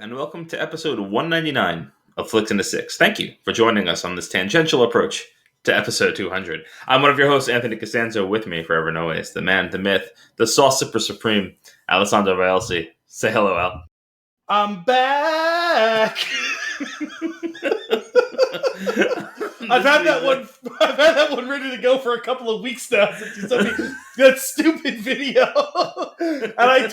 and welcome to episode 199 of Flix into 6. Thank you for joining us on this tangential approach to episode 200. I'm one of your hosts, Anthony Costanzo. With me, forever and always, the man, the myth, the sauce sipper supreme, Alessandro Bielsi. Say hello, Al. I'm back. I've had that one ready to go for a couple of weeks now since you sent me that stupid video. And I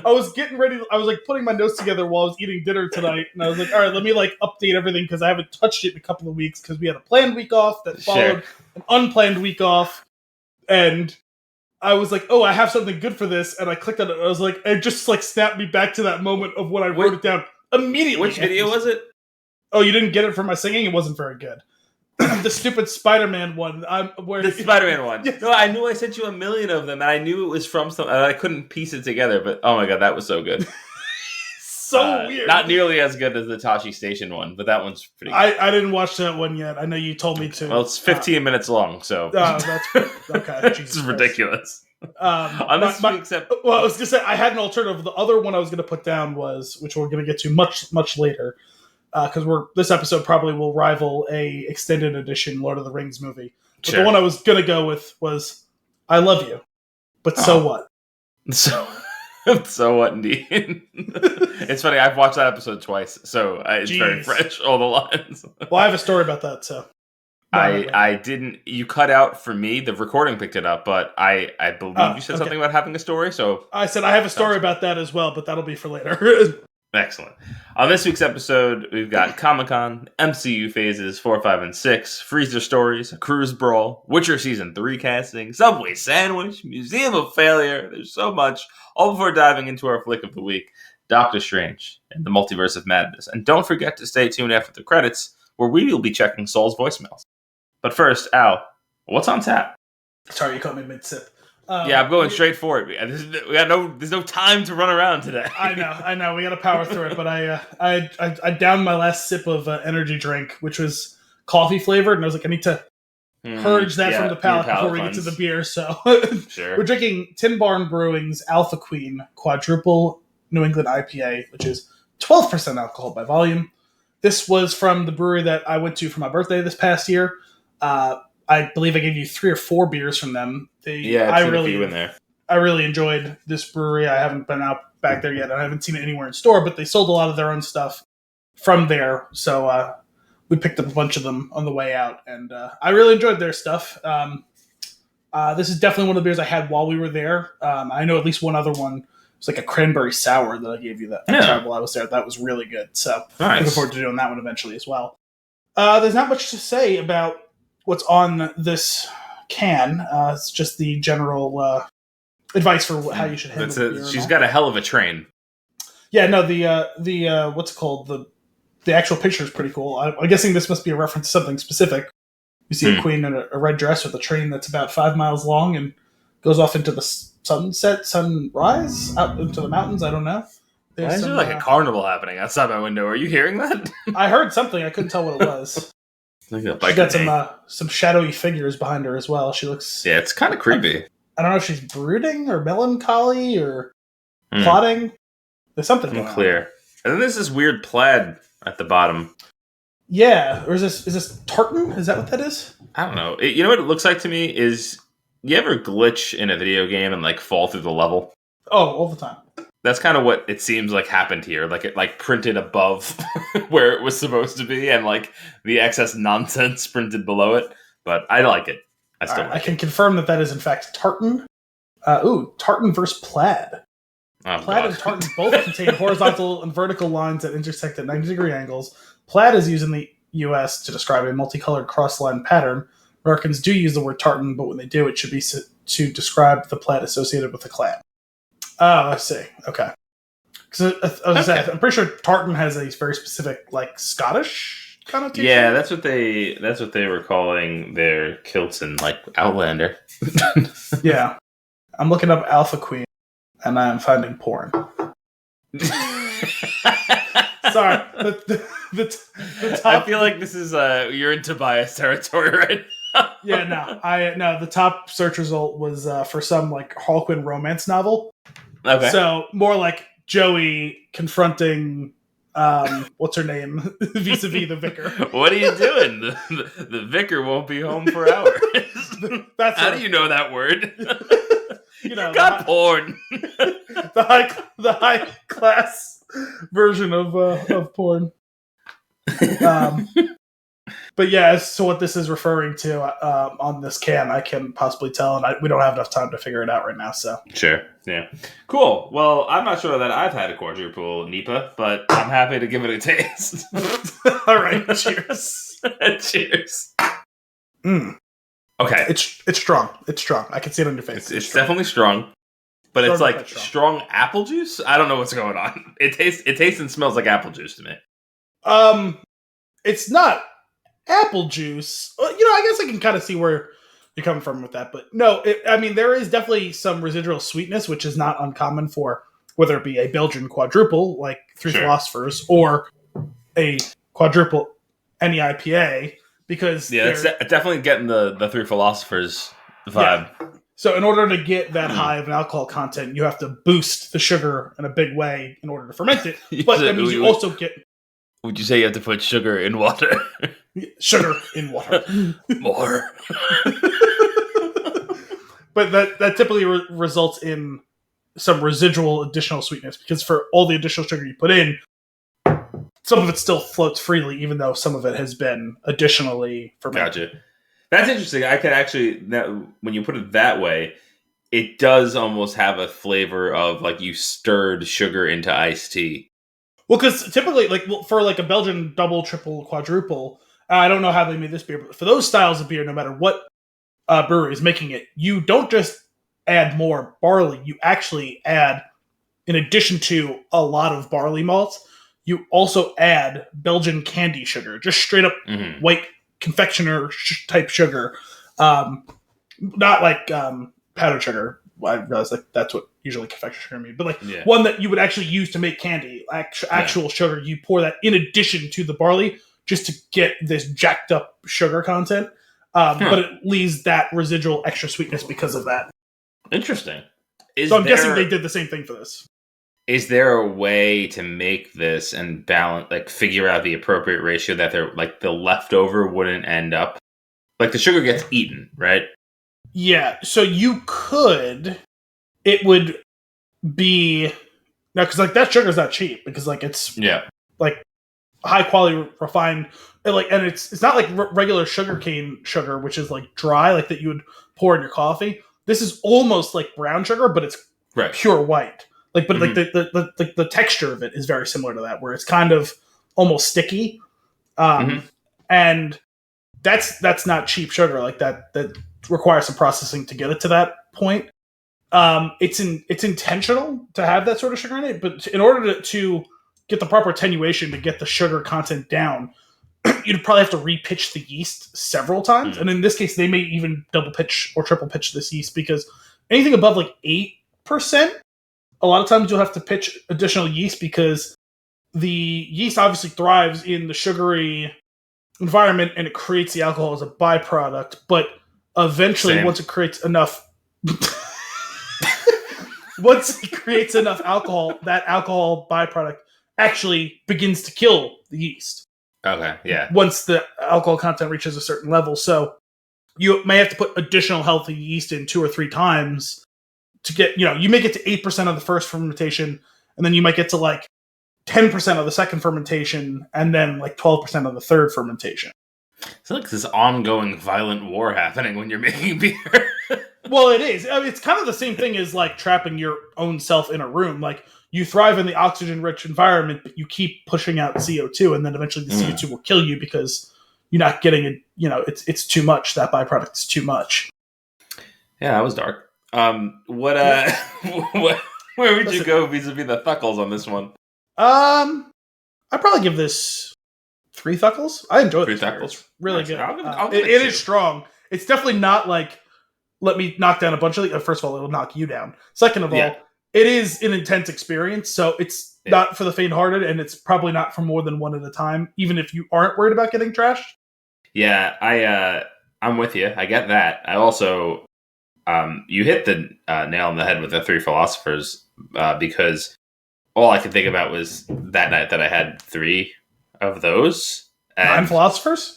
was getting ready. I was like putting my notes together while I was eating dinner tonight, and I was like, all right, let me like update everything because I haven't touched it in a couple of weeks because we had a planned week off that followed an unplanned week off, and I was like, oh, I have something good for this, and I clicked on it. And I was like, it just like snapped me back to that moment of when I wrote it down immediately. Which video was it? Oh, you didn't get it from my singing? It wasn't very good. The stupid Spider-Man one. The Spider-Man one. Yeah. No, I knew I sent you a million of them, and I knew it was from something. I couldn't piece it together, but oh my god, that was so good. So weird. Not nearly as good as the Tashi Station one, but that one's pretty good. I didn't watch that one yet. I know you told me to. Well, it's 15 minutes long, so... Oh, that's okay. It's ridiculous. On this week's episode... Well, I was going to say, I had an alternative. The other one I was going to put down was, which we're going to get to much, much later, because this episode probably will rival a extended edition Lord of the Rings movie. But the one I was going to go with was I Love You, but so what? So what, indeed? It's funny, I've watched that episode twice, so it's very fresh, all the lines. Well, I have a story about that, so... I didn't... You cut out for me, the recording picked it up, but I believe you said something about having a story, so... I said I have a story about that as well, but that'll be for later. Excellent. On this week's episode, we've got Comic-Con, MCU phases 4, 5, and 6, Freezer stories, a cruise brawl, Witcher Season 3 casting, Subway sandwich, Museum of Failure. There's so much. All before diving into our flick of the week, Doctor Strange and the Multiverse of Madness. And don't forget to stay tuned after the credits, where we will be checking Saul's voicemails. But first, Al, what's on tap? Sorry, you caught me mid-sip. Yeah, I'm going straight for it. There's no time to run around today. I know. We got to power through it. But I downed my last sip of energy drink, which was coffee flavored, and I was like, I need to purge that from the palate before we get to the beer. So sure. We're drinking Tin Barn Brewing's Alpha Queen Quadruple New England IPA, which is 12% alcohol by volume. This was from the brewery that I went to for my birthday this past year. I believe I gave you 3 or 4 beers from them. I really enjoyed this brewery. I haven't been out back there yet. I haven't seen it anywhere in store, but they sold a lot of their own stuff from there. So we picked up a bunch of them on the way out, and I really enjoyed their stuff. This is definitely one of the beers I had while we were there. I know at least one other one. It was like a cranberry sour that I gave you that time while I was there. That was really good. So looking forward to doing that one eventually as well. There's not much to say about what's on this can. It's just the general advice for how you should handle beer. She's got a hell of a train. Yeah, no, the what's it called? The actual picture is pretty cool. I'm guessing this must be a reference to something specific. You see a queen in a red dress with a train that's about 5 miles long and goes off into the sunrise, out into the mountains. I don't know. Why is there like a carnival happening outside my window? Are you hearing that? I heard something. I couldn't tell what it was. She got some shadowy figures behind her as well. She looks... Yeah, it's kind of creepy. I don't know if she's brooding or melancholy or plotting. There's something going on. Unclear. And then there's this weird plaid at the bottom. Yeah. Or is this tartan? Is that what that is? I don't know. You know what it looks like to me is... You ever glitch in a video game and like fall through the level? Oh, all the time. That's kind of what it seems like happened here. Like it like printed above where it was supposed to be, and like the excess nonsense printed below it. But I like it. I can confirm that is in fact tartan. Tartan versus plaid. Oh, plaid and tartan both contain horizontal and vertical lines that intersect at 90-degree angles. Plaid is used in the U.S. to describe a multicolored cross-line pattern. Americans do use the word tartan, but when they do, it should be to describe the plaid associated with the clan. Oh, I see. Okay. I'm pretty sure tartan has a very specific, like, Scottish connotation. Yeah, that's what they were calling their kilts in like Outlander. Yeah, I'm looking up Alpha Queen, and I'm finding porn. Sorry, the top, I feel like this is you're in Tobias territory right now. Yeah, no. The top search result was for some like Harlequin romance novel. Okay. So more like Joey confronting what's her name vis-a-vis the vicar. What are you doing? The vicar won't be home for hours. How do you know that word? You got porn. the high class version of porn. But yeah, as to what this is referring to on this can, I can possibly tell, and we don't have enough time to figure it out right now. So sure, yeah, cool. Well, I'm not sure that I've had a quadruple Nipa, but I'm happy to give it a taste. All right, cheers. Cheers. Okay, it's strong. It's strong. I can see it on your face. It's definitely strong, but it's like strong apple juice. I don't know what's going on. It tastes and smells like apple juice to me. It's not apple juice. I guess I can kind of see where you're coming from with that, but no, there is definitely some residual sweetness, which is not uncommon for whether it be a Belgian quadruple like Three Philosophers or a quadruple any IPA, because it's definitely getting the Three Philosophers vibe. Yeah. So in order to get that high of an alcohol content, you have to boost the sugar in a big way in order to ferment it. But that means you also get... Would you say you have to put sugar in water? Sugar in water. More. But that typically results in some residual additional sweetness, because for all the additional sugar you put in, some of it still floats freely, even though some of it has been additionally fermented. Gotcha. That's interesting. I can actually, when you put it that way, it does almost have a flavor of like you stirred sugar into iced tea. Well, because typically, for a Belgian double, triple, quadruple, I don't know how they made this beer, but for those styles of beer, no matter what brewery is making it, you don't just add more barley. You actually add, in addition to a lot of barley malts, you also add Belgian candy sugar, just straight up white confectioner type sugar, not like powdered sugar. I realize that's what usually confectioner sugar means, but one that you would actually use to make candy, actual sugar. You pour that in addition to the barley just to get this jacked up sugar content, but it leaves that residual extra sweetness because of that. Interesting. So I'm guessing they did the same thing for this. Is there a way to make this and balance, figure out the appropriate ratio that they're the leftover wouldn't end up? The sugar gets eaten, right? Yeah, so you could. It would be now, because that sugar's not cheap, because it's high quality refined, and it's not like regular sugarcane sugar, which is dry, that you would pour in your coffee. This is almost like brown sugar, but it's pure white. But the texture of it is very similar to that, where it's kind of almost sticky, and that's not cheap sugar that requires some processing to get it to that point. It's intentional to have that sort of sugar in it, but in order to get the proper attenuation to get the sugar content down, you'd probably have to repitch the yeast several times. And in this case, they may even double pitch or triple pitch this yeast, because anything above 8%, a lot of times you'll have to pitch additional yeast, because the yeast obviously thrives in the sugary environment and it creates the alcohol as a byproduct. But eventually, once it creates enough alcohol, that alcohol byproduct actually begins to kill the yeast. Okay, yeah. Once the alcohol content reaches a certain level. So you may have to put additional healthy yeast in 2 or 3 times to get, you may get to 8% of the first fermentation, and then you might get to 10% of the second fermentation, and then 12% of the third fermentation. It's like this ongoing violent war happening when you're making beer. Well, it is. It's kind of the same thing as trapping your own self in a room. You thrive in the oxygen-rich environment, but you keep pushing out CO2, and then eventually the CO2 will kill you because you're not getting it. It's too much. That byproduct is too much. Yeah, that was dark. Where would you go vis-a-vis the Thuckles on this one? I'd probably give this 3 Thuckles. I enjoy 3 this. Thuckles. It's really nice. good. I'll it is strong. It's definitely not let me knock down a bunch of first of all, it'll knock you down. Second of all, it is an intense experience, so it's not for the faint-hearted, and it's probably not for more than one at a time, even if you aren't worried about getting trashed. Yeah, I'm with you. I get that. I also, you hit the nail on the head with the Three Philosophers, because all I could think about was that night that I had 3 of those. 9 philosophers?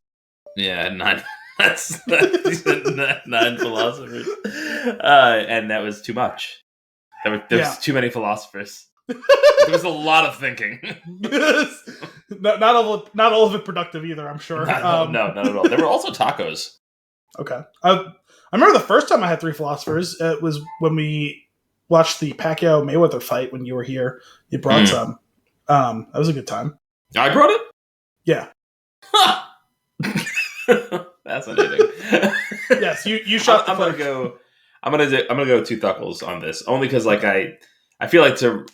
Yeah, 9. That's 9 philosophers. And that was too much. There was too many philosophers. There was a lot of thinking. not all of it productive either, I'm sure. No, not at all. There were also tacos. Okay. I remember the first time I had 3 philosophers. It was when we watched the Pacquiao Mayweather fight when you were here. You brought some. That was a good time. I brought it? Yeah. Fascinating. Yes, you shot. I'm gonna go 2 thuckles on this, only because like I feel like to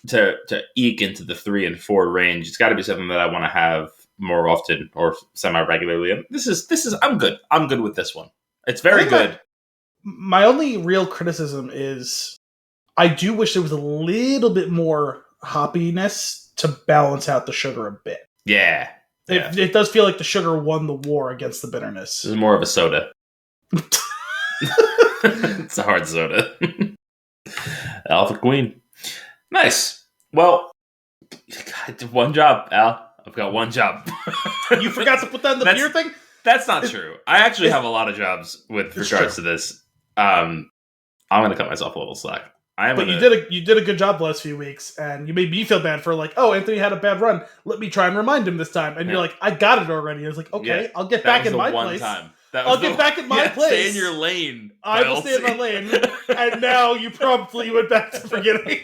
eke into the 3 and 4 range, it's got to be something that I want to have more often or semi regularly. And this is I'm good. I'm good with this one. It's very good. My only real criticism is I do wish there was a little bit more hoppiness to balance out the sugar a bit. Yeah. It does feel like the sugar won the war against the bitterness. This is more of a soda. It's a hard soda. Alpha Queen. Nice. Well, one job, Al. I've got one job. You forgot to put that in the beer thing? That's not true. I actually have a lot of jobs with regards to this. I'm going to cut myself a little slack. You did a good job the last few weeks, and you made me feel bad for like, oh, Anthony had a bad run. Let me try and remind him this time. And you're like, I got it already. I was like, okay, I'll get back in my place. I'll get back in my place. Stay in your lane. I will stay in my lane. And now you promptly went back to forgetting.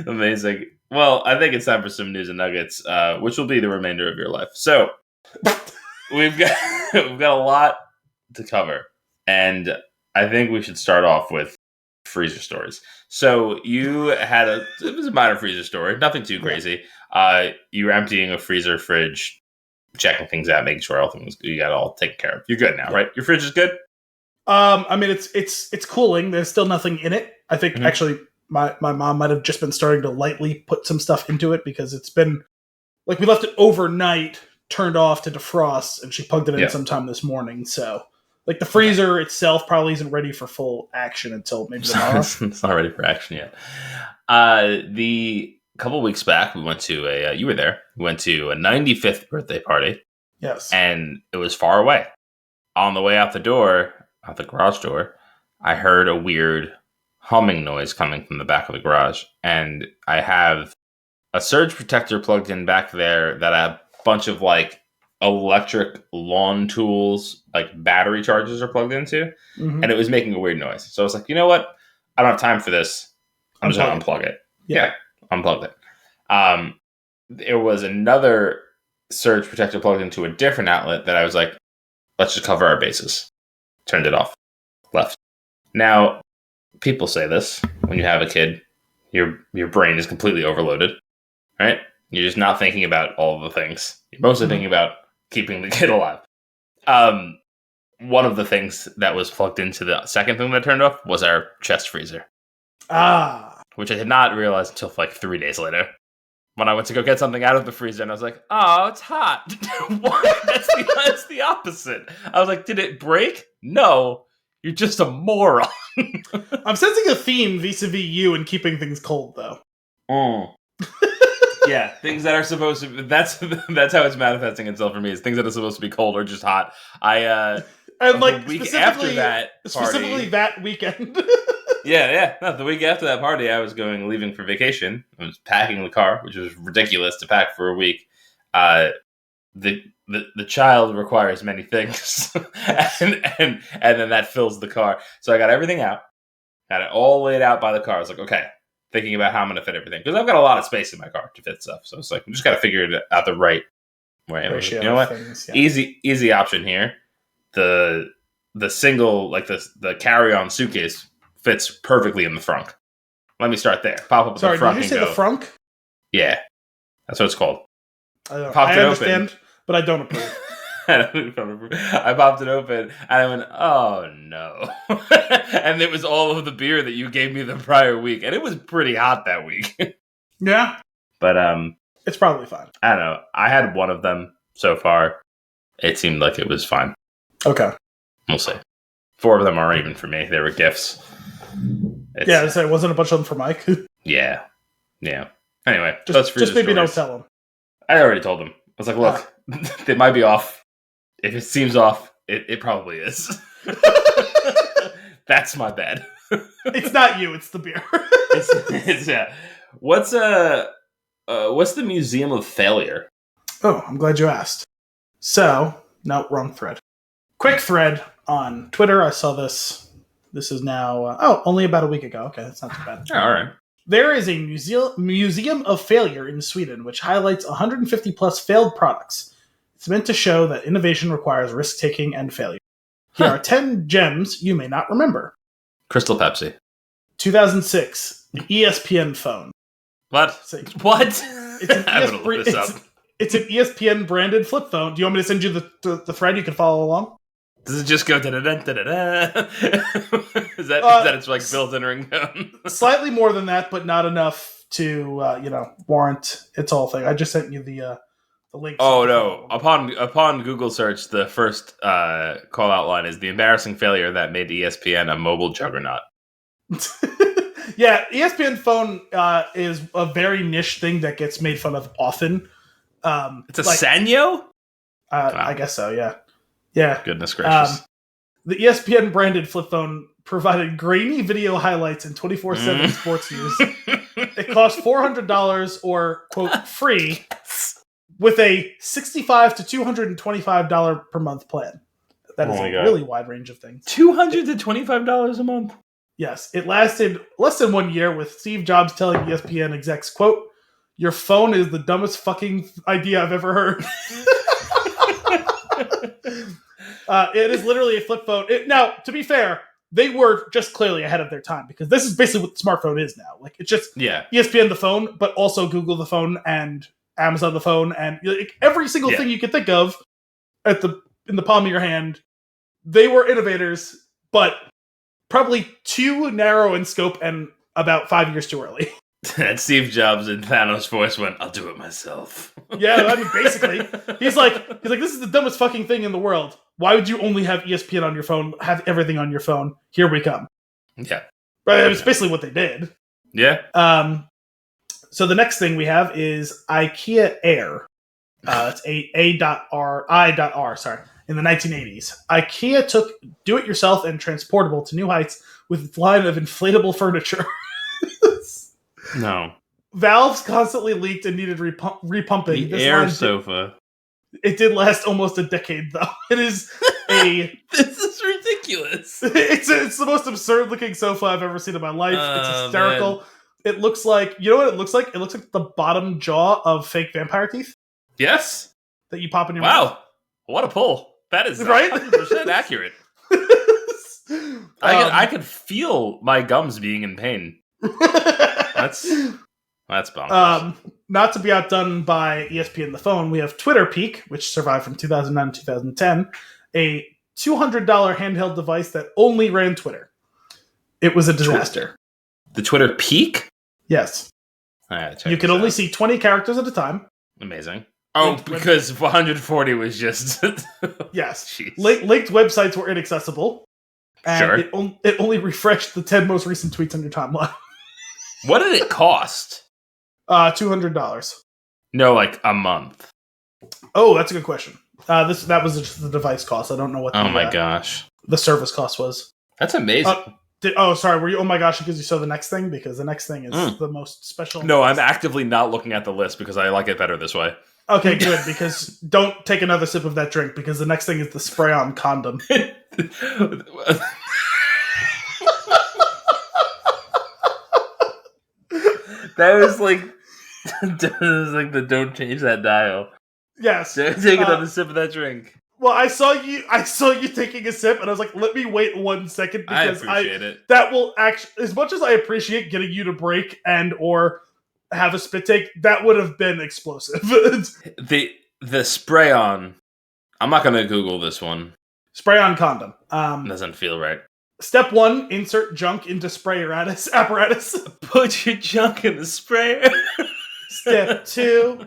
Amazing. Well, I think it's time for some news and nuggets, which will be the remainder of your life. So we've got a lot to cover, and I think we should start off with freezer stories. So you had it was a minor freezer story, nothing too crazy. You were emptying a freezer fridge, checking things out, making sure you got it all taken care of. You're good now, right? Your fridge is good? I mean, it's cooling. There's still nothing in it. I think actually my mom might have just been starting to lightly put some stuff into it because it's been like we left it overnight, turned off to defrost, and she plugged it in sometime this morning. So like the freezer itself probably isn't ready for full action until maybe tomorrow. It's not ready for action yet. The couple of weeks back, we went to you were there. We went to a 95th birthday party. Yes. And it was far away. On the way out the garage door, I heard a weird humming noise coming from the back of the garage. And I have a surge protector plugged in back there that I have a bunch of like electric lawn tools, like battery chargers are plugged into. Mm-hmm. And it was making a weird noise. So I was like, you know what? I don't have time for this. I'm just going to unplug it. Yeah. Unplugged it. There was another surge protector plugged into a different outlet that I was like, let's just cover our bases. Turned it off. Left. Now, people say this when you have a kid, your brain is completely overloaded, right? You're just not thinking about all the things. You're mostly thinking about keeping the kid alive. One of the things that was plugged into the second thing that turned off was our chest freezer. Which I did not realize until like 3 days later. When I went to go get something out of the freezer, and I was like, oh, it's hot. What? That's the opposite. I was like, did it break? No. You're just a moron. I'm sensing a theme vis-a-vis you and keeping things cold, though. Yeah, things that are supposed to... That's how it's manifesting itself for me, is things that are supposed to be cold or just hot. And like, the week after that party... Specifically that weekend. Yeah. No, the week after that party, I was leaving for vacation. I was packing the car, which was ridiculous to pack for a week. The child requires many things, and then that fills the car. So I got everything out, got it all laid out by the car. I was like, okay, thinking about how I'm going to fit everything because I've got a lot of space in my car to fit stuff. So it's like we just got to figure it out the right way. You know what? Things, yeah. Easy option here. The single like the carry-on suitcase fits perfectly in the frunk. Let me start there. Pop up the frunk. Sorry, did you say the frunk? Yeah, that's what it's called. I understand, but I don't approve. I popped it open, and I went, oh, no. And it was all of the beer that you gave me the prior week, and it was pretty hot that week. Yeah. But, it's probably fine. I don't know. I had one of them so far. It seemed like it was fine. Okay. We'll see. 4 of them aren't even for me. They were gifts. It wasn't a bunch of them for Mike? Yeah. Yeah. Anyway, just maybe don't tell him. I already told him. I was like, look, they might be off. If it seems off, it probably is. That's my bad. It's not you, it's the beer. it's yeah. What's the Museum of Failure? Oh, I'm glad you asked. So, no, wrong thread. Quick thread on Twitter. I saw this. This is now, only about a week ago. Okay, that's not too bad. Oh, all right. There is a museum of failure in Sweden, which highlights 150 plus failed products. It's meant to show that innovation requires risk-taking and failure. Here are 10 gems you may not remember. Crystal Pepsi. 2006, the ESPN phone. What? What? It's an ESPN branded flip phone. Do you want me to send you the thread? You can follow along. Does it just go da-da-da-da-da-da? Is that it's like built-in ringtone? Slightly more than that, but not enough to warrant its whole thing. I just sent you the link. Oh no! Upon Google search, the first call out line is the embarrassing failure that made ESPN a mobile juggernaut. Yeah, ESPN phone is a very niche thing that gets made fun of often. It's a Sanyo? Wow. I guess so, yeah. Yeah. Goodness gracious. The ESPN branded flip phone provided grainy video highlights and 24/7 sports news. It cost $400 or, quote, free with a $65 to $225 per month plan. That is a really wide range of things. $200 to $25 a month? Yes. It lasted less than 1 year with Steve Jobs telling ESPN execs, quote, "Your phone is the dumbest fucking idea I've ever heard." It is literally a flip phone. Now, to be fair, they were just clearly ahead of their time because this is basically what the smartphone is now. Like, it's just ESPN the phone, but also Google the phone and Amazon the phone and every single thing you can think of in the palm of your hand. They were innovators, but probably too narrow in scope and about 5 years too early. And Steve Jobs in Thanos' voice went, "I'll do it myself." Yeah, I mean, basically, he's like, this is the dumbest fucking thing in the world. Why would you only have ESPN on your phone? Have everything on your phone. Here we come. Yeah, right. It's basically what they did. Yeah. So the next thing we have is IKEA Air. It's I.R. Sorry. In the 1980s, IKEA took do-it-yourself and transportable to new heights with its line of inflatable furniture. No. Valves constantly leaked and needed repumping. The air sofa. It did last almost a decade, though. It is a... This is ridiculous. It's the most absurd-looking sofa I've ever seen in my life. It's hysterical. Man. It looks like... You know what it looks like? It looks like the bottom jaw of fake vampire teeth. Yes. That you pop in your mouth. Wow. What a pull. That is right? 100% accurate. I could feel my gums being in pain. That's bonkers. Not to be outdone by ESPN the phone, we have Twitter Peak, which survived from 2009 to 2010, a $200 handheld device that only ran Twitter. It was a disaster. The Twitter Peak? Yes. You could only see 20 characters at a time. Amazing. Oh, because 140 was just... Yes. Linked websites were inaccessible. And sure. It only refreshed the 10 most recent tweets on your timeline. What did it cost? $200. No, like a month. Oh, that's a good question. That was just the device cost. I don't know what. My gosh, the service cost was. That's amazing. Sorry. Were you? Oh my gosh, because you saw the next thing? Because the next thing is the most special. No, I'm actively not looking at the list because I like it better this way. Okay, good. Because don't take another sip of that drink because the next thing is the spray-on condom. That was like the don't change that dial. Yes. Take another sip of that drink. Well, I saw you taking a sip, and I was like, let me wait 1 second because I appreciate it. That will actually, as much as I appreciate getting you to break and or have a spit take, that would have been explosive. the spray on. I'm not gonna Google this one. Spray on condom. Doesn't feel right. Step 1, insert junk into spray apparatus. Put your junk in the sprayer. Step 2,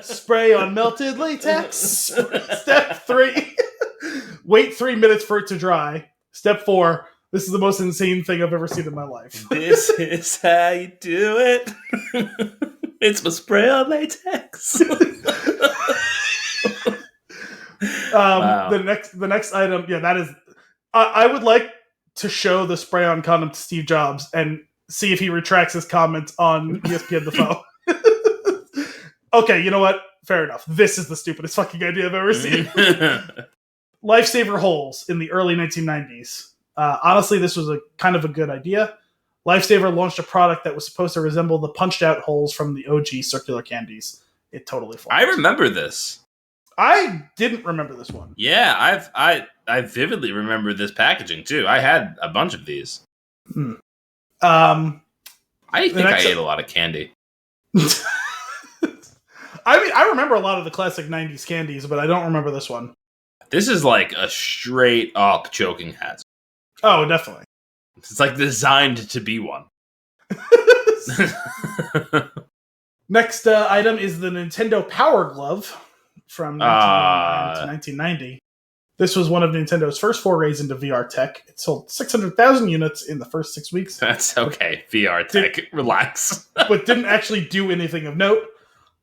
spray on melted latex. Step 3, wait 3 minutes for it to dry. Step 4, This is the most insane thing I've ever seen in my life. This is how you do it. It's my spray on latex. Wow. The next item, that is. I would like to show the spray on condom to Steve Jobs and see if he retracts his comments on ESPN The Foe. Okay, you know what? Fair enough. This is the stupidest fucking idea I've ever seen. Lifesaver holes in the early 1990s. Honestly, this was a kind of a good idea. Lifesaver launched a product that was supposed to resemble the punched out holes from the OG circular candies. It totally flopped. I remember this. I didn't remember this one. Yeah, I vividly remember this packaging too. I had a bunch of these. I think I ate a lot of candy. I remember a lot of the classic 90s candies, but I don't remember this one. This is like a straight up choking hazard. Oh, definitely. It's like designed to be one. Next item is the Nintendo Power Glove from 1999 to 1990. This was one of Nintendo's first forays into VR tech. It sold 600,000 units in the first 6 weeks. That's okay. VR tech. Relax. But didn't actually do anything of note.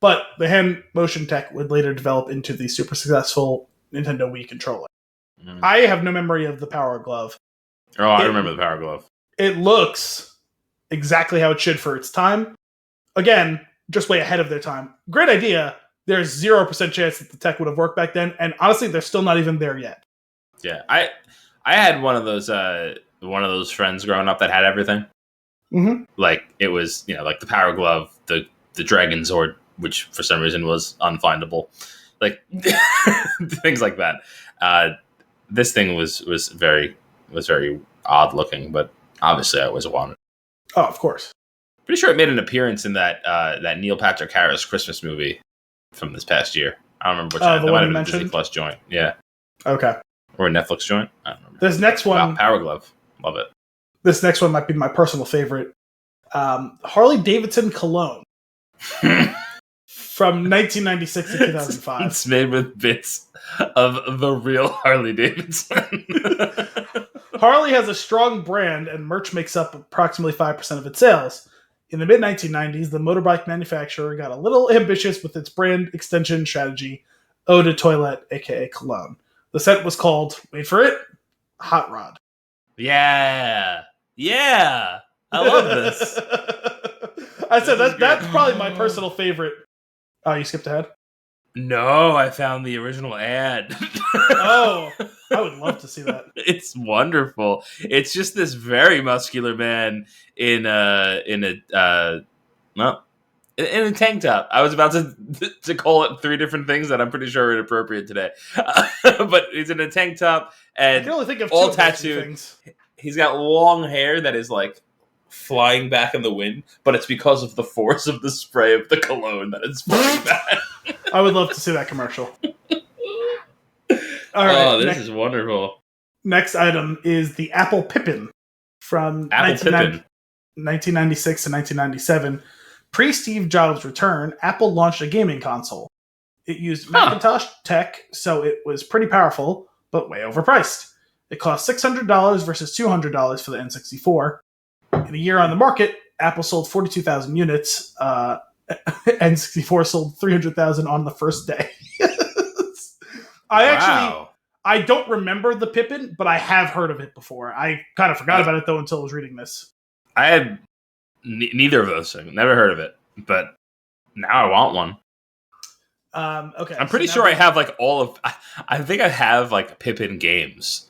But the hand motion tech would later develop into the super successful Nintendo Wii controller. I have no memory of the Power Glove. Oh, I remember the Power Glove. It looks exactly how it should for its time. Again, just way ahead of their time. Great idea. There's 0% chance that the tech would have worked back then, and honestly, they're still not even there yet. Yeah, I had one of those friends growing up that had everything. Mm-hmm. Like it was, like the Power Glove, the Dragon Sword, which for some reason was unfindable, like things like that. This thing was very odd looking, but obviously I always wanted. Oh, of course. Pretty sure it made an appearance in that Neil Patrick Harris Christmas movie from this past year. I don't remember which one. That might have been a Disney Plus joint. Yeah. Okay. Or a Netflix joint. I don't remember. This next one... Wow, Power Glove. Love it. This next one might be my personal favorite. Harley Davidson Cologne. From 1996 to 2005. It's made with bits of the real Harley Davidson. Harley has a strong brand, and merch makes up approximately 5% of its sales. In the mid-1990s, the motorbike manufacturer got a little ambitious with its brand extension strategy, Eau de Toilette, aka Cologne. The scent was called, wait for it, Hot Rod. Yeah. Yeah. I love this. I said that's probably my personal favorite. Oh, you skipped ahead? No, I found the original ad. Oh, I would love to see that. It's wonderful. It's just this very muscular man in a tank top. I was about to call it 3 different things that I'm pretty sure are inappropriate today, but he's in a tank top and I can only think of all two tattooed. things. He's got long hair that is like flying back in the wind, but it's because of the force of the spray of the cologne that is flying back. I would love to see that commercial. All right, this is wonderful. Next item is the Apple Pippin from 1996 to 1997. Pre-Steve Jobs' return, Apple launched a gaming console. It used Macintosh tech, so it was pretty powerful, but way overpriced. It cost $600 versus $200 for the N64. In a year on the market, Apple sold 42,000 units. N64 sold 300,000 on the first day. I don't remember the Pippin, but I have heard of it before. I kind of forgot about it, though, until I was reading this. I had neither of those things. Never heard of it, but now I want one. Okay, I'm pretty sure I have like all of... I think I have like Pippin games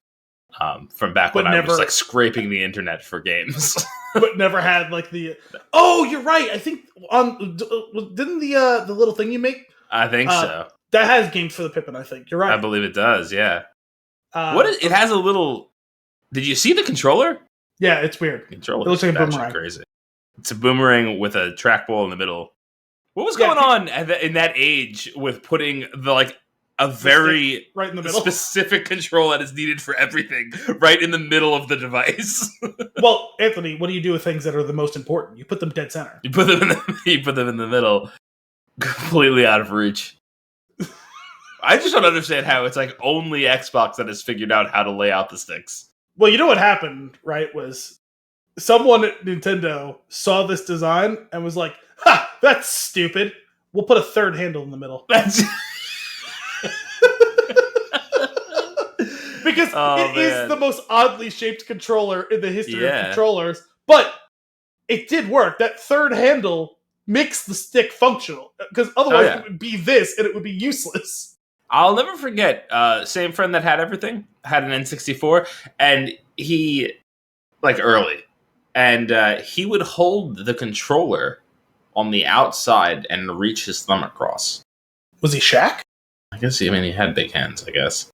from back when I was like scraping the internet for games. But never had like the... Oh, you're right. I think... didn't the little thing you make... I think so. That has games for the Pippin, I think. You're right. I believe it does, yeah. It has a little... Did you see the controller? Yeah, it's weird. The controller it looks like a boomerang. Crazy. It's a boomerang with a trackball in the middle. What was going on in that age with putting a very right in the middle specific control that is needed for everything right in the middle of the device? Well, Anthony, what do you do with things that are the most important? You put them dead center. You put them in the middle, completely out of reach. I just don't understand how it's like only Xbox that has figured out how to lay out the sticks. Well, you know what happened, right? Was someone at Nintendo saw this design and was like, "Ha, that's stupid. We'll put a third handle in the middle." That's Because Oh, it is man. the most oddly shaped controller in the history of Yeah. controllers, but it did work. That third handle makes the stick functional, because otherwise yeah. it would be this and it would be useless. I'll never forget. Same friend that had everything had an N64, and he early, and he would hold the controller on the outside and reach his thumb across. Was he Shaq? I guess he had big hands. I guess,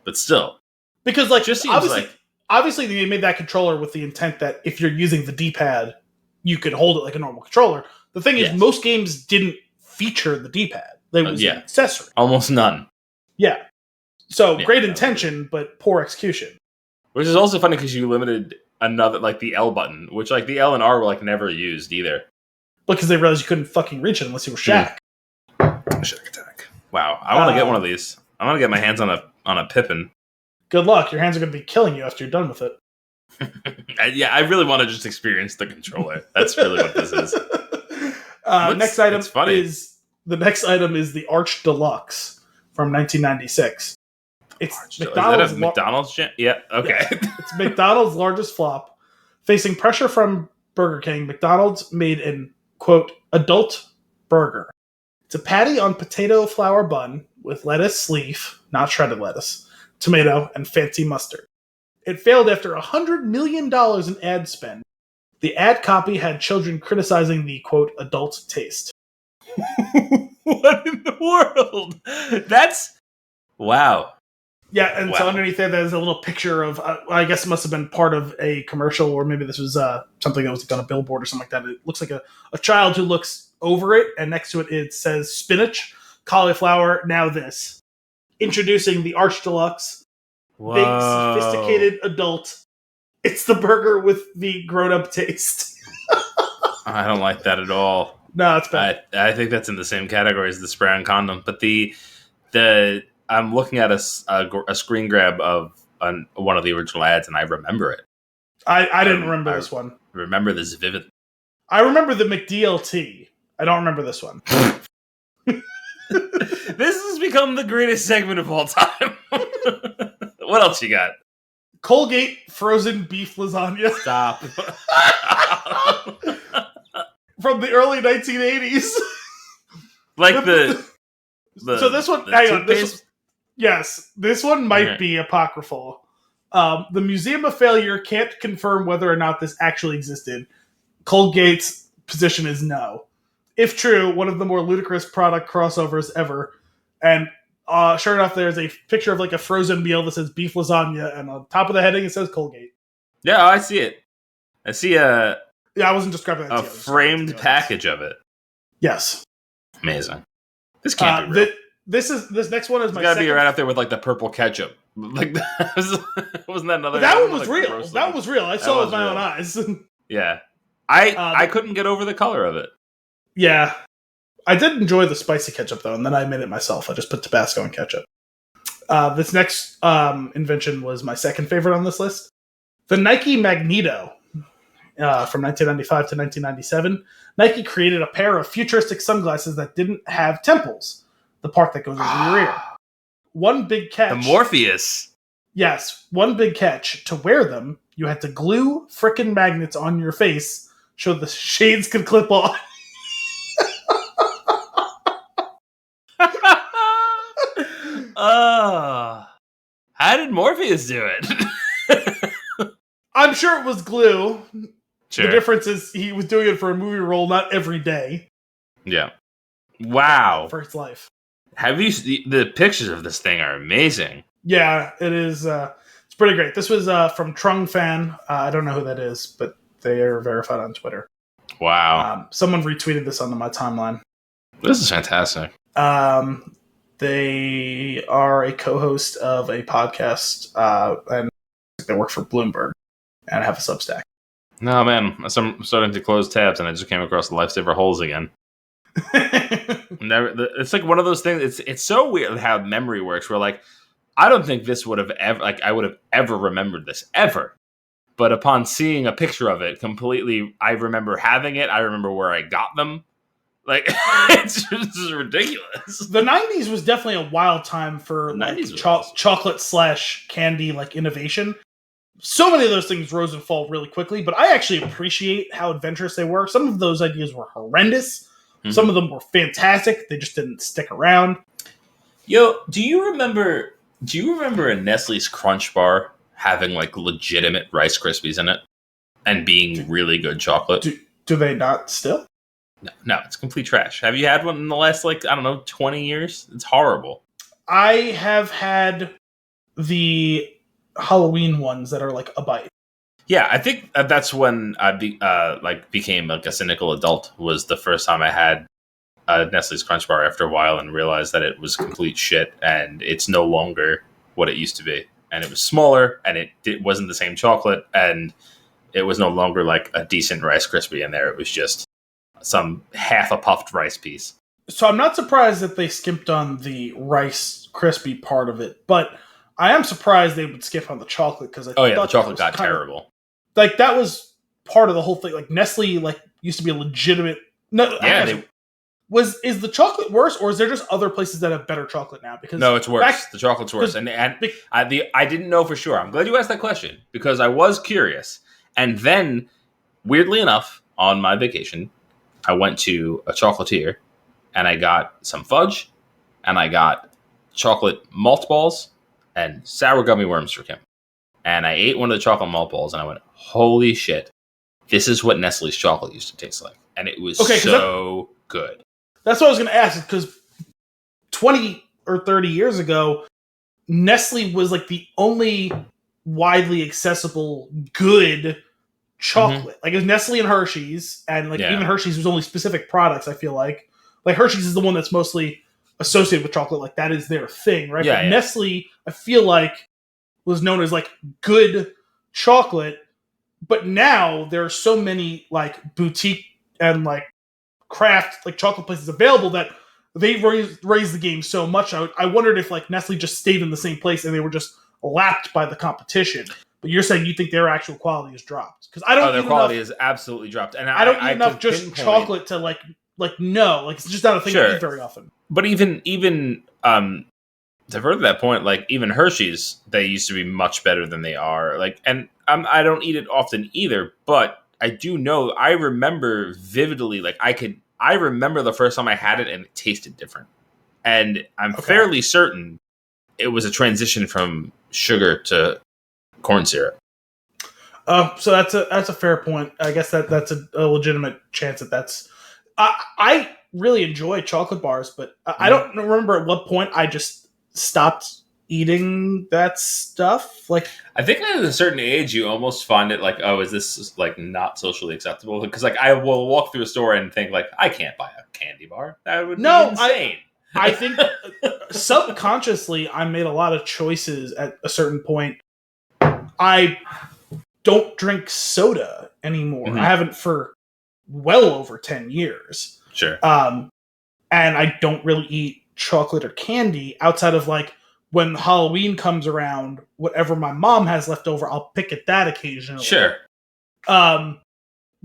but still, Because just seems obviously they made that controller with the intent that if you're using the D-pad, you could hold it like a normal controller. The thing is, Yes. most games didn't feature the D-pad. They was an accessory. almost none. Yeah. So Yeah, great intention, but poor execution. Which is also funny because you limited another the L button, which the L and R were never used either. Because they realized you couldn't fucking reach it unless you were Shaq. Shaq Attack. Wow, I want to get one of these. I want to get my hands on a Pippin. Good luck. Your hands are going to be killing you after you're done with it. I really want to just experience the controller. That's really what this is. Next item it's funny. is the Arch Deluxe from 1996. It's McDonald's. Is that a McDonald's jam? Yeah. Okay. It's McDonald's largest flop. Facing pressure from Burger King, McDonald's made an, quote, adult burger. It's a patty on potato flour bun with lettuce leaf, not shredded lettuce, tomato, and fancy mustard. It failed after $100 million in ad spend. The ad copy had children criticizing the, quote, adult taste. What in the world? That's wow. Yeah, and so Wow. underneath there's a little picture of, I guess it must have been part of a commercial, or maybe this was something that was on a billboard or something like that. It looks like a child who looks over it, and next to it, it says spinach, cauliflower, now this. Introducing the Arch Deluxe, Whoa. big, sophisticated adult. It's the burger with the grown-up taste. I don't like that at all. No, it's bad. I think that's in the same category as the spray on condom. But the I'm looking at a screen grab of one of the original ads, and I remember it. I didn't remember this one. Remember this vividly. I remember the McDLT. I don't remember this one. This has become the greatest segment of all time. What else you got? Colgate frozen beef lasagna. Stop. From the early 1980s. So this one, hang on. This one might be apocryphal. The Museum of Failure can't confirm whether or not this actually existed. Colgate's position is no. If true, one of the more ludicrous product crossovers ever. And sure enough, there's a picture of a frozen meal that says beef lasagna, and on top of the heading it says Colgate. Yeah, I see it. I see Yeah, I wasn't describing that. a framed package of it. Yes. Amazing. This can't be real. This next one is It's my gotta second. be right up there with the purple ketchup. Wasn't that another? That one was real. That one was real. I saw it with my real. own eyes. Yeah, I couldn't get over the color of it. Yeah. I did enjoy the spicy ketchup, though, and then I made it myself. I just put Tabasco and ketchup. This next invention was my second favorite on this list. The Nike Magneto. From 1995 to 1997, Nike created a pair of futuristic sunglasses that didn't have temples, the part that goes over your ear. One big catch. The Morpheus. Yes, one big catch. To wear them, you had to glue frickin' magnets on your face so the shades could clip on. How did Morpheus do it? I'm sure it was glue. Sure. The difference is he was doing it for a movie role, not every day. Yeah. Wow. For his life. Have you the pictures of this thing are amazing. Yeah, it is. It's pretty great. This was from Trung Fan. I don't know who that is, but they are verified on Twitter. Wow. Someone retweeted this onto my timeline. This is fantastic. They are a co-host of a podcast, and they work for Bloomberg, and have a Substack. No, man. I'm starting to close tabs, and I just came across the Lifesaver holes again. It's like one of those things. It's so weird how memory works. Where I don't think this would have ever, like, I would have ever remembered this ever. But upon seeing a picture of it, completely, I remember having it. I remember where I got them. Like, it's just ridiculous. The 90s was definitely a wild time for like chocolate/candy like innovation. So many of those things rose and fall really quickly, but I actually appreciate how adventurous they were. Some of those ideas were horrendous. Mm-hmm. Some of them were fantastic. They just didn't stick around. Yo, do you remember a Nestle's Crunch Bar having like legitimate Rice Krispies in it and being really good chocolate? Do they not still? No, it's complete trash. Have you had one in the last, 20 years? It's horrible. I have had the Halloween ones that are like a bite. Yeah, I think that's when I became like a cynical adult. Was the first time I had a Nestle's Crunch Bar after a while and realized that it was complete shit and it's no longer what it used to be. And it was smaller and it wasn't the same chocolate and it was no longer like a decent Rice Krispie in there. It was just some half a puffed rice piece. So I'm not surprised that they skipped on the Rice Krispie part of it, but I am surprised they would skip on the chocolate because the chocolate got terrible. Like that was part of the whole thing. Like Nestle, like used to be a legitimate. No, yeah. Is the chocolate worse, or is there just other places that have better chocolate now? Because no, it's worse. The chocolate's worse, and I didn't know for sure. I'm glad you asked that question because I was curious. And then, weirdly enough, on my vacation, I went to a chocolatier, and I got some fudge, and I got chocolate malt balls and sour gummy worms for Kim. And I ate one of the chocolate malt balls, and I went, "Holy shit! This is what Nestle's chocolate used to taste like," and it was so good. That's what I was going to ask, because 20 or 30 years ago, Nestle was like the only widely accessible good chocolate. Mm-hmm. Like it was Nestle and Hershey's, and even Hershey's was only specific products, I feel like. Like Hershey's is the one that's mostly associated with chocolate, like that is their thing, right? Yeah, but Nestle, I feel like, was known as like good chocolate, but now there are so many like boutique and like craft like chocolate places available that they raised the game so much. I wondered if like Nestle just stayed in the same place and they were just lapped by the competition. But you're saying you think their actual quality has dropped? Because I don't. Their quality has absolutely dropped, and I don't eat enough just chocolate to like no, like it's just not a thing I eat very often. But even to further that point, like even Hershey's, they used to be much better than they are. Like, and I don't eat it often either, but I do know. I remember vividly, like I remember the first time I had it and it tasted different. And I'm fairly certain it was a transition from sugar to corn syrup. So that's a fair point. I guess that's a legitimate chance that's. I really enjoy chocolate bars, but I don't remember at what point I just stopped eating that stuff. Like, I think at a certain age, you almost find it like, oh, is this like not socially acceptable? Because like I will walk through a store and think like, I can't buy a candy bar. That would be insane. I think subconsciously I made a lot of choices at a certain point. I don't drink soda anymore. Mm-hmm. I haven't for well over 10 years. Sure. And I don't really eat chocolate or candy outside of like when Halloween comes around, whatever my mom has left over, I'll pick at that occasionally. Sure. But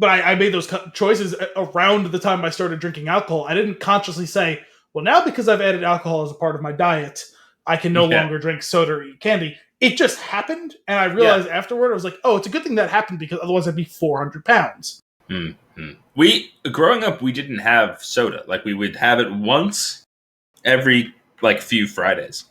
I made those choices around the time I started drinking alcohol. I didn't consciously say, well, now because I've added alcohol as a part of my diet, I can no longer drink soda or eat candy. It just happened, and I realized afterward, I was like, oh, it's a good thing that happened because otherwise I'd be 400 pounds. Mm-hmm. Growing up, we didn't have soda. Like, we would have it once every, like, few Fridays.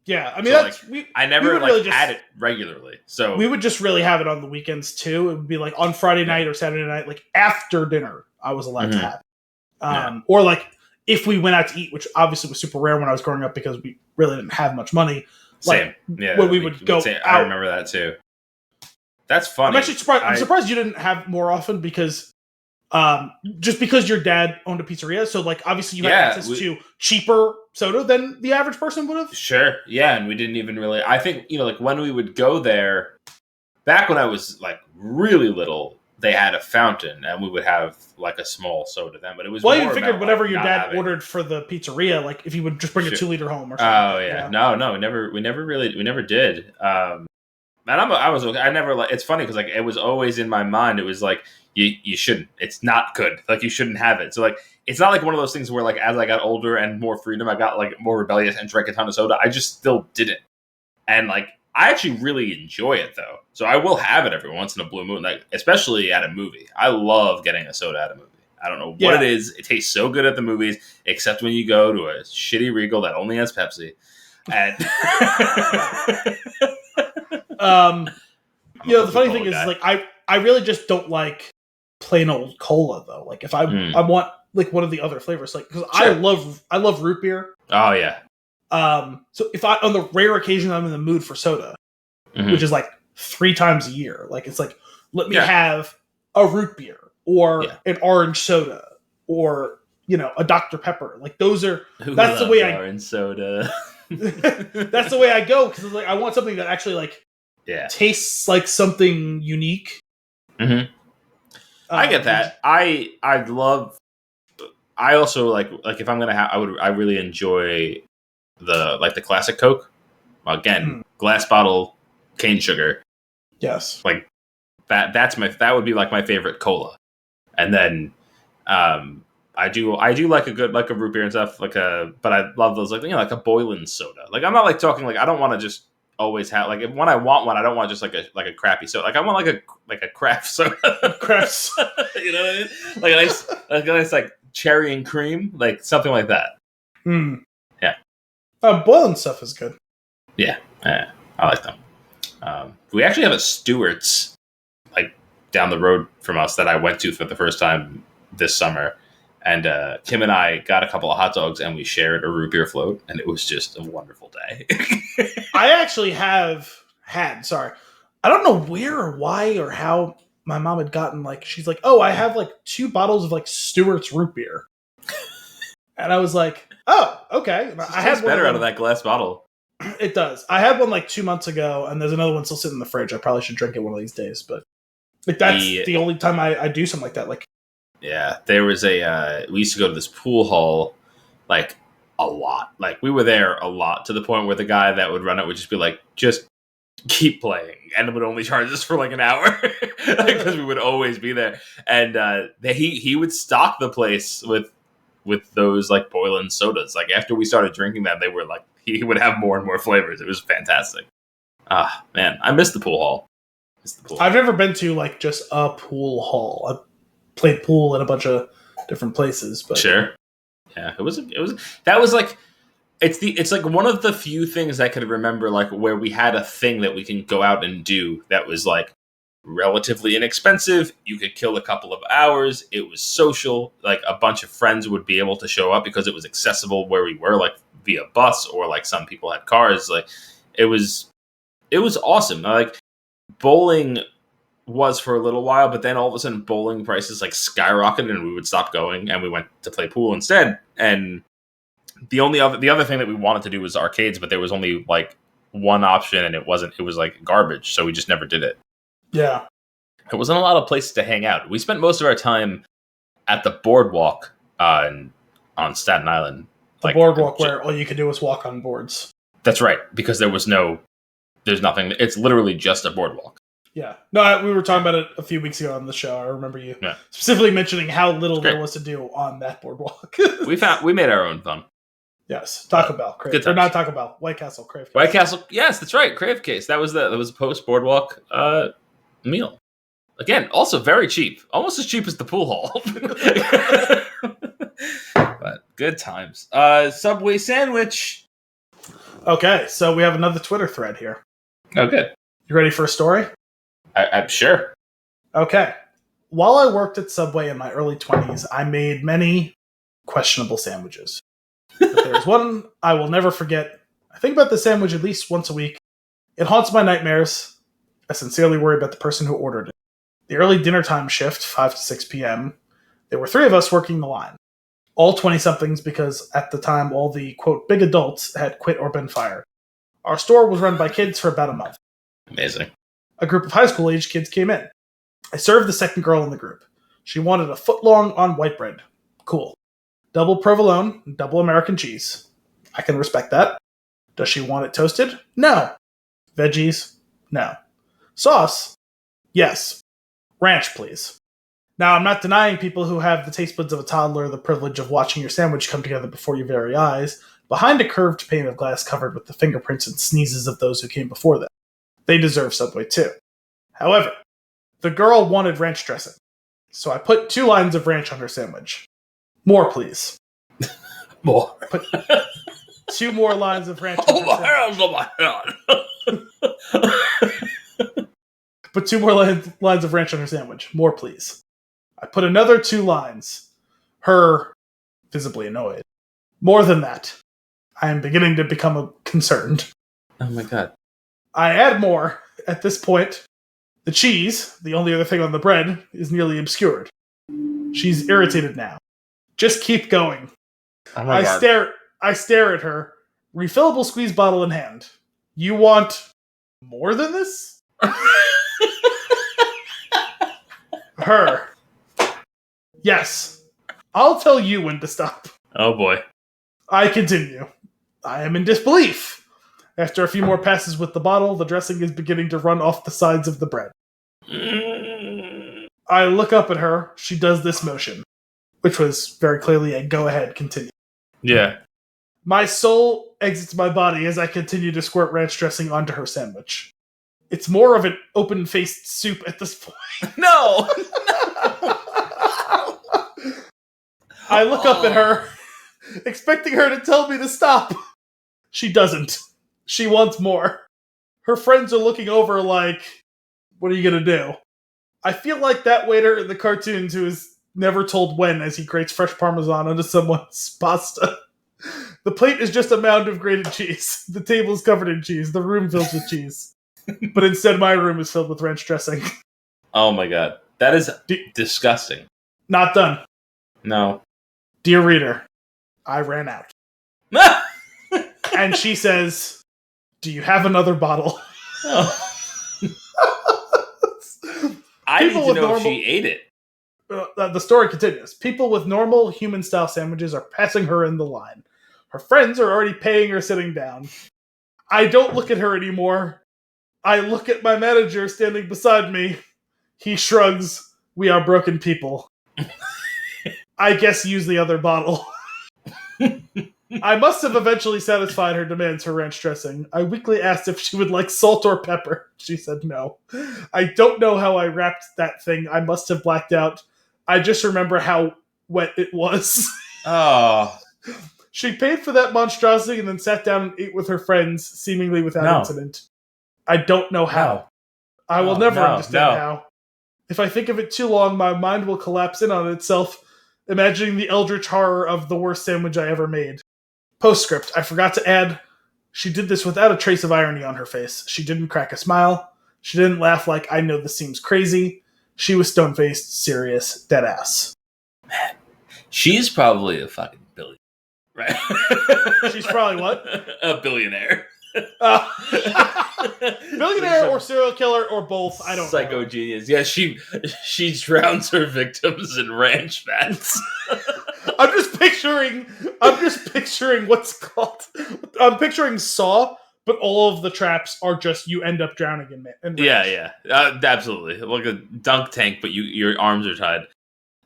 Yeah, I mean, so, I never had it regularly. So we would just really have it on the weekends, too. It would be, like, on Friday night or Saturday night, like, after dinner, I was allowed to have it. Or, like, if we went out to eat, which obviously was super rare when I was growing up because we really didn't have much money. Same. Like, when we would go out. I remember that, too. That's funny. I'm actually surprised. I'm surprised you didn't have more often because just because your dad owned a pizzeria. So, like, obviously you had access to cheaper soda than the average person would have. Sure. Yeah. And we didn't even really, I think, like when we would go there, back when I was like really little, they had a fountain, and we would have like a small soda then. But it was Well, more you figured about, whatever like, your not dad having- ordered for the pizzeria, like if he would just bring a Sure. 2-liter home or Oh something. yeah, you know? no, we never did. And I was okay. I never like. It's funny because like it was always in my mind. It was like you shouldn't. It's not good. Like you shouldn't have it. So like it's not like one of those things where like as I got older and more freedom, I got like more rebellious and drank a ton of soda. I just still didn't. And like I actually really enjoy it though. So I will have it every once in a blue moon, like especially at a movie. I love getting a soda at a movie. I don't know what it is. It tastes so good at the movies, except when you go to a shitty Regal that only has Pepsi. And the funny thing is, like, I really just don't like plain old cola though. Like, if I want like one of the other flavors, like because I love root beer. Oh yeah. So if I on the rare occasion I'm in the mood for soda, which is like 3 times a year, like it's like let me have a root beer or an orange soda or a Dr. Pepper. Like those are that's the way orange soda. That's the way I go because like I want something that actually like tastes like something unique. Mm-hmm. I get that. I also like if I'm gonna have I really enjoy the classic Coke. Again, glass bottle, cane sugar. Yes, like that would be like my favorite cola. And then I do like a root beer and stuff but I love those like a Boylan soda. Like I'm not like talking like I don't want to just always have like when I want one I don't want just like a crappy soda. Like I want like a craft soda. Crafts. You know what I mean? Like a nice like cherry and cream, like something like that. Yeah. Boiling stuff is good. Yeah, I like them. We actually have a Stewart's like down the road from us that I went to for the first time this summer. And Kim and I got a couple of hot dogs and we shared a root beer float, and it was just a wonderful day. I actually have had, I don't know where or why or how my mom had gotten like, she's like, oh, I have like 2 bottles of like Stewart's root beer. And I was like, oh, okay. And I had better out of that glass bottle. It does. I had one like 2 months ago, and there's another one still sitting in the fridge. I probably should drink it one of these days, but like that's the only time I do something like that. Like, yeah, there was we used to go to this pool hall like a lot. Like we were there a lot to the point where the guy that would run it would just be like, just keep playing, and it would only charge us for like an hour because we would always be there. And he would stock the place with those like Boylan sodas. Like after we started drinking them, they were like he would have more and more flavors. It was fantastic. Ah man, I miss the pool hall. I've never been to like just a pool hall. I've played pool in a bunch of different places, but sure, yeah, it was that was like it's like one of the few things I could remember like where we had a thing that we can go out and do that was like relatively inexpensive. You could kill a couple of hours. It was social. Like a bunch of friends would be able to show up because it was accessible where we were, like via bus, or like some people had cars. Like it was awesome. Like bowling was for a little while, but then all of a sudden bowling prices like skyrocketed and we would stop going and we went to play pool instead. And the other thing that we wanted to do was arcades, but there was only like one option and it was like garbage. So we just never did it. Yeah. There wasn't a lot of places to hang out. We spent most of our time at the boardwalk on Staten Island. The boardwalk where all you could do was walk on boards. That's right, because there's nothing. It's literally just a boardwalk. Yeah. No, we were talking about it a few weeks ago on the show. I remember you specifically mentioning how little there was to do on that boardwalk. we made our own fun. Yes. Taco Bell. Crave. Or not Taco Bell. White Castle. Crave Case. White Castle. Yes, that's right. Crave Case. That was a post boardwalk meal. Again, also very cheap. Almost as cheap as the pool hall. But good times. Subway sandwich. Okay, so we have another Twitter thread here. Oh, good. You ready for a story? I'm sure. Okay. While I worked at Subway in my early 20s, I made many questionable sandwiches. But there's one I will never forget. I think about the sandwich at least once a week. It haunts my nightmares. I sincerely worry about the person who ordered it. The early dinner time shift, 5 to 6 p.m., there were 3 of us working the line. All 20-somethings because at the time all the, quote, big adults had quit or been fired. Our store was run by kids for about a month. Amazing. A group of high school-aged kids came in. I served the second girl in the group. She wanted a foot long on white bread. Cool. Double provolone, double American cheese. I can respect that. Does she want it toasted? No. Veggies? No. Sauce? Yes. Ranch, please. Now, I'm not denying people who have the taste buds of a toddler the privilege of watching your sandwich come together before your very eyes, behind a curved pane of glass covered with the fingerprints and sneezes of those who came before them. They deserve Subway too. However, the girl wanted ranch dressing, so I put 2 lines of ranch on her sandwich. More, please. More. Put 2 more lines of ranch on her sandwich. Put 2 more lines of ranch on her sandwich. More, please. I put another 2 lines. Her visibly annoyed. More than that. I am beginning to become concerned. Oh my god. I add more. At this point, the cheese, the only other thing on the bread, is nearly obscured. She's irritated now. Just keep going. Oh my god. I stare at her, refillable squeeze bottle in hand. You want more than this? Her. Yes. I'll tell you when to stop. Oh boy. I continue. I am in disbelief. After a few more passes with the bottle, the dressing is beginning to run off the sides of the bread. I look up at her. She does this motion, which was very clearly a go ahead, continue. Yeah. My soul exits my body as I continue to squirt ranch dressing onto her sandwich. It's more of an open-faced soup at this point. No! I look up at her, expecting her to tell me to stop. She doesn't. She wants more. Her friends are looking over like, what are you going to do? I feel like that waiter in the cartoons who is never told when as he grates fresh Parmesan onto someone's pasta. The plate is just a mound of grated cheese. The table is covered in cheese. The room fills with cheese. But instead my room is filled with ranch dressing. Oh my god. That is disgusting. Not done. No. Dear reader, I ran out. And she says, do you have another bottle? Oh. I need to know if she ate it. The story continues. People with normal human-style sandwiches are passing her in the line. Her friends are already paying her sitting down. I don't look at her anymore. I look at my manager standing beside me. He shrugs. We are broken people. I guess use the other bottle. I must have eventually satisfied her demands for ranch dressing. I weakly asked if she would like salt or pepper. She said no. I don't know how I wrapped that thing. I must have blacked out. I just remember how wet it was. Oh. She paid for that monstrosity and then sat down and ate with her friends, seemingly without incident. I don't know how. No. I will never understand how. If I think of it too long, my mind will collapse in on itself, imagining the eldritch horror of the worst sandwich I ever made. Postscript, I forgot to add, she did this without a trace of irony on her face. She didn't crack a smile. She didn't laugh like, I know this seems crazy. She was stone-faced, serious, dead ass. Man, she's probably a fucking billionaire, right? She's probably what? A billionaire. Billionaire or serial killer or both, I don't know. Psycho genius. Yeah, she drowns her victims in ranch fats. I'm just picturing what's called. I'm picturing Saw, but all of the traps are just you end up drowning in ranch. Yeah. Absolutely. Like a dunk tank, but your arms are tied.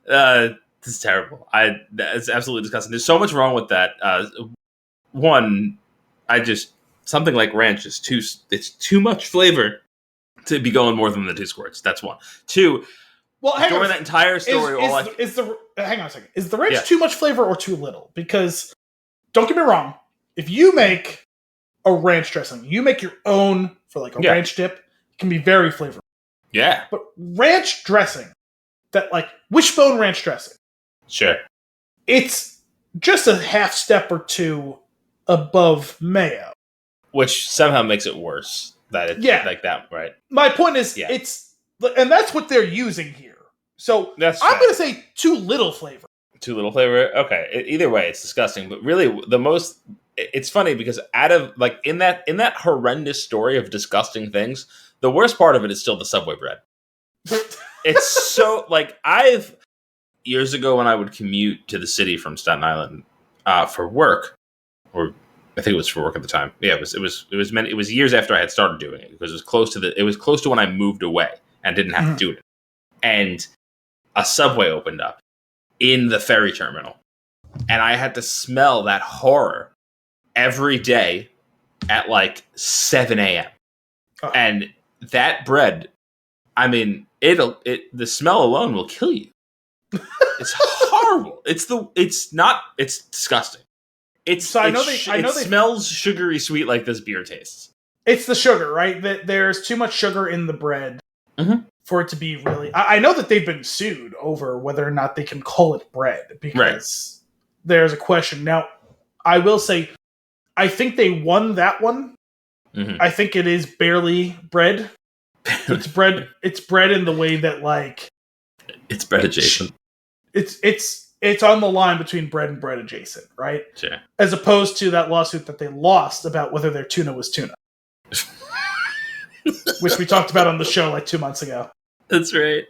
This is terrible. It's absolutely disgusting. There's so much wrong with that. Something like ranch is too much flavor to be going more than the 2 squirts. That's one. 2, during that entire story, hang on a second. Is the ranch too much flavor or too little? Because don't get me wrong, if you make a ranch dressing, you make your own for like a ranch dip, it can be very flavorful. Yeah. But ranch dressing, that like wishbone ranch dressing, sure, it's just a half step or 2 above mayo. Which somehow makes it worse. That it's like that, right? My point is, it's, and that's what they're using here. So I'm going to say too little flavor. Too little flavor? Okay. Either way, it's disgusting. But really, it's funny because out of, like, in that horrendous story of disgusting things, the worst part of it is still the Subway bread. It's so like years ago when I would commute to the city from Staten Island for work, or I think it was for work at the time. Yeah, it was years after I had started doing it because it was close to when I moved away and didn't have to do it. And a Subway opened up in the ferry terminal, and I had to smell that horror every day at like 7 a.m. Oh. And that bread, I mean, the smell alone will kill you. It's horrible. It's disgusting. It smells sugary sweet like this beer tastes. It's the sugar, right? That there's too much sugar in the bread for it to be really. I know that they've been sued over whether or not they can call it bread because there's a question. Now, I will say, I think they won that one. Mm-hmm. I think it is barely bread. It's bread. It's bread in the way that like it's bread adjacent. It's on the line between bread and bread adjacent, right? Sure. As opposed to that lawsuit that they lost about whether their tuna was tuna. Which we talked about on the show like 2 months ago. That's right.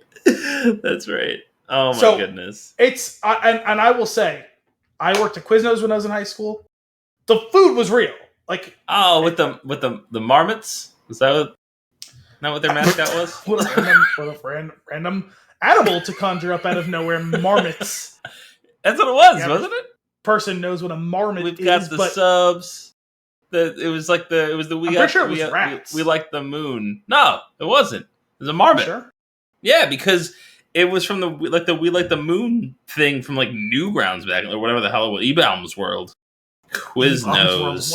That's right. Oh my goodness. It's and I will say, I worked at Quiznos when I was in high school. The food was real. Like with the marmots? Is that what their mascot was? What a random animal to conjure up out of nowhere, marmots. That's what it was, wasn't it? Person knows what a marmot is. We've got the subs. It was rats. We like the moon. No, it wasn't. It was a marmot. Sure. Yeah, because it was from the we like the moon thing from like Newgrounds back or whatever the hell it was. Ebaum's World. Quiznos.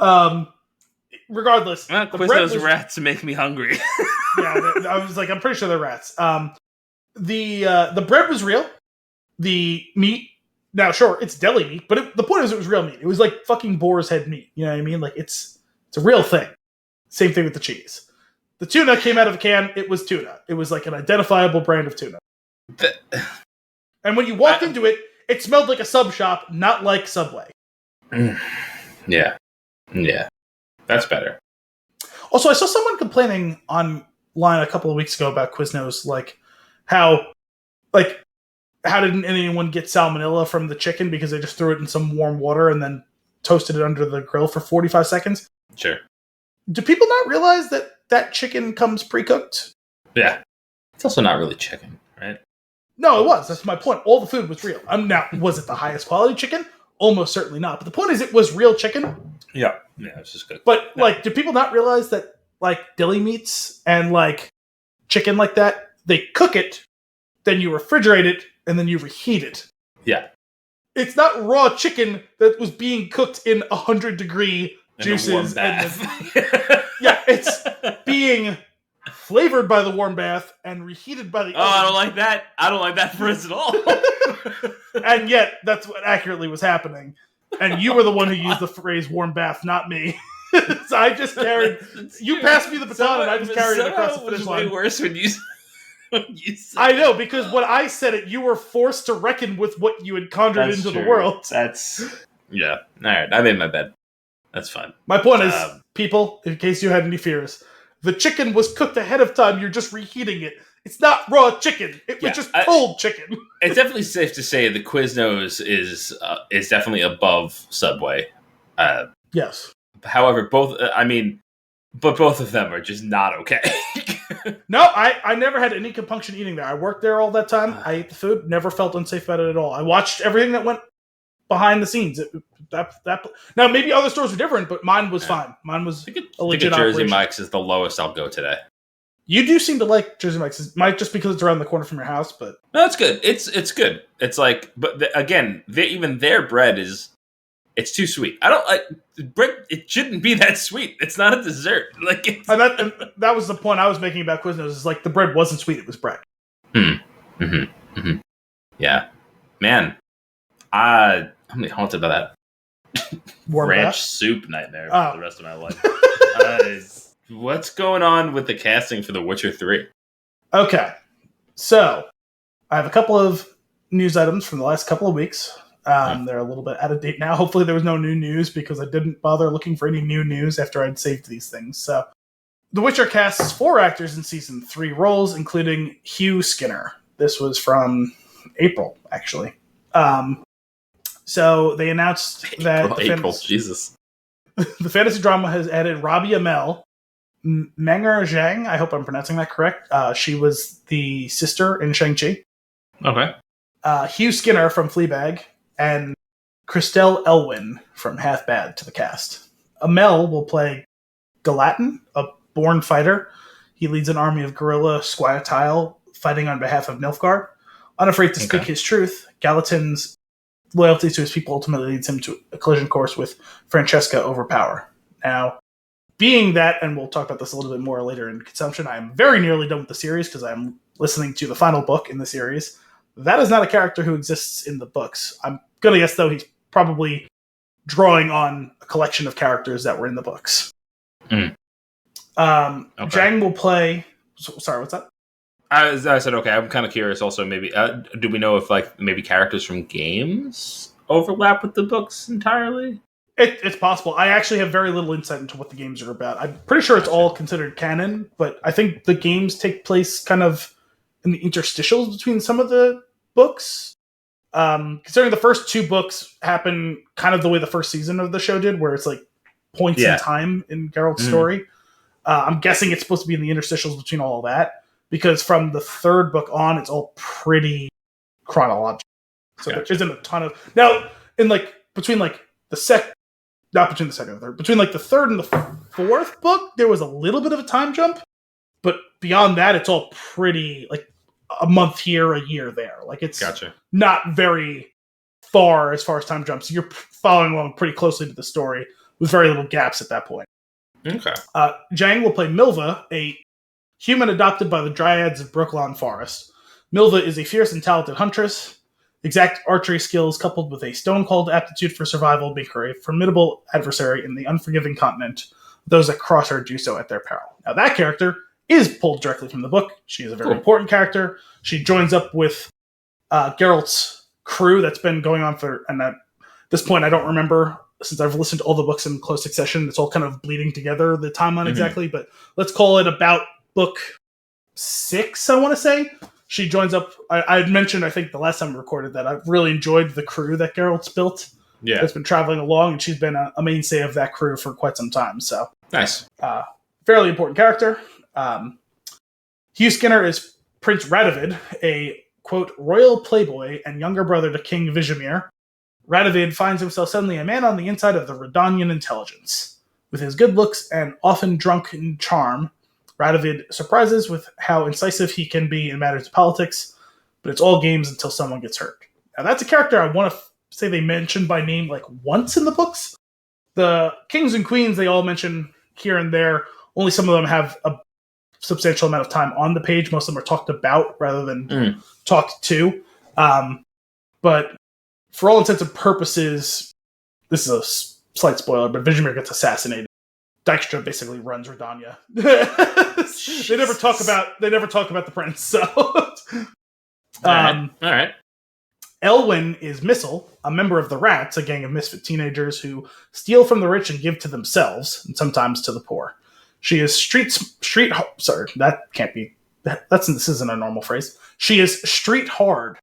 Wow. Regardless, Quiznos rats make me hungry. Yeah, I was like, I'm pretty sure they're rats. The bread was real. The meat, now sure, it's deli meat, but the point is it was real meat. It was like fucking boar's head meat. You know what I mean? Like it's a real thing. Same thing with the cheese. The tuna came out of a can. It was tuna. It was like an identifiable brand of tuna. And when you walked into it, it smelled like a sub shop, not like Subway. Yeah. That's better. Also, I saw someone complaining online a couple of weeks ago about Quiznos, how didn't anyone get salmonella from the chicken because they just threw it in some warm water and then toasted it under the grill for 45 seconds? Sure. Do people not realize that chicken comes pre-cooked? Yeah. It's also not really chicken, right? No, it was. That's my point. All the food was real. Now, was it the highest quality chicken? Almost certainly not. But the point is it was real chicken. Yeah. Yeah, it's just good. But, do people not realize that, deli meats and, chicken like that, they cook it, then you refrigerate it, and then you reheat it. Yeah. It's not raw chicken that was being cooked in 100-degree juices. Yeah, it's being flavored by the warm bath and reheated by the oven. I don't like that. I don't like that phrase at all. And yet, that's what accurately was happening. And you were the one who used the phrase warm bath, not me. So I just carried... You passed me the baton and I just carried it across the finish line. It was way worse when you said I know, because when I said it, you were forced to reckon with what you had conjured into the world. Yeah. All right, I made my bed. That's fine. My point is, people, in case you had any fears, the chicken was cooked ahead of time. You're just reheating it. It's not raw chicken. It was just cold chicken. It's definitely safe to say the Quiznos is definitely above Subway. Yes. However, both of them are just not okay. No, I never had any compunction eating there. I worked there all that time. I ate the food. Never felt unsafe about it at all. I watched everything that went behind the scenes. Now, maybe other stores were different, but mine was fine. Mine was a legit Jersey operation. Mike's is the lowest I'll go today. You do seem to like Jersey Mike's. It might just because it's around the corner from your house, but no, it's good. It's good. It's again, even their bread it's too sweet. I don't like bread. It shouldn't be that sweet. It's not a dessert. And that was the point I was making about Quiznos. Is the bread wasn't sweet; it was bread. Yeah, man. I'm gonna be haunted by that ranch soup nightmare for the rest of my life. What's going on with the casting for The Witcher 3? Okay, so I have a couple of news items from the last couple of weeks. They're a little bit out of date now. Hopefully there was no new news because I didn't bother looking for any new news after I'd saved these things. So The Witcher casts 4 actors in season 3 roles, including Hugh Skinner. This was from April, actually. So they announced that Jesus. The fantasy drama has added Robbie Amell, Menger Zhang. I hope I'm pronouncing that correct. She was the sister in Shang-Chi. Okay. Hugh Skinner from Fleabag, and Christelle Elwyn from Half Bad to the cast. Amell will play Gallatin, a born fighter. He leads an army of guerrilla Squatile fighting on behalf of Nilfgaard. Unafraid to speak his truth, Gallatin's loyalty to his people ultimately leads him to a collision course with Francesca Overpower. Now, being that, and we'll talk about this a little bit more later in consumption, I am very nearly done with the series because I'm listening to the final book in the series. That is not a character who exists in the books. I'm going to guess, though, he's probably drawing on a collection of characters that were in the books. Zhang will play... Sorry, what's that? I said, okay, I'm kind of curious also, maybe, do we know if, like, maybe characters from games overlap with the books entirely? It's possible. I actually have very little insight into what the games are about. I'm pretty sure it's all considered canon, but I think the games take place kind of in the interstitials between some of the books. Considering the first 2 books happen kind of the way the first season of the show did, where it's like points in time in Geralt's story. I'm guessing it's supposed to be in the interstitials between all of that. Because from the 3rd book on, it's all pretty chronological. So there isn't a ton of... Now, in between the 3rd and the 4th book, there was a little bit of a time jump. But beyond that, it's all pretty, a month here, a year there. It's not very far as time jumps. You're following along pretty closely to the story with very little gaps at that point. Okay. Zhang will play Milva, a human adopted by the Dryads of Brooklawn Forest. Milva is a fierce and talented huntress. Exact archery skills coupled with a stone-cold aptitude for survival make her a formidable adversary in the unforgiving continent. Those that cross her do so at their peril. Now, that character is pulled directly from the book. She is a very important character. She joins up with Geralt's crew that's been going on and at this point, I don't remember, since I've listened to all the books in close succession, it's all kind of bleeding together, the timeline exactly, but let's call it about book 6, I want to say. She joins up. I had mentioned, I think, the last time we recorded that I've really enjoyed the crew that Geralt's built. Yeah. That's been traveling along, and she's been a mainstay of that crew for quite some time. So nice. Fairly important character. Hugh Skinner is Prince Radovid, a, quote, royal playboy and younger brother to King Vizimir. Radovid finds himself suddenly a man on the inside of the Redanian intelligence. With his good looks and often drunken charm, Radovid surprises with how incisive he can be in matters of politics, but it's all games until someone gets hurt. Now, that's a character I want to say they mention by name once in the books. The kings and queens they all mention here and there. Only some of them have a substantial amount of time on the page. Most of them are talked about rather than talked to. But for all intents and purposes, this is a slight spoiler, but Vizimir gets assassinated. Dijkstra basically runs Redania. They never talk about the prince. So, all right. Elwyn is Missile, a member of the Rats, a gang of misfit teenagers who steal from the rich and give to themselves, and sometimes to the poor. She is sorry, that can't be. This isn't a normal phrase. She is street hard,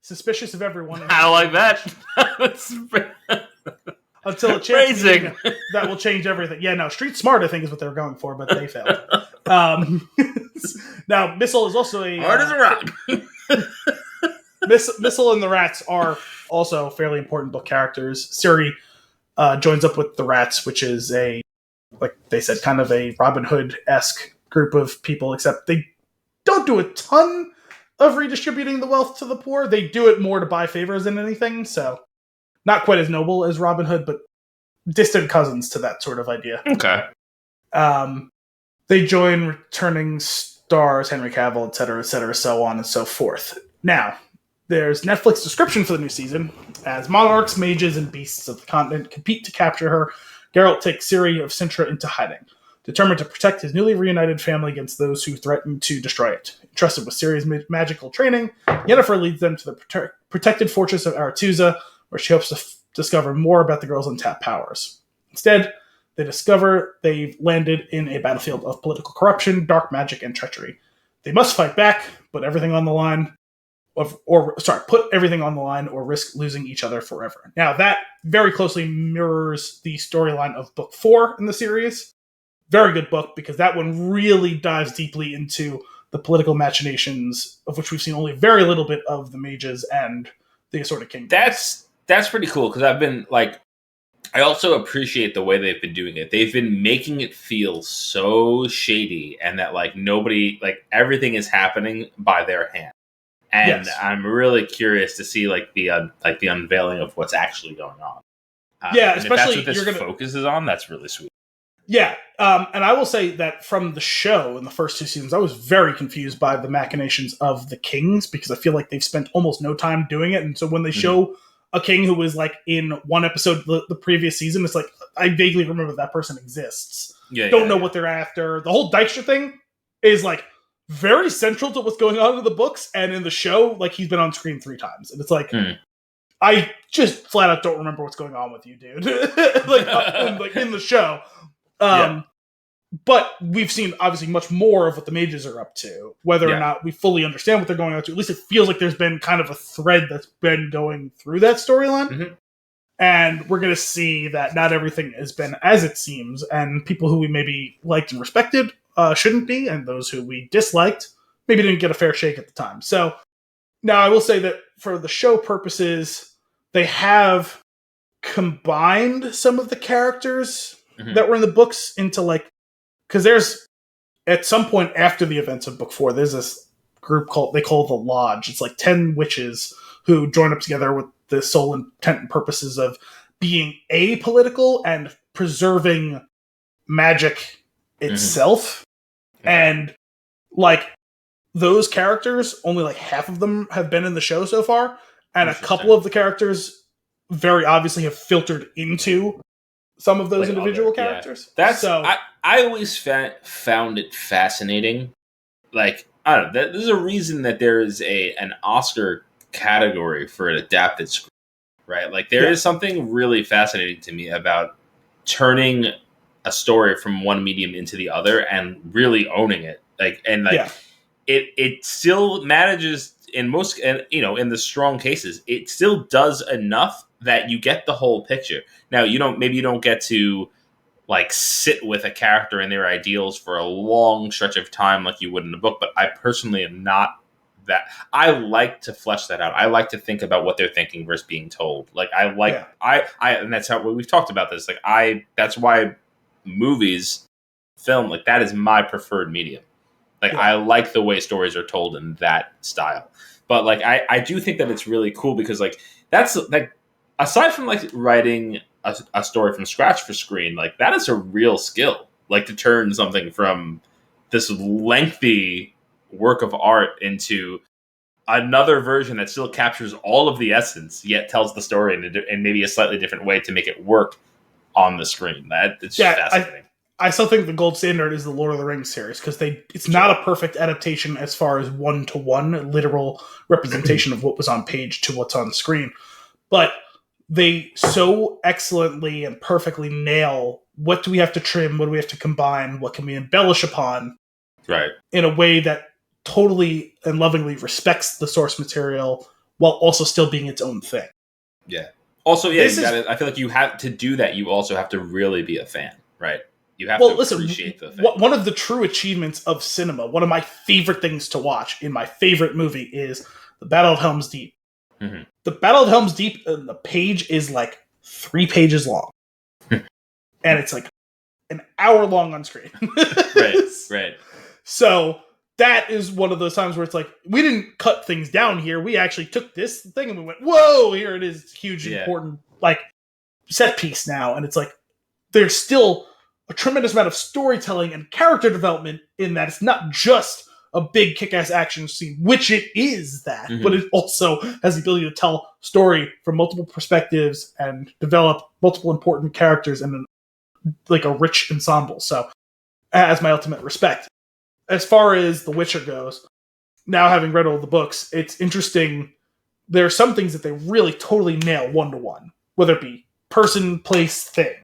suspicious of everyone. I like that. Until a chance that will change everything. Yeah, no, street smart, I think, is what they were going for, but they failed. Now, Missile is also a... hard as a rock. Missile and the Rats are also fairly important book characters. Ciri joins up with the Rats, which is like they said, kind of a Robin Hood-esque group of people, except they don't do a ton of redistributing the wealth to the poor. They do it more to buy favors than anything, so... Not quite as noble as Robin Hood, but distant cousins to that sort of idea. Okay. They join returning stars, Henry Cavill, etc., so on and so forth. Now, there's Netflix description for the new season. As monarchs, mages, and beasts of the continent compete to capture her, Geralt takes Ciri of Sintra into hiding, determined to protect his newly reunited family against those who threaten to destroy it. Entrusted with Ciri's magical training, Yennefer leads them to the protected fortress of Aretuza, where she hopes to discover more about the girl's untapped powers. Instead, they discover they've landed in a battlefield of political corruption, dark magic, and treachery. They must fight back, put everything on the line, put everything on the line or risk losing each other forever. Now, that very closely mirrors the storyline of book 4 in the series. Very good book, because that one really dives deeply into the political machinations, of which we've seen only very little bit of the mages and the assorted kingdoms. That's pretty cool, because I've been, like, I also appreciate the way they've been doing it. They've been making it feel so shady, and that, like, nobody, like, everything is happening by their hand. And yes. I'm really curious to see, like, the unveiling of what's actually going on. Especially if that's what this focuses on, that's really sweet. Yeah, and I will say that from the show in the first 2 seasons, I was very confused by the machinations of the kings, because I feel like they've spent almost no time doing it. And so when they show a king who was like in one episode the previous season, it's like, I vaguely remember that person exists. Don't know what they're after. The whole Dykstra thing is like very central to what's going on in the books, and in the show, like, he's been on screen 3 times. And it's like, I just flat out don't remember what's going on with you, dude. like in the show. But we've seen obviously much more of what the mages are up to. Whether or not we fully understand what they're going on to, at least it feels like there's been kind of a thread that's been going through that storyline. And we're going to see that not everything has been as it seems, and people who we maybe liked and respected shouldn't be, and those who we disliked maybe didn't get a fair shake at the time. So now I will say that for the show purposes, they have combined some of the characters that were in the books into, like, because there's, at some point after the events of book 4, there's this group they call the Lodge. It's like 10 witches who join up together with the sole intent and purposes of being apolitical and preserving magic itself. And, like, those characters, only like half of them have been in the show so far, and a couple of the characters very obviously have filtered into some of those individual characters. I always found it fascinating. Like, I don't know, there's a reason that there is an Oscar category for an adapted script, right? Like, there is something really fascinating to me about turning a story from one medium into the other and really owning it. It still manages in most, and in the strong cases, it still does enough that you get the whole picture. Now, you don't get to, like, sit with a character and their ideals for a long stretch of time like you would in a book, but I personally am not that. I like to flesh that out. I like to think about what they're thinking versus being told. Like, and that's how we've talked about this. Like, that's why movies, film, like, that is my preferred medium. Like, I like the way stories are told in that style. But, like, I do think that it's really cool because, like, that's, like, aside from, like, writing a story from scratch for screen, like, that is a real skill. Like, to turn something from this lengthy work of art into another version that still captures all of the essence, yet tells the story in maybe a slightly different way to make it work on the screen. It's fascinating. I still think the gold standard is the Lord of the Rings series, because it's not a perfect adaptation as far as one-to-one literal representation of what was on page to what's on screen, but they so excellently and perfectly nail what do we have to trim, what do we have to combine, what can we embellish upon, right, in a way that totally and lovingly respects the source material while also still being its own thing. Yeah. Also, I feel like you have to do that. You also have to really be a fan, right? You have to appreciate the thing. One of the true achievements of cinema, one of my favorite things to watch in my favorite movie, is the Battle of Helm's Deep. Mm-hmm. The Battle of Helm's Deep, the page is like 3 pages long. And it's like an hour long on screen. Right. So that is one of those times where it's like, we didn't cut things down here. We actually took this thing and we went, whoa, here it is. Huge, important, like, set piece now. And it's like, there's still a tremendous amount of storytelling and character development in that. It's not just a big kick-ass action scene, which it is that, but it also has the ability to tell story from multiple perspectives and develop multiple important characters in like a rich ensemble. So, as my ultimate respect. As far as The Witcher goes, now having read all the books, it's interesting. There are some things that they really totally nail one-to-one, whether it be person, place, thing.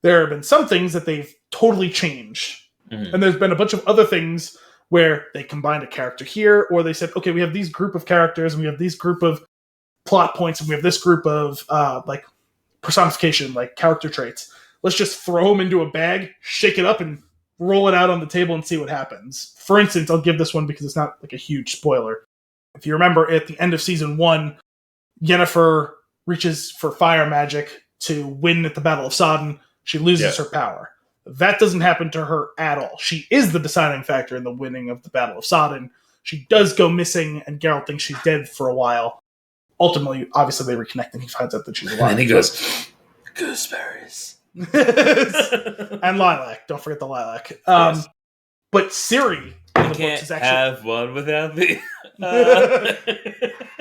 there have been some things that they've totally changed. Mhm. And there's been a bunch of other things where they combined a character here, or they said, okay, we have these group of characters, and we have these group of plot points, and we have this group of like personification, like character traits. Let's just throw them into a bag, shake it up, and roll it out on the table and see what happens. For instance, I'll give this one because it's not like a huge spoiler. If you remember, at the end of season 1, Yennefer reaches for fire magic to win at the Battle of Sodden. She loses her power. That doesn't happen to her at all. She is the deciding factor in the winning of the Battle of Sodden. She does go missing, and Geralt thinks she's dead for a while. Ultimately, obviously, they reconnect, and he finds out that she's alive. And he goes, gooseberries. And lilac. Don't forget the lilac. Yes. But Ciri in the Can't books is actually... have one without me.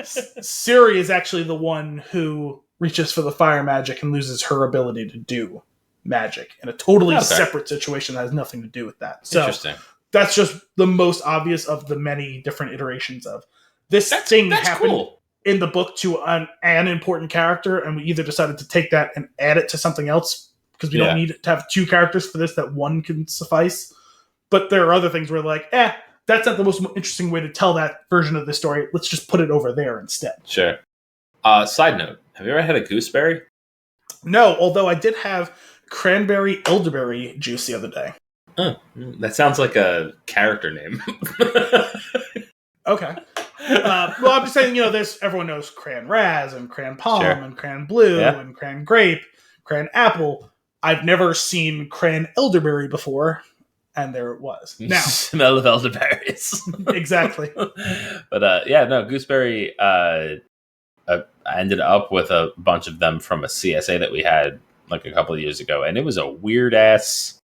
Ciri is actually the one who reaches for the fire magic and loses her ability to do magic in a totally separate situation that has nothing to do with that. So Interesting. That's just the most obvious of the many different iterations of this thing happened in the book to an important character, and we either decided to take that and add it to something else because we don't need to have 2 characters for this, that one can suffice. But there are other things where like, that's not the most interesting way to tell that version of the story. Let's just put it over there instead. Sure. Side note, have you ever had a gooseberry? No, although I did have cranberry elderberry juice the other day. That sounds like a character name. Okay. Well, I'm just saying, everyone knows cran raz and cran palm and cran blue and cran grape, cran apple. I've never seen cran elderberry before, and there it was. Now, smell of elderberries. Exactly. But gooseberry. I ended up with a bunch of them from a CSA that we had like a couple of years ago, and it was a weird ass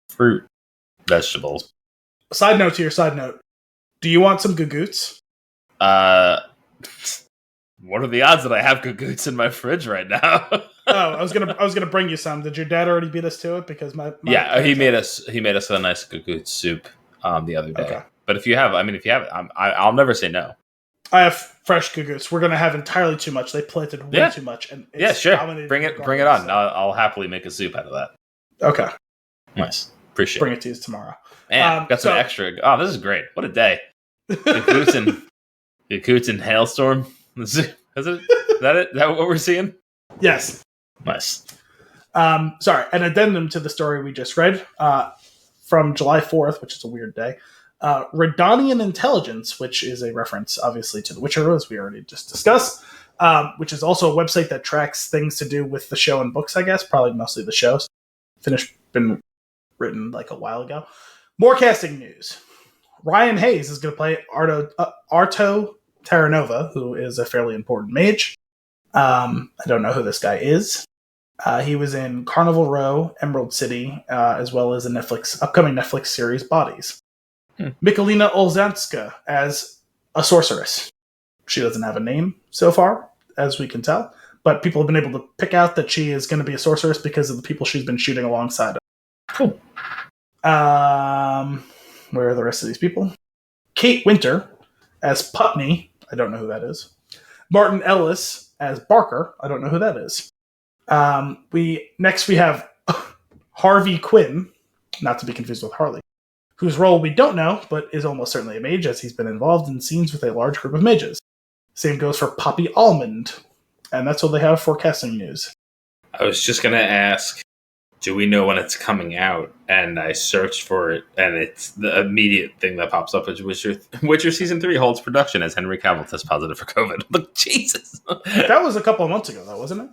fruit vegetable. Side note to your side note. Do you want some gugoots? What are the odds that I have gugoots in my fridge right now? I was gonna bring you some. Did your dad already beat us to it? Because he made us a nice gagoot soup the other day. Okay. But if you have it, I'll never say no. I have fresh gugoots. We're gonna have entirely too much. They planted way too much, and it's sure. Bring it on. So. I'll happily make a soup out of that. Okay. Nice. Appreciate Bring it to you tomorrow. Man, got some extra. Oh, this is great. What a day. Gugoots and Hailstorm. Is it? Is that what we're seeing? Yes. Nice. Sorry, an addendum to the story we just read from July 4th, which is a weird day. Redanian Intelligence, which is a reference, obviously, to The Witcher, as we already just discussed, which is also a website that tracks things to do with the show and books, I guess. Probably mostly the shows. Been written like a while ago. More casting news. Ryan Hayes is going to play Arto Terranova, who is a fairly important mage. I don't know who this guy is. He was in Carnival Row, Emerald City, as well as the upcoming Netflix series Bodies. Mikalina Olzanska as a sorceress. She doesn't have a name so far, as we can tell, but people have been able to pick out that she is going to be a sorceress because of the people she's been shooting alongside of. Cool. Where are the rest of these people? Kate Winter as Putney. I don't know who that is. Martin Ellis as Barker. I don't know who that is. We have Harvey Quinn, not to be confused with Harley, whose role we don't know, but is almost certainly a mage, as he's been involved in scenes with a large group of mages. Same goes for Poppy Almond, and that's what they have for casting news. I was just going to ask, do we know when it's coming out? And I searched for it, and it's the immediate thing that pops up is Witcher Season 3 holds production as Henry Cavill tests positive for COVID. Look, Jesus. That was a couple of months ago, though, wasn't it?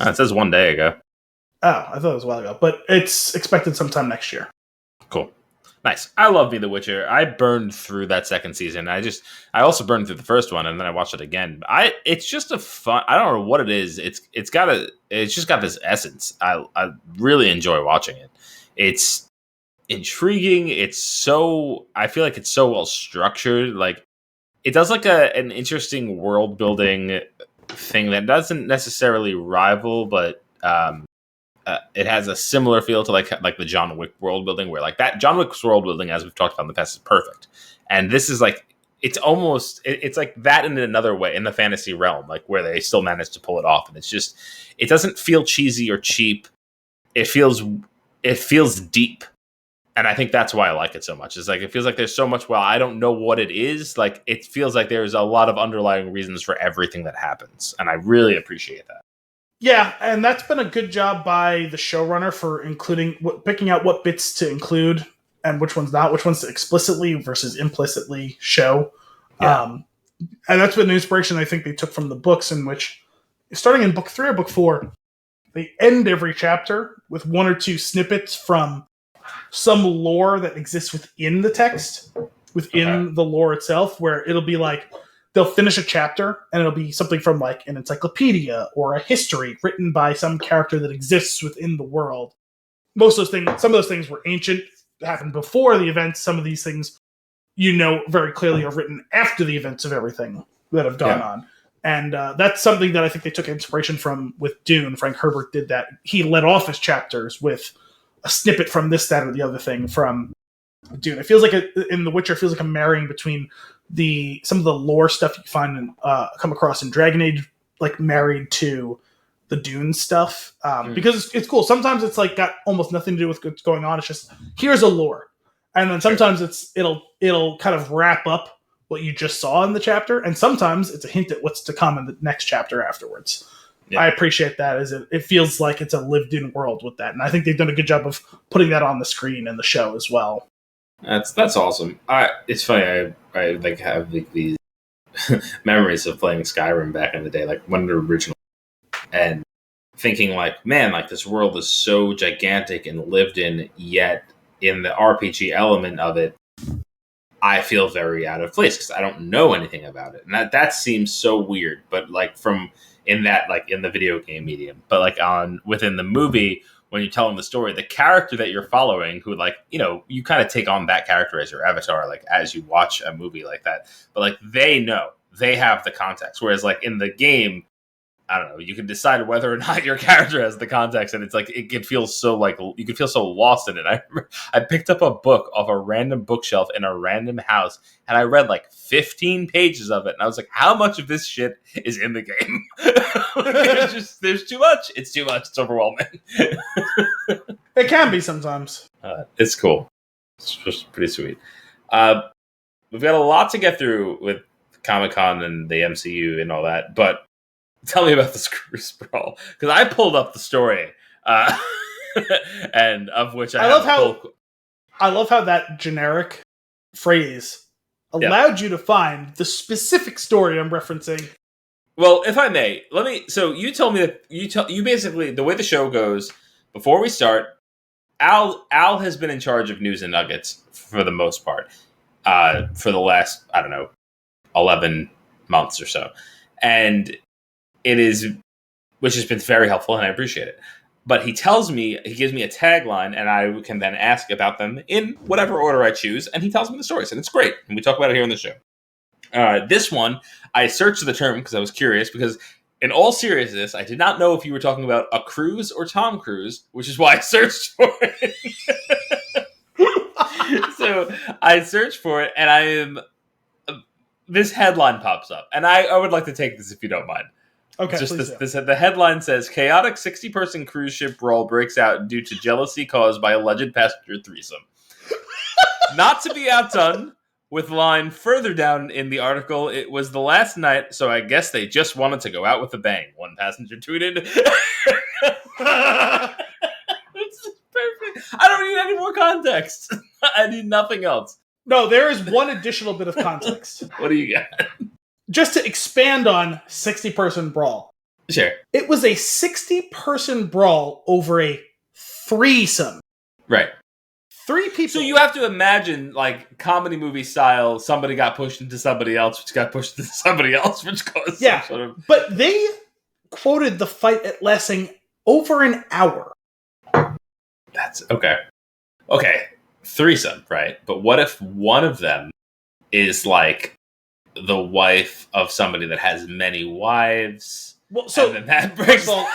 It says 1 day ago. Oh, I thought it was a while ago. But it's expected sometime next year. Cool. Nice. I love Be the Witcher. I burned through that second season. I also burned through the first one, and then I watched it again. It's just a fun. I don't know what it is. It's just got this essence. I really enjoy watching it. It's intriguing. I feel like it's so well structured. Like it does like an interesting world building thing that doesn't necessarily rival, but it has a similar feel to like the John Wick world building, where like that John Wick's world building, as we've talked about in the past, is perfect. And this is like it's like that in another way, in the fantasy realm, like where they still manage to pull it off. And it doesn't feel cheesy or cheap. it feels deep. And I think that's why I like it so much. It's like, it feels like there's so much, well, I don't know what it is. Like, it feels like there's a lot of underlying reasons for everything that happens. And I really appreciate that. Yeah, and that's been a good job by the showrunner for picking out what bits to include and which ones not, which ones to explicitly versus implicitly show. Yeah. And that's been an inspiration I think they took from the books, in which, starting in book 3 or book 4, they end every chapter with 1 or 2 snippets from some lore that exists within the text, within the lore itself, where it'll be like, they'll finish a chapter and it'll be something from like an encyclopedia or a history written by some character that exists within the world. Most of those things, some of those things were ancient, happened before the events. Some of these things, very clearly are written after the events of everything that have gone on. And that's something that I think they took inspiration from with Dune. Frank Herbert did that. He led off his chapters with a snippet from this, that, or the other thing from Dune. It feels like in The Witcher, it feels like a marrying between some of the lore stuff you find and come across in Dragon Age, like married to the Dune stuff, because it's cool. Sometimes it's like got almost nothing to do with what's going on. It's just, here's a lore, and then sometimes it'll kind of wrap up what you just saw in the chapter, and sometimes it's a hint at what's to come in the next chapter afterwards. Yeah. I appreciate that, as it feels like it's a lived-in world with that, and I think they've done a good job of putting that on the screen in the show as well. That's awesome. It's funny. I like have these memories of playing Skyrim back in the day, like when the original, and thinking like, man, like this world is so gigantic and lived in, yet in the RPG element of it, I feel very out of place because I don't know anything about it, and that seems so weird. But like in the video game medium, but like within the movie, when you're telling the story, the character that you're following, who like, you kind of take on that character as your avatar, like as you watch a movie like that, but like they have the context. Whereas like in the game, I don't know, you can decide whether or not your character has the context, and it's like it can feel so like you can feel so lost in it. I remember I picked up a book off a random bookshelf in a random house, and I read like 15 pages of it, and I was like, how much of this shit is in the game? There's too much. It's too much. It's overwhelming. It can be sometimes. It's cool. It's just pretty sweet. We've got a lot to get through with Comic-Con and the MCU and all that, but tell me about the Cruise Brawl, because I pulled up the story, and of which I love how that generic phrase allowed you to find the specific story I'm referencing. Well, if I may, so you told me that you basically, the way the show goes, before we start, Al has been in charge of news and nuggets for the most part, for the last, 11 months or so. And which has been very helpful, and I appreciate it. But he gives me a tagline, and I can then ask about them in whatever order I choose, and he tells me the stories, and it's great. And we talk about it here on the show. This one, I searched the term because I was curious, because in all seriousness, I did not know if you were talking about a cruise or Tom Cruise, which is why I searched for it. So I searched for it, and this headline pops up, and I would like to take this if you don't mind. Okay, the headline says, chaotic 60-person cruise ship brawl breaks out due to jealousy caused by alleged passenger threesome. Not to be outdone, with line further down in the article, it was the last night, so I guess they just wanted to go out with a bang. One passenger tweeted. This is perfect. I don't need any more context. I need nothing else. No, there is one additional bit of context. What do you got? Just to expand on 60-person brawl. Sure. It was a 60-person brawl over a threesome. Right. 3 people. So you have to imagine, like, comedy movie style, somebody got pushed into somebody else, which got pushed into somebody else, which caused some sort of... But they quoted the fight at lasting over an hour. That's... Okay. Okay. Threesome, right? But what if one of them is, like, the wife of somebody that has many wives? Well, so... And then that breaks... Well,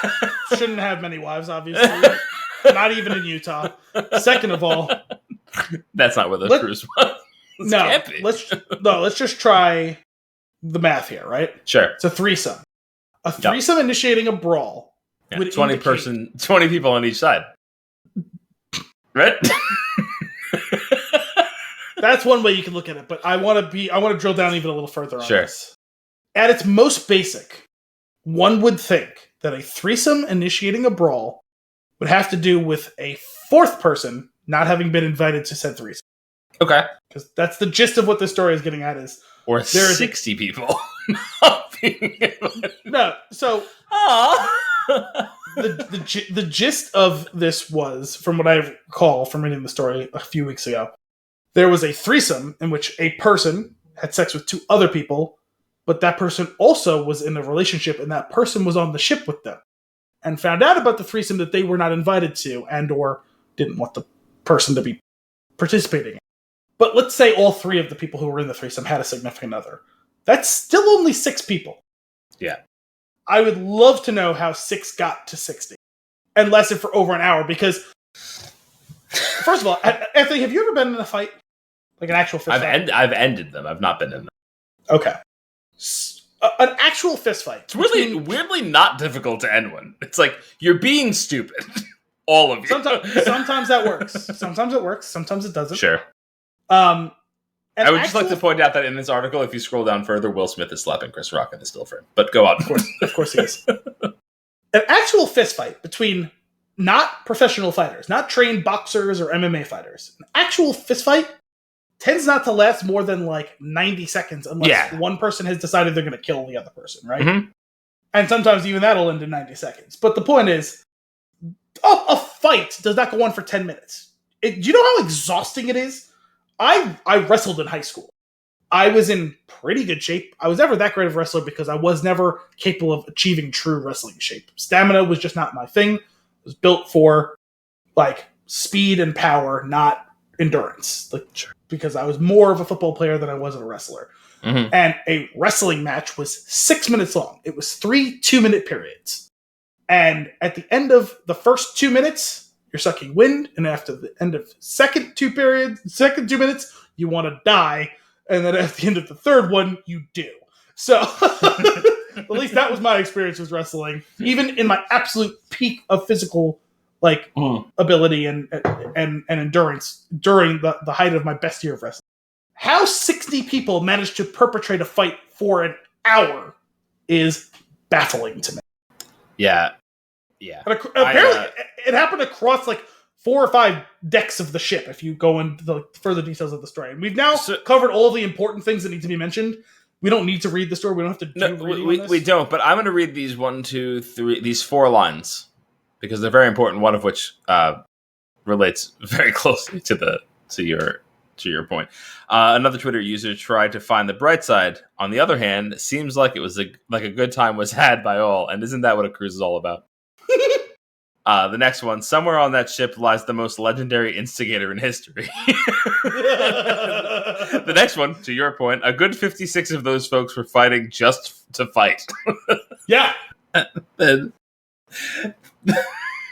shouldn't have many wives, obviously. Not even in Utah. Second of all, that's not where the cruise was. Let's just try the math here, right? Sure. It's a threesome. A threesome initiating a brawl. Yeah, 20 people on each side. Right? That's one way you can look at it, but I want to drill down even a little further on Sure. this. At its most basic, one would think that a threesome initiating a brawl would have to do with a fourth person not having been invited to said threesome. Okay. Because that's the gist of what this story is getting at is... Or 60 people. No, so... the gist of this was, from what I recall from reading the story a few weeks ago, there was a threesome in which a person had sex with two other people, but that person also was in a relationship and that person was on the ship with them and found out about the threesome that they were not invited to and or didn't want the person to be participating in. But let's say all three of the people who were in the threesome had a significant other. That's still only 6 people. Yeah. I would love to know how 6 got to 60 and lasted for over an hour because, first of all, Anthony, have you ever been in a fight? Like an actual fist fight? I've ended them. I've not been in them. Okay. An actual fist fight. It's weirdly not difficult to end one. It's like, you're being stupid. All of you. Sometimes that works. Sometimes it works. Sometimes it doesn't. Sure. I would just like to point out that in this article, if you scroll down further, Will Smith is slapping Chris Rock in the still frame. But go on. Of course he is. An actual fist fight between not professional fighters, not trained boxers or MMA fighters. An actual fist fight tends not to last more than like 90 seconds unless one person has decided they're going to kill the other person, right? Mm-hmm. And sometimes even that'll end in 90 seconds. But the point is, a fight does not go on for 10 minutes. Do you know how exhausting it is? I wrestled in high school. I was in pretty good shape. I was never that great of a wrestler because I was never capable of achieving true wrestling shape. Stamina was just not my thing. It was built for like speed and power, not endurance. Because I was more of a football player than I was a wrestler. Mm-hmm. And a wrestling match was 6 minutes long. It was 3 2-minute periods. And at the end of the first 2 minutes, you're sucking wind. And after the end of second 2 minutes, you want to die. And then at the end of the third one, you do. So at least that was my experience with wrestling. Even in my absolute peak of physical ability and endurance during the height of my best year of wrestling. How 60 people managed to perpetrate a fight for an hour is baffling to me. Yeah. And apparently, it happened across like 4 or 5 decks of the ship, if you go into the further details of the story. And we've now covered all the important things that need to be mentioned. We don't need to read the story. We don't have to we don't, but I'm going to read these these 4 lines because they're very important, one of which relates very closely to your point. Another Twitter user tried to find the bright side. On the other hand, it seems like it was a good time was had by all, and isn't that what a cruise is all about? The next one, somewhere on that ship lies the most legendary instigator in history. The next one, to your point, a good 56 of those folks were fighting just to fight. Yeah. Then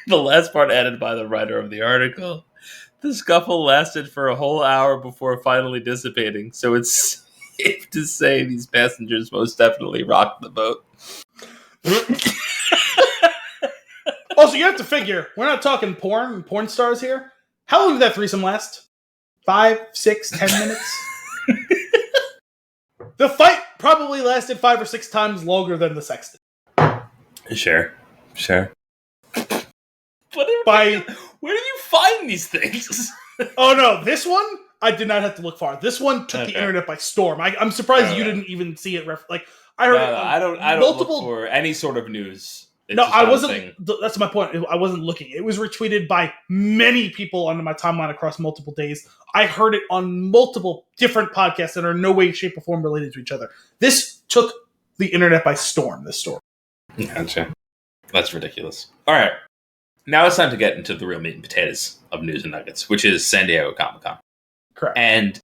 the last part added by the writer of the article. The scuffle lasted for a whole hour before finally dissipating, so it's safe to say these passengers most definitely rocked the boat. Also, you have to figure, we're not talking porn stars here. How long did that threesome last? 5, 6, 10 minutes? The fight probably lasted 5 or 6 times longer than the sex did. Sure. Where do you find these things? Oh no, this one, I did not have to look far. This one took the internet by storm. I'm surprised you didn't even see it. I heard I don't look for any sort of news. No, I wasn't. That's my point. I wasn't looking. It was retweeted by many people on my timeline across multiple days. I heard it on multiple different podcasts that are in no way, shape, or form related to each other. This took the internet by storm, this story. Gotcha. That's ridiculous. All right. Now it's time to get into the real meat and potatoes of news and nuggets, which is San Diego Comic-Con. Correct. And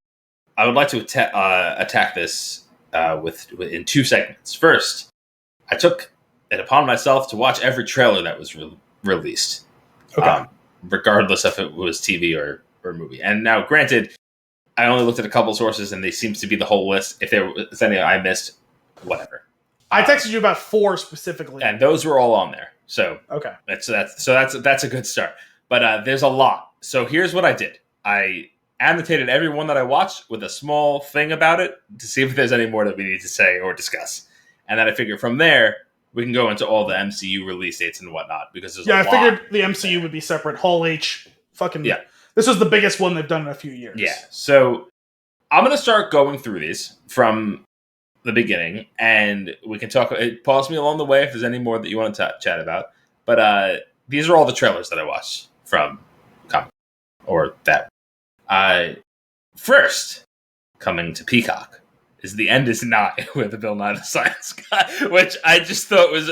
I would like to attack this in 2 segments. First, I took it upon myself to watch every trailer that was released, regardless if it was TV or movie. And now, granted, I only looked at a couple sources, and they seem to be the whole list. If there was anything I missed, whatever. I texted you about 4 specifically, and those were all on there. So okay, that's a good start. But there's a lot. So here's what I did. I annotated every one that I watched with a small thing about it to see if there's any more that we need to say or discuss. And then I figured from there, we can go into all the MCU release dates and whatnot, because there's a lot. I figured the MCU would be separate. Hall H, this was the biggest one they've done in a few years. Yeah, so I'm going to start going through these from the beginning, and we can talk. Pause me along the way if there's any more that you want to chat about. But these are all the trailers that I watched from Comic or that. First, coming to Peacock is The End Is Nigh with the Bill Nye the Science Guy, which I just thought was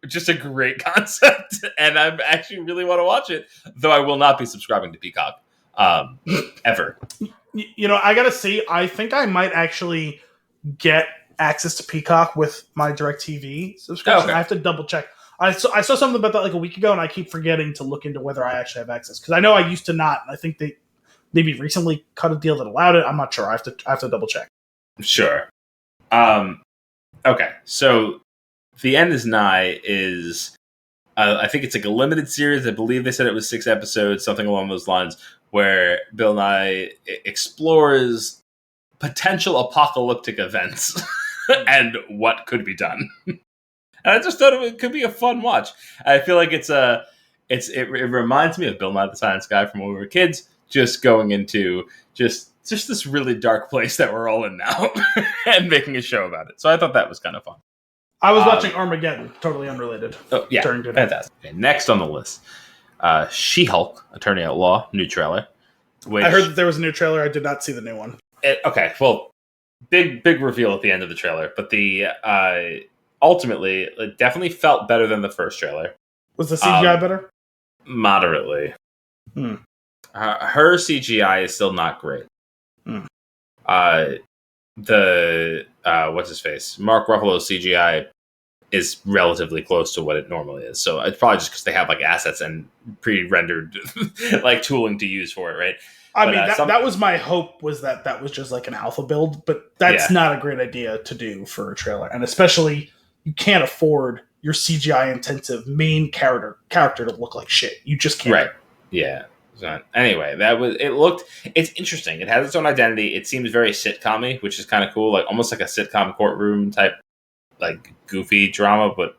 just a great concept, and I actually really want to watch it, though I will not be subscribing to Peacock ever. I gotta see. I think I might actually get access to Peacock with my DirecTV subscription. Okay. I have to double check. I saw something about that like a week ago, and I keep forgetting to look into whether I actually have access, because I know I used to not. And I think they maybe recently cut a deal that allowed it. I'm not sure. I have to double check. Sure. Okay. So The End Is Nigh is, I think it's like a limited series. I believe they said it was 6 episodes, something along those lines, where Bill Nye explores potential apocalyptic events and what could be done. And I just thought it could be a fun watch. I feel like it reminds me of Bill Nye the Science Guy from when we were kids, just going into just this really dark place that we're all in now and making a show about it. So I thought that was kind of fun. I was watching Armageddon, totally unrelated. Oh, yeah, fantastic. Okay, next on the list, She-Hulk, Attorney at Law, new trailer. I heard that there was a new trailer. I did not see the new one. Okay, well, big reveal at the end of the trailer, but ultimately, it definitely felt better than the first trailer. Was the CGI better? Moderately. Her CGI is still not great. What's his face? Mark Ruffalo's CGI is relatively close to what it normally is. So it's probably just because they have like assets and pre-rendered like tooling to use for it, right? I mean, that was my hope, was that was just like an alpha build, but that's not a great idea to do for a trailer. And especially, you can't afford your CGI intensive main character to look like shit. You just can't. Right. Yeah. So anyway, it's interesting. It has its own identity. It seems very sitcom-y, which is kind of cool, like almost like a sitcom courtroom type, like goofy drama. But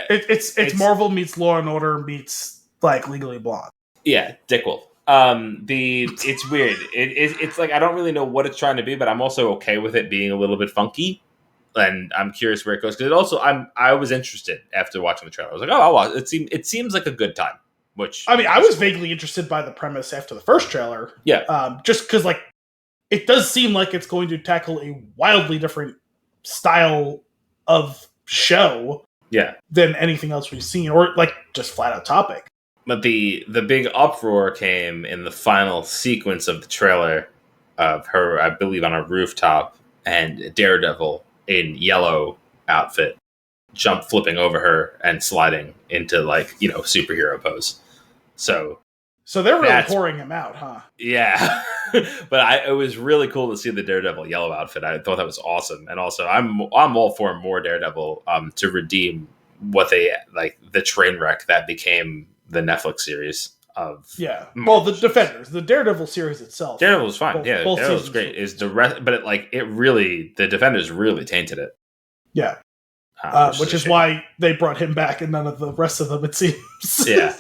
it's Marvel meets Law and Order meets like Legally Blonde. Yeah, Dick Wolf. It's weird. It's like I don't really know what it's trying to be, but I'm also okay with it being a little bit funky, and I'm curious where it goes. Because I was interested after watching the trailer. I was like, oh, I'll watch. It seems like a good time. Which I was vaguely interested by the premise after the first trailer. Yeah. Just because like it does seem like it's going to tackle a wildly different style of show. Yeah. Than anything else we've seen, or like just flat out topic. But the big uproar came in the final sequence of the trailer of her, I believe, on a rooftop, and Daredevil in yellow outfit flipping over her and sliding into like, superhero pose. So they're really pouring him out, huh? Yeah. But it was really cool to see the Daredevil yellow outfit. I thought that was awesome. And also I'm all for more Daredevil to redeem what they like, the train wreck that became the Netflix series of Well, the Defenders, the Daredevil series itself. Daredevil was fine. Daredevil was great. Is the rest, but the Defenders really tainted it. Yeah. Which is why they brought him back and none of the rest of them, it seems. Yeah.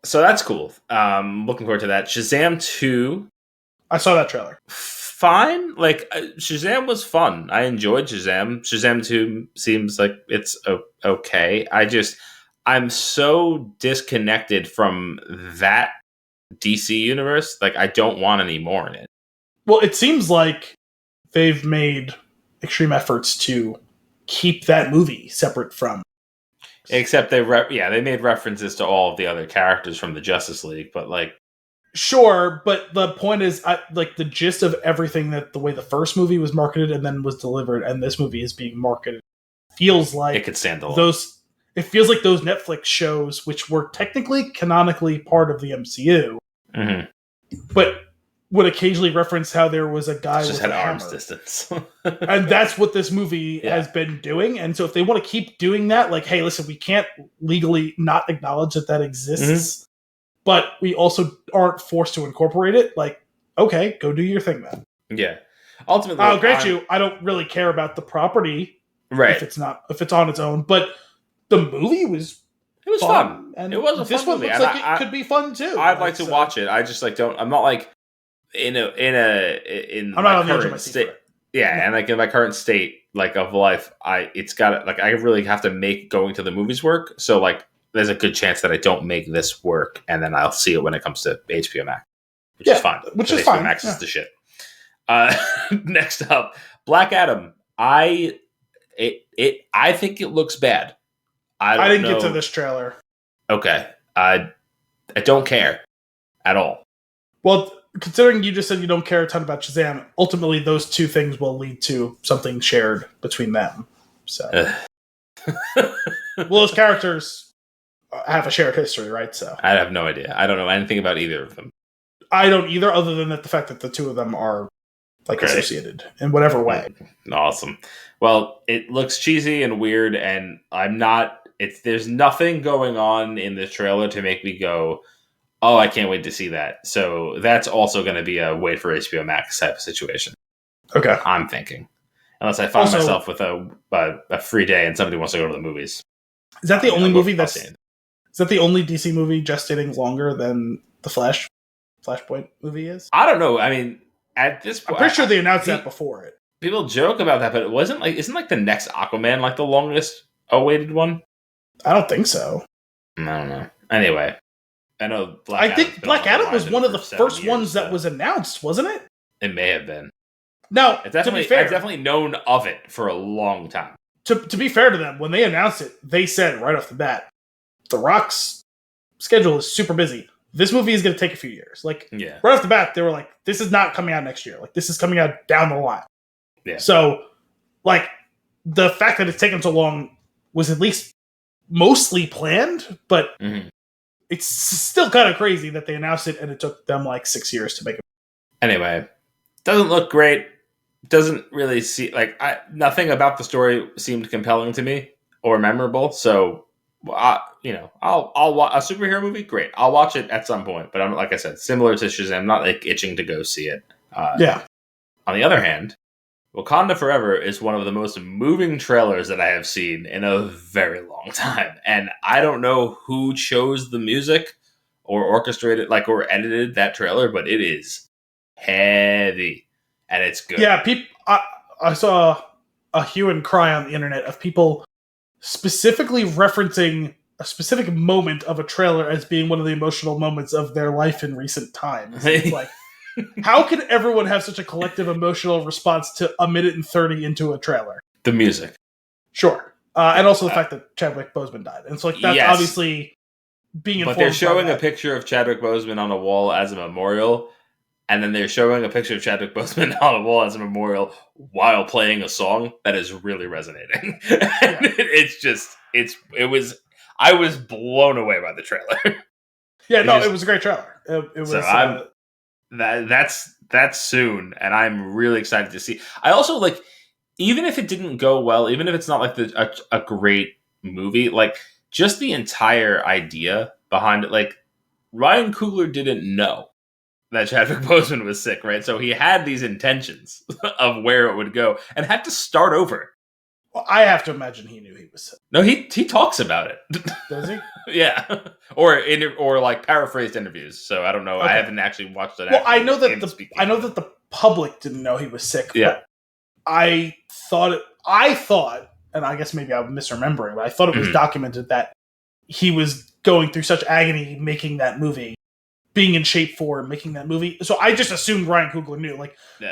So that's cool. Looking forward to that. Shazam 2. I saw that trailer. Fine. Like, Shazam was fun. I enjoyed Shazam. Shazam 2 seems like it's okay. I'm so disconnected from that DC universe. Like, I don't want any more in it. Well, it seems like they've made extreme efforts to keep that movie separate from. Except they made references to all of the other characters from the Justice League, but like. Sure, but the point is, like the gist of everything that the way the first movie was marketed and then was delivered, and this movie is being marketed, feels like it could stand alone. It feels like those Netflix shows, which were technically canonically part of the MCU, but would occasionally reference how there was a guy with a arm's hammer. Distance. And that's what this movie has been doing. And so if they want to keep doing that, like, hey, listen, we can't legally not acknowledge that exists. but we also aren't forced to incorporate it. Like, okay, go do your thing then. Yeah. Ultimately, I'll grant you, I don't really care about the property right. if it's on its own, but the movie was fun. And it was a this fun one movie. looks like it could be fun too. I'd like to watch it. I just like don't. I'm not like in I'm my not on the edge of current my seat state. for it. Yeah, No. and like in my current state like of life, I really have to make going to the movies work. So like, there's a good chance that I don't make this work, and then I'll see it when it comes to HBO Max, which is fine. Which is HBO fine. Max is the shit. Next up, Black Adam. I think it looks bad. I didn't get to this trailer. Okay, I don't care at all. Well, considering you just said you don't care a ton about Shazam, ultimately those two things will lead to something shared between them. So, well, those characters have a shared history, right? So I have no idea. I don't know anything about either of them. I don't either, other than the fact that the two of them are like associated in whatever way. Awesome. Well, it looks cheesy and weird, and I'm not. There's nothing going on in the trailer to make me go, "Oh, I can't wait to see that." So that's also going to be a wait for HBO Max type of situation. Okay, I'm thinking, unless I find myself with a free day and somebody wants to go to the movies. Is that the only movie Is that the only DC movie gestating longer than the Flashpoint movie is? I don't know. I mean, at this point, I'm pretty sure they announced that before it. People joke about that, but it wasn't like, isn't like the next Aquaman like the longest awaited one? I don't think so. I don't know. Anyway, I know. I think Black Adam was one of the first ones that was announced, wasn't it? It may have been. Now, to be fair, I've definitely known of it for a long time. To be fair to them, when they announced it, they said right off the bat, The Rock's schedule is super busy. This movie is going to take a few years. Like, right off the bat, they were like, this is not coming out next year. Like, this is coming out down the line. Yeah. So, like, the fact that it's taken so long was at least mostly planned, but it's still kind of crazy that they announced it and it took them like 6 years to make it. Anyway, doesn't look great. Doesn't really see nothing about the story seemed compelling to me or memorable. So, I'll watch a superhero movie. Great, I'll watch it at some point. But I'm like I said, similar to Shazam, I'm not like itching to go see it. Yeah. On the other hand, Wakanda Forever is one of the most moving trailers that I have seen in a very long time. And I don't know who chose the music or orchestrated, or edited that trailer, but it is heavy and it's good. Yeah, I saw a hue and cry on the internet of people specifically referencing a specific moment of a trailer as being one of the emotional moments of their life in recent times. It's like, how can everyone have such a collective emotional response to a minute and 30 into a trailer? The music. Sure. And also the fact that Chadwick Boseman died. And so that's obviously being informed. But they're showing a picture of Chadwick Boseman on a wall as a memorial, and then they're showing a picture of Chadwick Boseman on a wall as a memorial while playing a song that is really resonating. I was blown away by the trailer. Yeah, it was a great trailer. It was. So that's soon, and I'm really excited to see. I also even if it didn't go well, even if it's not like a great movie, just the entire idea behind it. Ryan Coogler didn't know that Chadwick Boseman was sick, right? So he had these intentions of where it would go and had to start over. Well, I have to imagine he knew he was sick. No, he talks about it. Does he? Yeah, or paraphrased interviews. So I don't know. Okay. I haven't actually watched it. Well, I know that the public didn't know he was sick. Yeah, but I thought, and I guess maybe I'm misremembering, but I thought it was documented that he was going through such agony making that movie, being in shape for making that movie. So I just assumed Ryan Coogler knew.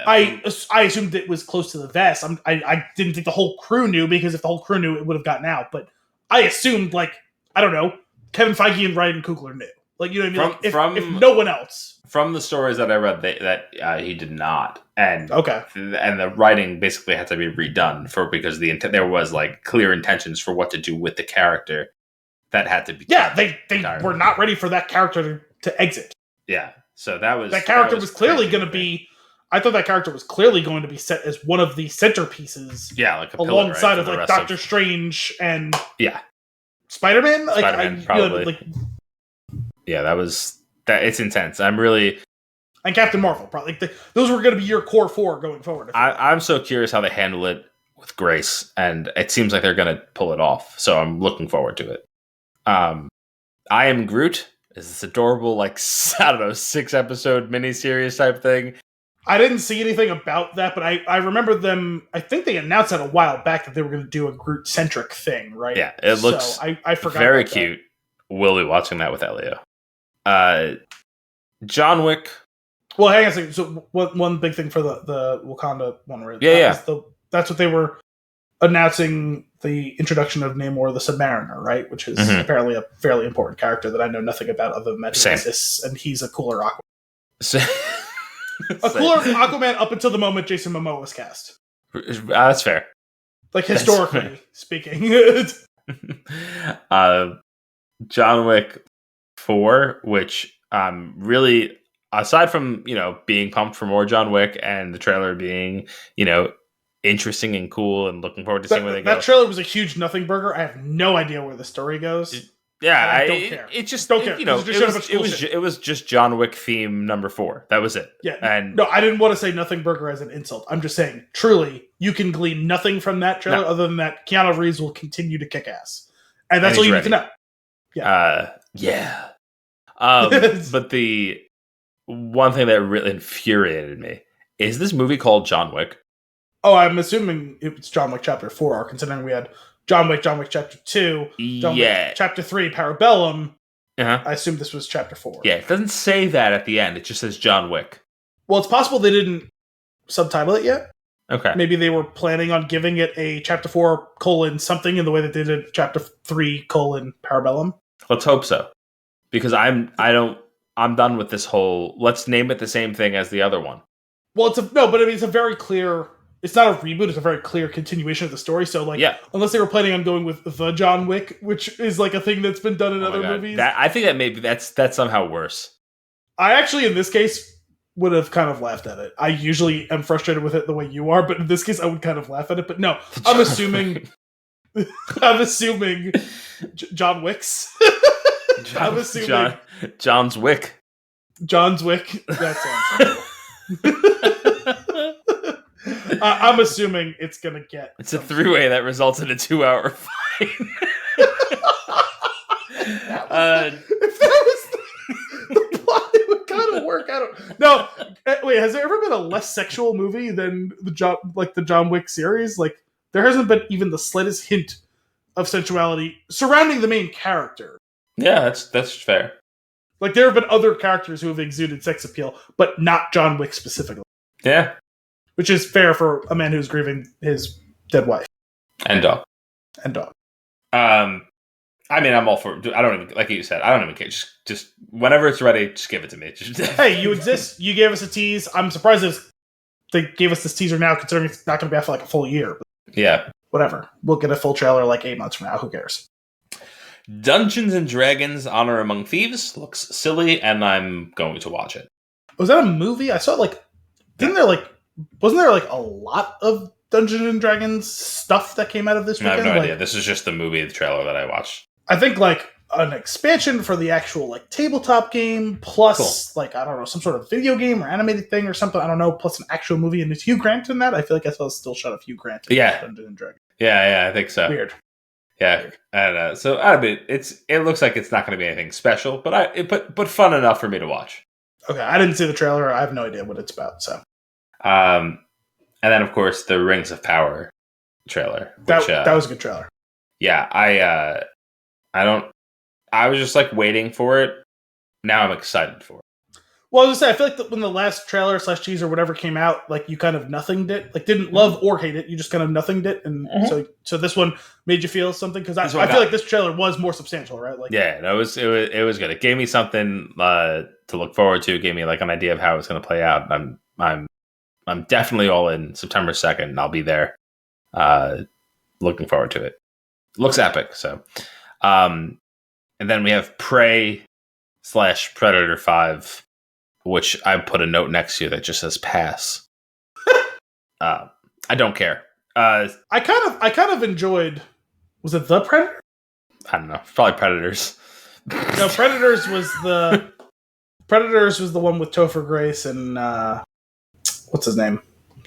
I assumed it was close to the vest. I didn't think the whole crew knew, because if the whole crew knew, it would have gotten out. But I assumed, I don't know, Kevin Feige and Ryan Coogler knew. You know what I mean? If no one else. From the stories that I read, that he did not. And and the writing basically had to be redone because there was clear intentions for what to do with the character that had to be. Yeah, they were not ready for that character to exit. Yeah, so that character was clearly going to be. I thought that character was clearly going to be set as one of the centerpieces. Yeah, alongside of Doctor Strange and Spider-Man. Spider-Man, probably. Yeah, that was that it's intense. I'm really and Captain Marvel probably those were going to be your core 4 going forward. I'm so curious how they handle it with Grace, and it seems like they're going to pull it off. So I'm looking forward to it. I Am Groot is this adorable, like, I don't know, 6-episode miniseries type thing. I didn't see anything about that, but I remember them. I think they announced that a while back that they were going to do a Groot-centric thing, right? Yeah, it looks so I forgot very about cute. We'll be watching that with Elio. John Wick. Well, hang on a second. So one big thing for the Wakanda one, right? Yeah. That's what they were announcing, the introduction of Namor the Submariner, right? Which is apparently a fairly important character that I know nothing about other than that he exists, and he's a cooler Aquaman. A cooler Aquaman up until the moment Jason Momoa was cast. That's fair. Like, historically speaking. John Wick 4, which really, aside from, being pumped for more John Wick and the trailer being, interesting and cool and looking forward to seeing where they go. That trailer was a huge nothing burger. I have no idea where the story goes. Yeah, I don't care. It just don't care. It was just John Wick theme number 4. That was it. Yeah, and no, I didn't want to say nothing burger as an insult. I'm just saying, truly, you can glean nothing from that trailer other than that Keanu Reeves will continue to kick ass, and that's all you need to know. Yeah. But the one thing that really infuriated me is this movie called John Wick. Oh, I'm assuming it's John Wick Chapter 4, considering we had John Wick Chapter 2, John Wick Chapter 3, Parabellum. I assume this was Chapter 4. Yeah, it doesn't say that at the end. It just says John Wick. Well, it's possible they didn't subtitle it yet. Okay. Maybe they were planning on giving it a Chapter 4 : something in the way that they did Chapter 3 : Parabellum. Let's hope so. Because I'm done with this whole, let's name it the same thing as the other one. Well, it's a very clear, it's not a reboot, it's a very clear continuation of the story. So, unless they were planning on going with the John Wick, which is like a thing that's been done in other movies. I think that maybe that's somehow worse. I actually, in this case, would have kind of laughed at it. I usually am frustrated with it the way you are, but in this case, I would kind of laugh at it. But no, I'm assuming John Wick's. I'm assuming John's Wick. John's Wick. That sounds I'm assuming it's gonna get. It's a 3-way that results in a 2-hour fight. If that was the plot, it would kind of work. I don't. No, wait. Has there ever been a less sexual movie than the John Wick series? Like, there hasn't been even the slightest hint of sensuality surrounding the main character. Yeah, that's fair. Like, there have been other characters who have exuded sex appeal, but not John Wick specifically. Yeah. Which is fair for a man who's grieving his dead wife. And dog. I mean, I'm all for it. I don't even, like you said, I don't even care. Just whenever it's ready, just give it to me. Hey, you exist. You gave us a tease. I'm surprised they gave us this teaser now, considering it's not going to be out for like a full year. Yeah. Whatever. We'll get a full trailer like 8 months from now. Who cares? Dungeons and Dragons: Honor Among Thieves looks silly, and I'm going to watch it. Was that a movie? I saw wasn't there like a lot of Dungeons and Dragons stuff that came out of this weekend? I have no idea. This is just the movie, the trailer that I watched. I think like an expansion for the actual like tabletop game, plus like, I don't know, some sort of video game or animated thing or something. I don't know. Plus an actual movie, and is Hugh Grant in that? I feel like I saw a still shot of Hugh Grant in Dungeons and Dragons. Yeah, I think so. Weird. Yeah, Weird. And so I mean, it looks like it's not going to be anything special, but fun enough for me to watch. Okay, I didn't see the trailer. I have no idea what it's about. So, and then of course the Rings of Power trailer. That was a good trailer. Yeah, I was just like waiting for it. Now I'm excited for it. Well, I was gonna say, I feel like when the last trailer / teaser or whatever came out, like you kind of nothinged it, like didn't love or hate it, you just kind of nothinged it, and so this one made you feel something, because I feel like this trailer was more substantial, right? Like, yeah, no, it was good. It gave me something to look forward to. It gave me like an idea of how it's going to play out. I'm definitely all in. September 2nd, and I'll be there. Looking forward to it. Looks epic. So, and then we have Prey / Predator 5. Which I put a note next to that just says pass. I don't care. I kind of enjoyed. Was it The Predator? I don't know. Probably Predators. No, Predators was the Predators was the one with Topher Grace and what's his name?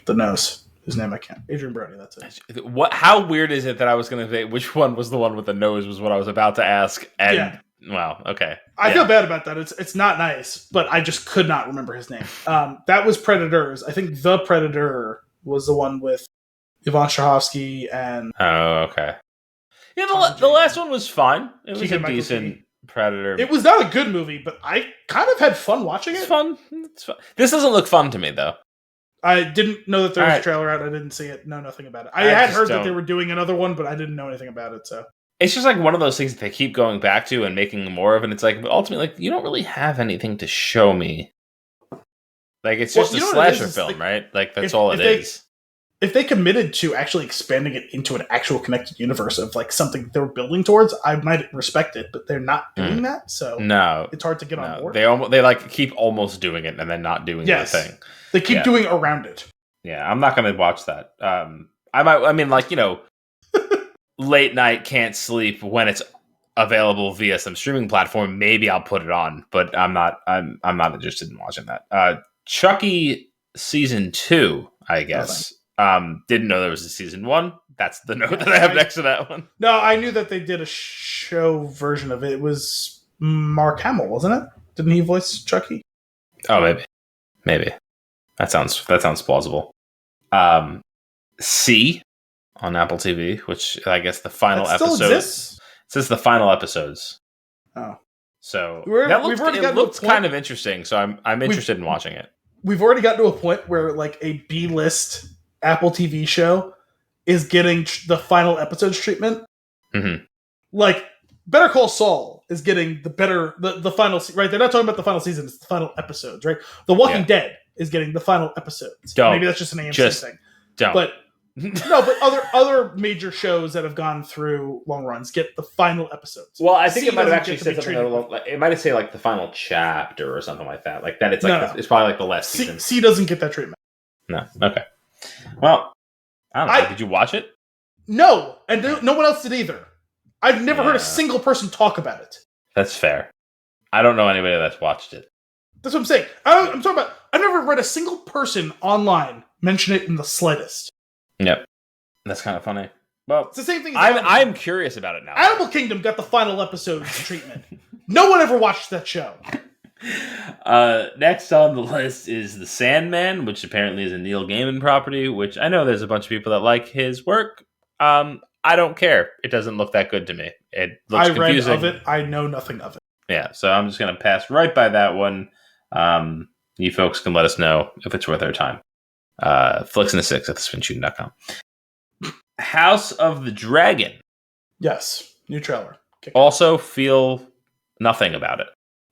The nose. Whose name I can't. Adrian Brody. That's it. What? How weird is it that I was going to say which one was the one with the nose? Was what I was about to ask. And wow, okay. I feel bad about that. It's not nice, but I just could not remember his name. That was Predators. I think The Predator was the one with Yvonne Strahovski and. Oh, okay. Yeah, the last one was fine. It was a decent Predator. It was not a good movie, but I kind of had fun watching it. It's fun. This doesn't look fun to me, though. I didn't know that there was a trailer out. I didn't see it. Know nothing about it. I had heard that they were doing another one, but I didn't know anything about it. So it's just like one of those things that they keep going back to and making more of, and it's like, but ultimately, like, you don't really have anything to show me. Like, it's just a slasher film, right? Like, that's all it is. If they committed to actually expanding it into an actual connected universe of like something they were building towards, I might respect it. But they're not doing that, so it's hard to get on board. They like keep almost doing it and then not doing the thing. They keep doing around it. Yeah, I'm not going to watch that. I mean, like, you know, late night can't sleep when it's available via some streaming platform. Maybe I'll put it on, but I'm not interested in watching that. Chucky season 2, I guess. Didn't know there was a season 1. That's the note that I have next to that one. No, I knew that they did a show version of it. It was Mark Hamill, wasn't it? Didn't he voice Chucky? Oh, maybe. That sounds plausible. C on Apple TV, which I guess the final episode still exists? It says the final episodes. Oh, so it looks kind of interesting. So I'm interested in watching it. We've already gotten to a point where like a B-list Apple TV show is getting the final episodes treatment. Mm-hmm. Like Better Call Saul is getting the final, right? They're not talking about the final season; it's the final episodes, right? The Walking Dead is getting the final episodes. Maybe that's just an AMC thing. But other major shows that have gone through long runs get the final episodes. Well, I think it might have actually said something. It might have said like the final chapter or something like that. Like that. It's like it's probably like the last season. C doesn't get that treatment. No. Okay. Well, I don't know. Did you watch it? No, and no one else did either. I've never heard a single person talk about it. That's fair. I don't know anybody that's watched it. That's what I'm saying. I'm talking about. I've never read a single person online mention it in the slightest. Yep, that's kind of funny. Well, it's the same thing. I'm curious about it now. Animal Kingdom got the final episode treatment. No one ever watched that show. Next on the list is The Sandman, which apparently is a Neil Gaiman property, which I know there's a bunch of people that like his work. I don't care. It doesn't look that good to me. It looks confusing. I read of it. I know nothing of it. Yeah, so I'm just going to pass right by that one. You folks can let us know if it's worth our time. Flix and the 6 at thespinshooting.com. House of the Dragon. Yes, new trailer. Also feel nothing about it.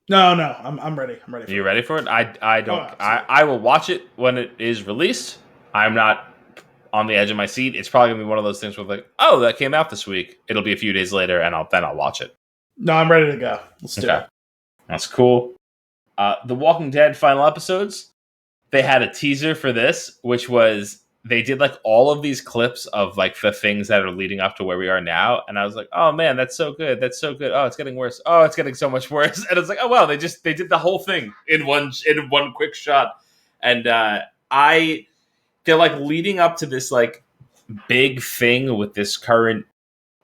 No, I'm ready. I'm ready. You ready for it? I don't. I will watch it when it is released. I'm not on the edge of my seat. It's probably gonna be one of those things where like, oh, that came out this week. It'll be a few days later, and I'll watch it. No, I'm ready to go. Let's do it. That's cool. The Walking Dead final episodes. They had a teaser for this, which was they did like all of these clips of like the things that are leading up to where we are now, and I was like, oh man, that's so good. That's so good. Oh, it's getting worse. Oh, it's getting so much worse. And it's like, oh wow, they did the whole thing in one quick shot, and they're like leading up to this like big thing with this current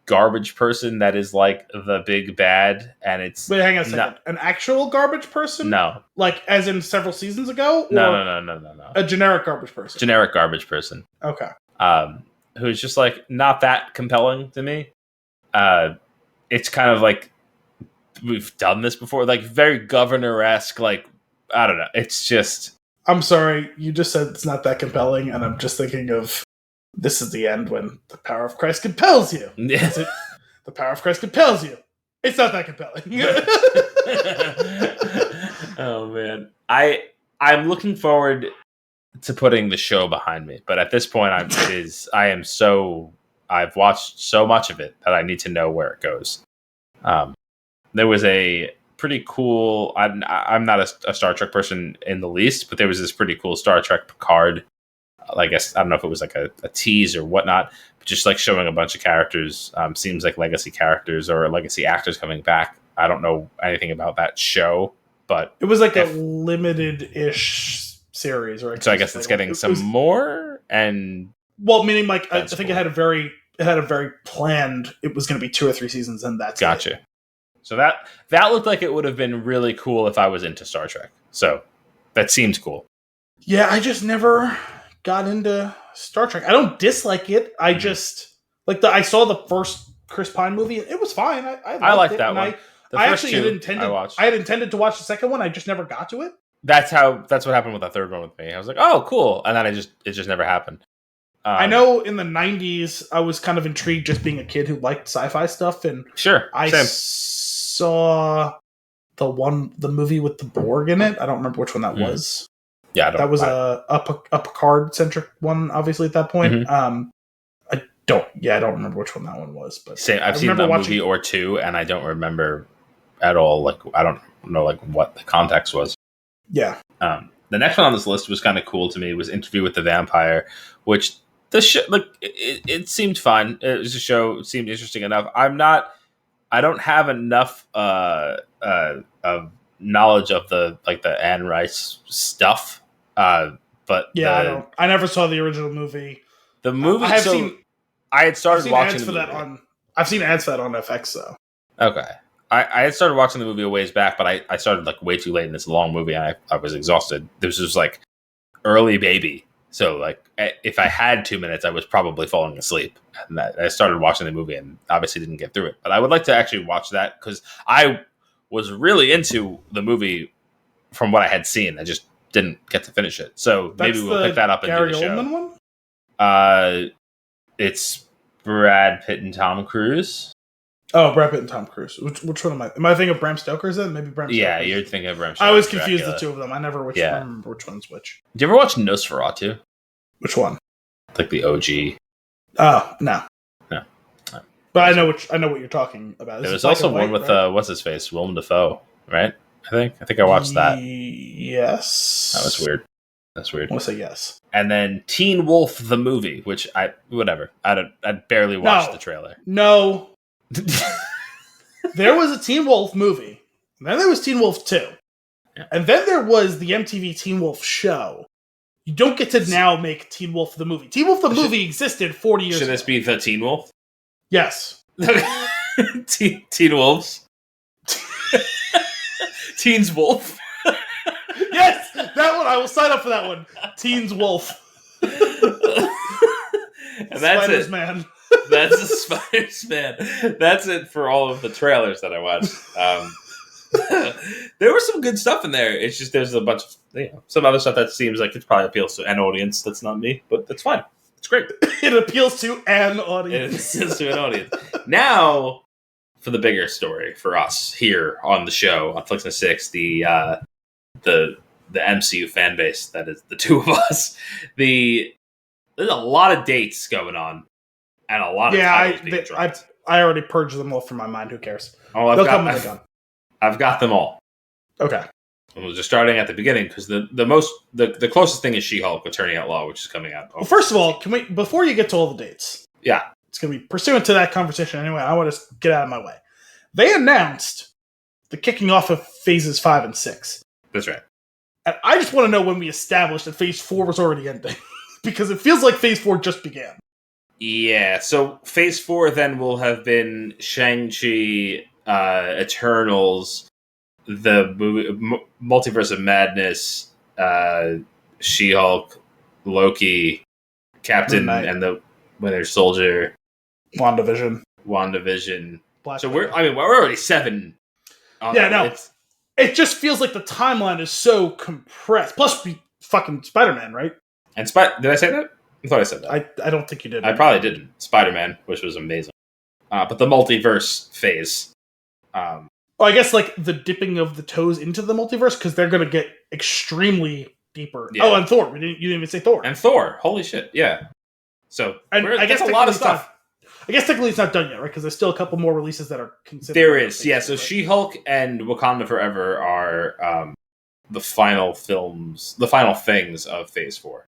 garbage person that is like the big bad, and it's wait, hang on a second. An actual garbage person? No, like as in several seasons ago. No. A generic garbage person. Generic garbage person. Okay. Who's just like not that compelling to me. It's kind of like we've done this before, like very governor-esque. Like I don't know. It's just. I'm sorry, you just said it's not that compelling, and I'm just thinking of this is the end when the power of Christ compels you. That's it. The power of Christ compels you. It's not that compelling. Oh man, I'm looking forward to putting the show behind me, but at this point, I've watched so much of it that I need to know where it goes. There was a pretty cool. I'm not a Star Trek person in the least, but there was this pretty cool Star Trek Picard. I guess I don't know if it was like a tease or whatnot, but just like showing a bunch of characters. Seems like legacy characters or legacy actors coming back. I don't know anything about that show, but it was like a limited-ish series, right? So I guess it's getting some more, and meaning like I think it had a very planned. It was going to be 2 or 3 seasons, and that's gotcha. it. So that looked like it would have been really cool if I was into Star Trek. So that seems cool. Yeah, I just never got into Star Trek. I don't dislike it. I just I saw the first Chris Pine movie. It was fine. I liked that one. I had intended to watch the second one. I just never got to it. That's what happened with the third one with me. I was like, oh, cool, and then it just never happened. I know in the 90s, I was kind of intrigued just being a kid who liked sci-fi stuff, and I saw the movie with the Borg in it. I don't remember which one that was. Yeah, that was a Picard centric one, obviously at that point. Mm-hmm. I don't remember which one that one was. But I've seen a movie or two, and I don't remember at all. Like I don't know what the context was. Yeah. The next one on this list was kind of cool to me. Was Interview with the Vampire, which the show it seemed fun. It was a show. It seemed interesting enough. I don't have enough of knowledge of the Anne Rice stuff. But yeah, I never saw the original movie. The movie. I had started watching ads for that on. I've seen ads for that on FX though. Okay. I had started watching the movie a ways back, but I started way too late in this long movie. And I was exhausted. This was early baby. So if I had 2 minutes, I was probably falling asleep. And I started watching the movie and obviously didn't get through it. But I would like to actually watch that because I was really into the movie from what I had seen. I just didn't get to finish it. So maybe we'll pick that up and Gary do the show. Oldman one? It's Brad Pitt and Tom Cruise. Oh, Brad Pitt and Tom Cruise. Which one am I? Am I thinking of Bram Stoker's then? Maybe Bram Stoker. Yeah, you're thinking of Bram Stoker. I always confused the two of them. I never remember which one's which. Did you ever watch Nosferatu? Which one? The OG. Oh, no. No. But I know what you're talking about. There was also one with what's his face? Willem Dafoe, right? I think I watched that. Yes. That was weird. That's weird. I want to say yes. And then Teen Wolf the movie, which I barely watched the trailer. No. There was a Teen Wolf movie. And then there was Teen Wolf 2. Yeah. And then there was the MTV Teen Wolf show. You don't get to now make Teen Wolf the movie. Teen Wolf the movie existed 40 years ago. Should this be the Teen Wolf? Yes. Teen Wolves? Teens Wolf? Yes! That one! I will sign up for that one. Teens Wolf. And that's Spiders it. Man. That's the Spiders Man. That's it for all of the trailers that I watched. There was some good stuff in there. It's just there's a bunch of some other stuff that seems like it probably appeals to an audience that's not me, but that's fine. It's great. It appeals to an audience. It appeals to an audience. Now, for the bigger story for us here on the show on Flix and 6, the MCU fan base that is the two of us. There's a lot of dates going on, and a lot of titles being dropped. I already purged them all from my mind. Who cares? Oh, they'll come when they're done. I've got them all. Okay. And we're just starting at the beginning because the closest thing is She-Hulk: Attorney at Law, which is coming out. Well, first of all, can we before you get to all the dates? Yeah, it's going to be pursuant to that conversation anyway. I want to get out of my way. They announced the kicking off of phases 5 and 6. That's right. And I just want to know when we established that phase 4 was already ending because it feels like phase 4 just began. Yeah. So phase 4 then will have been Shang-Chi. Eternals, the movie Multiverse of Madness, She-Hulk, Loki, Captain and the Winter Soldier, WandaVision. So we're already 7. It just feels like the timeline is so compressed. Plus, we fucking Spider-Man, right? And did I say that? I thought I said that. I don't think you did. I probably didn't. Spider-Man, which was amazing. But the multiverse phase. I guess the dipping of the toes into the multiverse because they're going to get extremely deeper. Yeah. Oh, and Thor. You didn't even say Thor. And Thor. Holy shit. Yeah. So I guess a lot of stuff. I guess technically it's not done yet, right? Because there's still a couple more releases that are considered. There is, yeah. So right? She-Hulk and Wakanda Forever are the final things of Phase 4.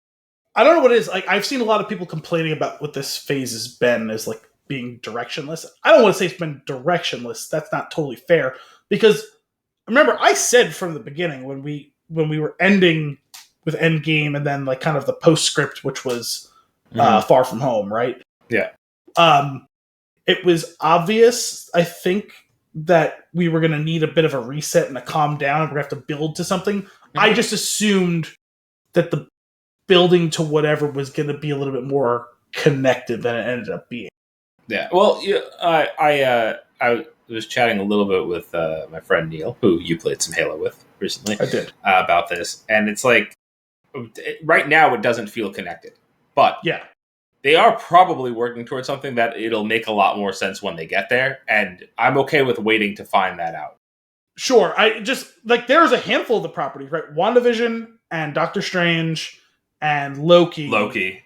I don't know what it is. I've seen a lot of people complaining about what this phase has been as being directionless. I don't want to say it's been directionless. That's not totally fair because remember I said from the beginning when we were ending with Endgame and then like kind of the postscript, which was Far From Home, right? Yeah. It was obvious, I think, that we were going to need a bit of a reset and a calm down, and we're going to have to build to something. I just assumed that the building to whatever was going to be a little bit more connected than it ended up being. Yeah. Well, I was chatting a little bit with my friend Neil, who you played some Halo with recently. I did. About this, and it's like right now it doesn't feel connected, but yeah, they are probably working towards something that it'll make a lot more sense when they get there, and I'm okay with waiting to find that out. Sure. I just like there's a handful of the properties, right? WandaVision and Doctor Strange and Loki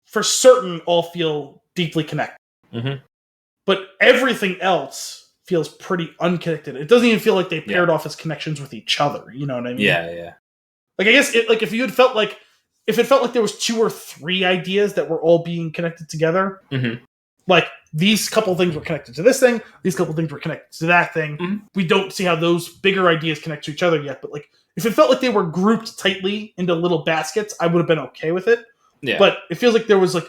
for certain all feel deeply connected. Mm-hmm. But everything else feels pretty unconnected. It doesn't even feel like they paired off as connections with each other. You know what I mean? Yeah. Like I guess if it felt like there was 2 or 3 ideas that were all being connected together, like these couple things were connected to this thing, these couple things were connected to that thing. We don't see how those bigger ideas connect to each other yet. But like if it felt like they were grouped tightly into little baskets, I would have been okay with it. Yeah. But it feels like there was like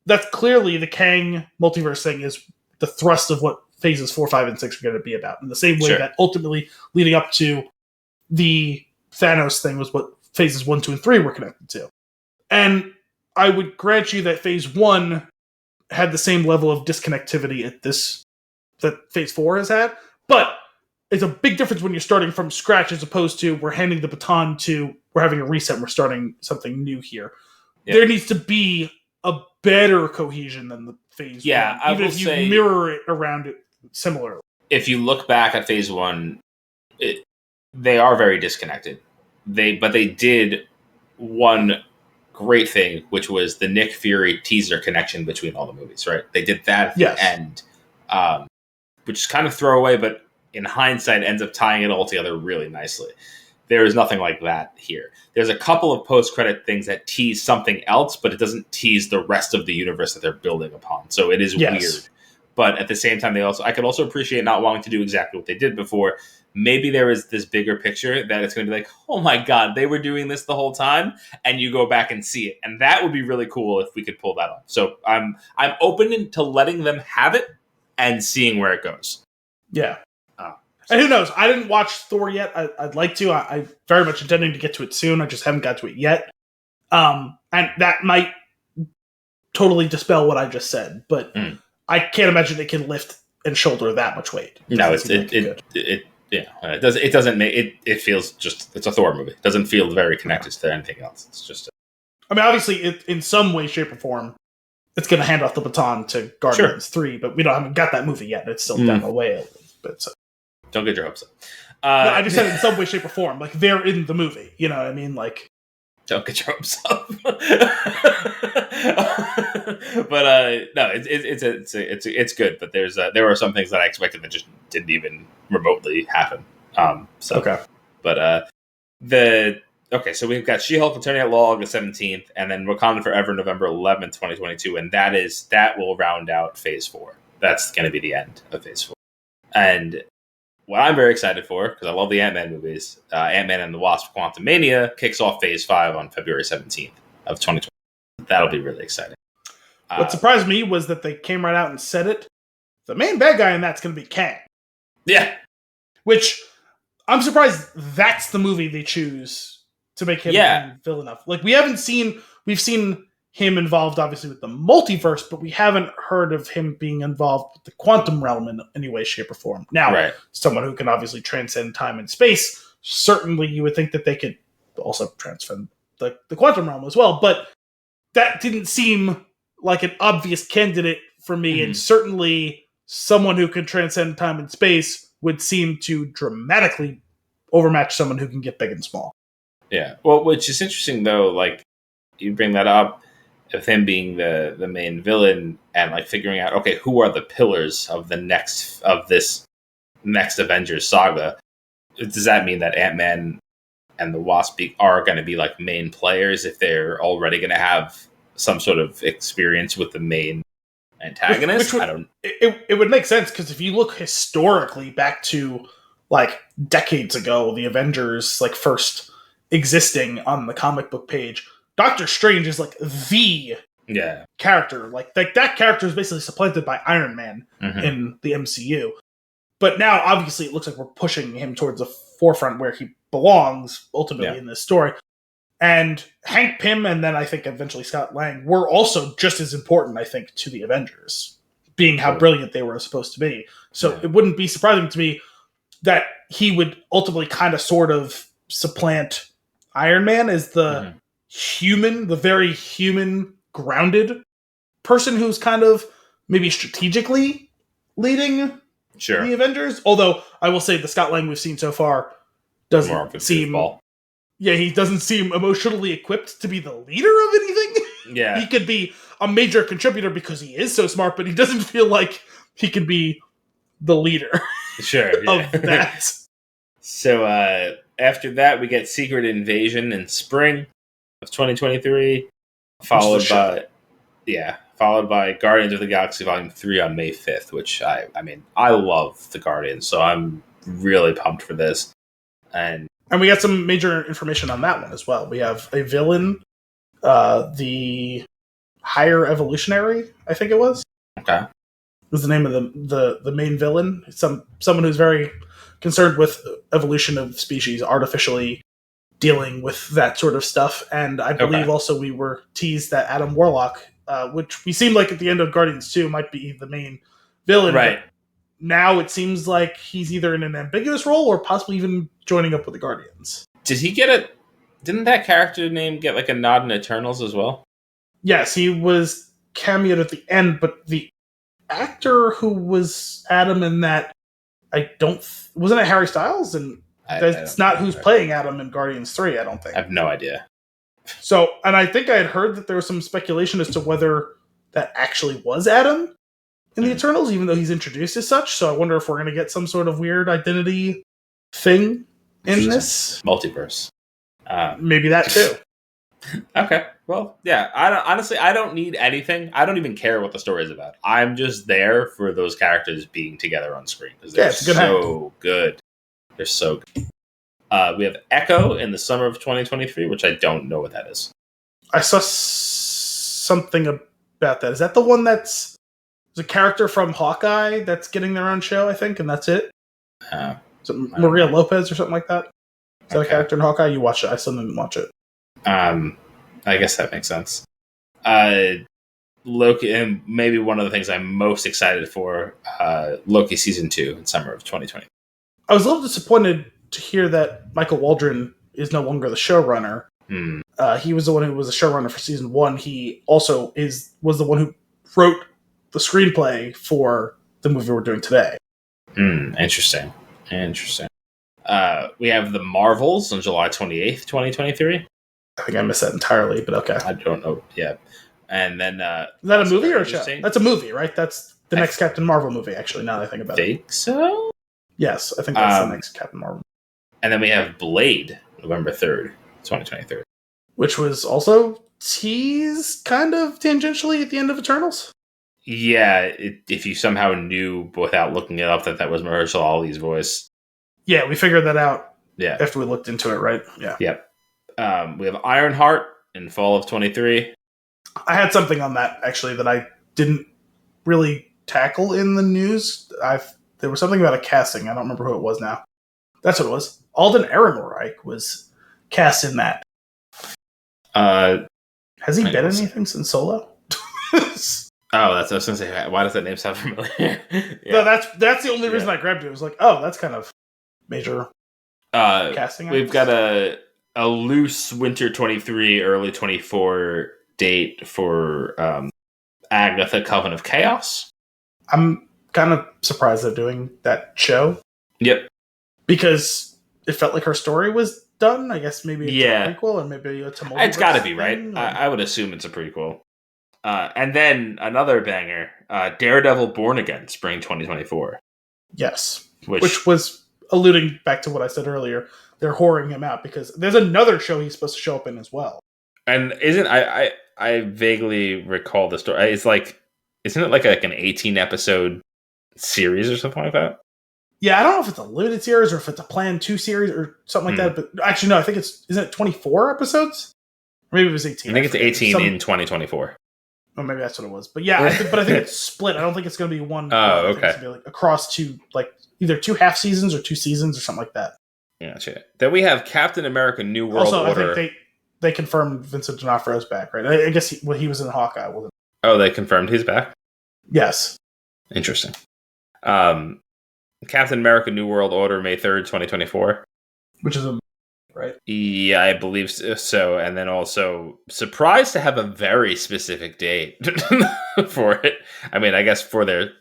that's clearly the Kang multiverse thing is the thrust of what phases 4, 5, and 6 are going to be about. In the same way that ultimately leading up to the Thanos thing was what phases 1, 2, and 3 were connected to. And I would grant you that phase 1 had the same level of disconnectivity that phase 4 has had, but it's a big difference when you're starting from scratch as opposed to we're handing the baton to we're having a reset and we're starting something new here. Yep. There needs to be a better cohesion than the phase 1, even if you mirror it around it similarly. If you look back at phase 1, they are very disconnected. But they did one great thing, which was the Nick Fury teaser connection between all the movies, right? They did that at the end, which is kind of throwaway, but in hindsight ends up tying it all together really nicely. There is nothing like that here. There's a couple of post-credit things that tease something else, but it doesn't tease the rest of the universe that they're building upon. So it is weird. But at the same time, I could also appreciate not wanting to do exactly what they did before. Maybe there is this bigger picture that it's going to be like, oh my God, they were doing this the whole time, and you go back and see it. And that would be really cool if we could pull that off. So I'm open to letting them have it and seeing where it goes. Yeah. And who knows? I didn't watch Thor yet. I'd like to. I'm very much intending to get to it soon. I just haven't got to it yet. And that might totally dispel what I just said, but I can't imagine it can lift and shoulder that much weight. No, it doesn't make it. It feels just it's a Thor movie. It doesn't feel very connected to anything else. It's just. I mean, obviously, in some way, shape, or form, it's going to hand off the baton to Guardians 3, but we haven't got that movie yet. It's still down the way a little bit. So. Don't get your hopes up. No, I just said in some way, shape, or form. Like, they're in the movie. You know what I mean? Like, don't get your hopes up. But no, it's good. But there are some things that I expected that just didn't even remotely happen. Okay. But so we've got She-Hulk returning at Law August 17th, and then Wakanda Forever November 11th, 2022, and that will round out Phase 4. That's going to be the end of Phase 4. And what I'm very excited for, because I love the Ant-Man movies, Ant-Man and the Wasp: Quantumania kicks off Phase 5 on February 17th of 2020. That'll be really exciting. What surprised me was that they came right out and said it. The main bad guy in that's going to be Kang. Yeah. Which, I'm surprised that's the movie they choose to make him villain enough. Like, we've seen him involved, obviously, with the multiverse, but we haven't heard of him being involved with the quantum realm in any way, shape, or form. Now, someone who can obviously transcend time and space, certainly you would think that they could also transcend the quantum realm as well, but that didn't seem like an obvious candidate for me, and certainly someone who can transcend time and space would seem to dramatically overmatch someone who can get big and small. Yeah. Well, which is interesting, though, like, you bring that up, of him being the main villain and like figuring out, okay, who are the pillars of this next Avengers saga? Does that mean that Ant-Man and the Wasp are going to be like main players if they're already going to have some sort of experience with the main antagonist? It would make sense, because if you look historically back to like decades ago, the Avengers like first existing on the comic book page, Doctor Strange is like the character. Like that character is basically supplanted by Iron Man in the MCU. But now, obviously, it looks like we're pushing him towards the forefront where he belongs ultimately in this story. And Hank Pym and then I think eventually Scott Lang were also just as important, I think, to the Avengers, being how brilliant they were supposed to be. So it wouldn't be surprising to me that he would ultimately kind of sort of supplant Iron Man as the human, the very human, grounded person who's kind of maybe strategically leading the Avengers. Although I will say the Scott Lang we've seen so far doesn't seem... Yeah, he doesn't seem emotionally equipped to be the leader of anything. Yeah. He could be a major contributor because he is so smart, but he doesn't feel like he could be the leader of that. So after that, we get Secret Invasion in spring of 2023, followed by Guardians of the Galaxy Volume 3 on May 5th, which I love the Guardians, so I'm really pumped for this. And we got some major information on that one as well. We have a villain, the Higher Evolutionary, I think it was. Okay. Was the name of the main villain. Someone who's very concerned with evolution of species, artificially dealing with that sort of stuff. And I believe also we were teased that Adam Warlock, which we seemed like at the end of Guardians 2 might be the main villain. Right. Now it seems like he's either in an ambiguous role or possibly even joining up with the Guardians. Did he get it? Didn't that character name get like a nod in Eternals as well? Yes, he was cameoed at the end, but the actor who was Adam in that, wasn't it Harry Styles? And that's not who's playing Adam in Guardians 3, I don't think. I have no idea. So, and I think I had heard that there was some speculation as to whether that actually was Adam in the Eternals, even though he's introduced as such. So I wonder if we're going to get some sort of weird identity thing in this multiverse. Maybe that too. Okay. Well, yeah. I don't need anything. I don't even care what the story is about. I'm just there for those characters being together on screen because they're so good. They're so good. We have Echo in the summer of 2023, which I don't know what that is. I saw something about that. Is that the one that's a character from Hawkeye that's getting their own show, I think, and that's it? Is it Maria Lopez or something like that? Is that a character in Hawkeye? You watch it. I still didn't watch it. I guess that makes sense. Loki, and maybe one of the things I'm most excited for, Loki Season 2 in summer of 2020. I was a little disappointed to hear that Michael Waldron is no longer the showrunner. He was the one who was the showrunner for Season 1. He also was the one who wrote the screenplay for the movie we're doing today. Interesting. We have The Marvels on July 28th, 2023. I think I missed that entirely, but okay. I don't know. Yeah. And then... is that a movie or a show? That's a movie, right? That's the next Captain Marvel movie, actually, now that I think about it. Think so? Yes, I think that's the next Captain Marvel. And then we have Blade, November 3rd, 2023. Which was also teased kind of tangentially at the end of Eternals? Yeah, if you somehow knew without looking it up that was Mahershala Ali's voice. Yeah, we figured that out after we looked into it, right? Yeah. Yep. We have Ironheart in fall of 23. I had something on that, actually, that I didn't really tackle in the news. There was something about a casting. I don't remember who it was now. That's what it was. Alden Ehrenreich was cast in that. Has he been in anything since Solo? Oh, that's what I was going to say. Why does that name sound familiar? No, that's the only reason I grabbed it. It was like, oh, that's kind of major casting. We've got a loose winter 23, early 24 date for Agatha Coven of Chaos. I'm kind of surprised they're doing that show. Yep. Because it felt like her story was done. I guess maybe it's a prequel or maybe it's a multiverse. It's got to be, right? I would assume it's a prequel. And then another banger, Daredevil Born Again, spring 2024. Yes. Which was alluding back to what I said earlier. They're whoring him out because there's another show he's supposed to show up in as well. And I vaguely recall the story. Isn't it like an 18 episode series or something like that? Yeah, I don't know if it's a limited series or if it's a Plan 2 series or something like that. But actually, no, I think isn't it 24 episodes? Or maybe it was 18. I think it's 18 in 2024. Oh, maybe that's what it was. But yeah, I think it's split. I don't think it's going to be one. Oh, I think okay. it's going to be across two, either 2 half seasons or 2 seasons or something like that. Gotcha. Then we have Captain America: New World Order. Also, I think they confirmed Vincent D'Onofrio's back, right? I guess he was in Hawkeye, wasn't he? Oh, they confirmed he's back? Yes. Interesting. Captain America: New World Order, May 3rd, 2024. Which is right? Yeah, I believe so. And then also surprised to have a very specific date for it. I mean, I guess for their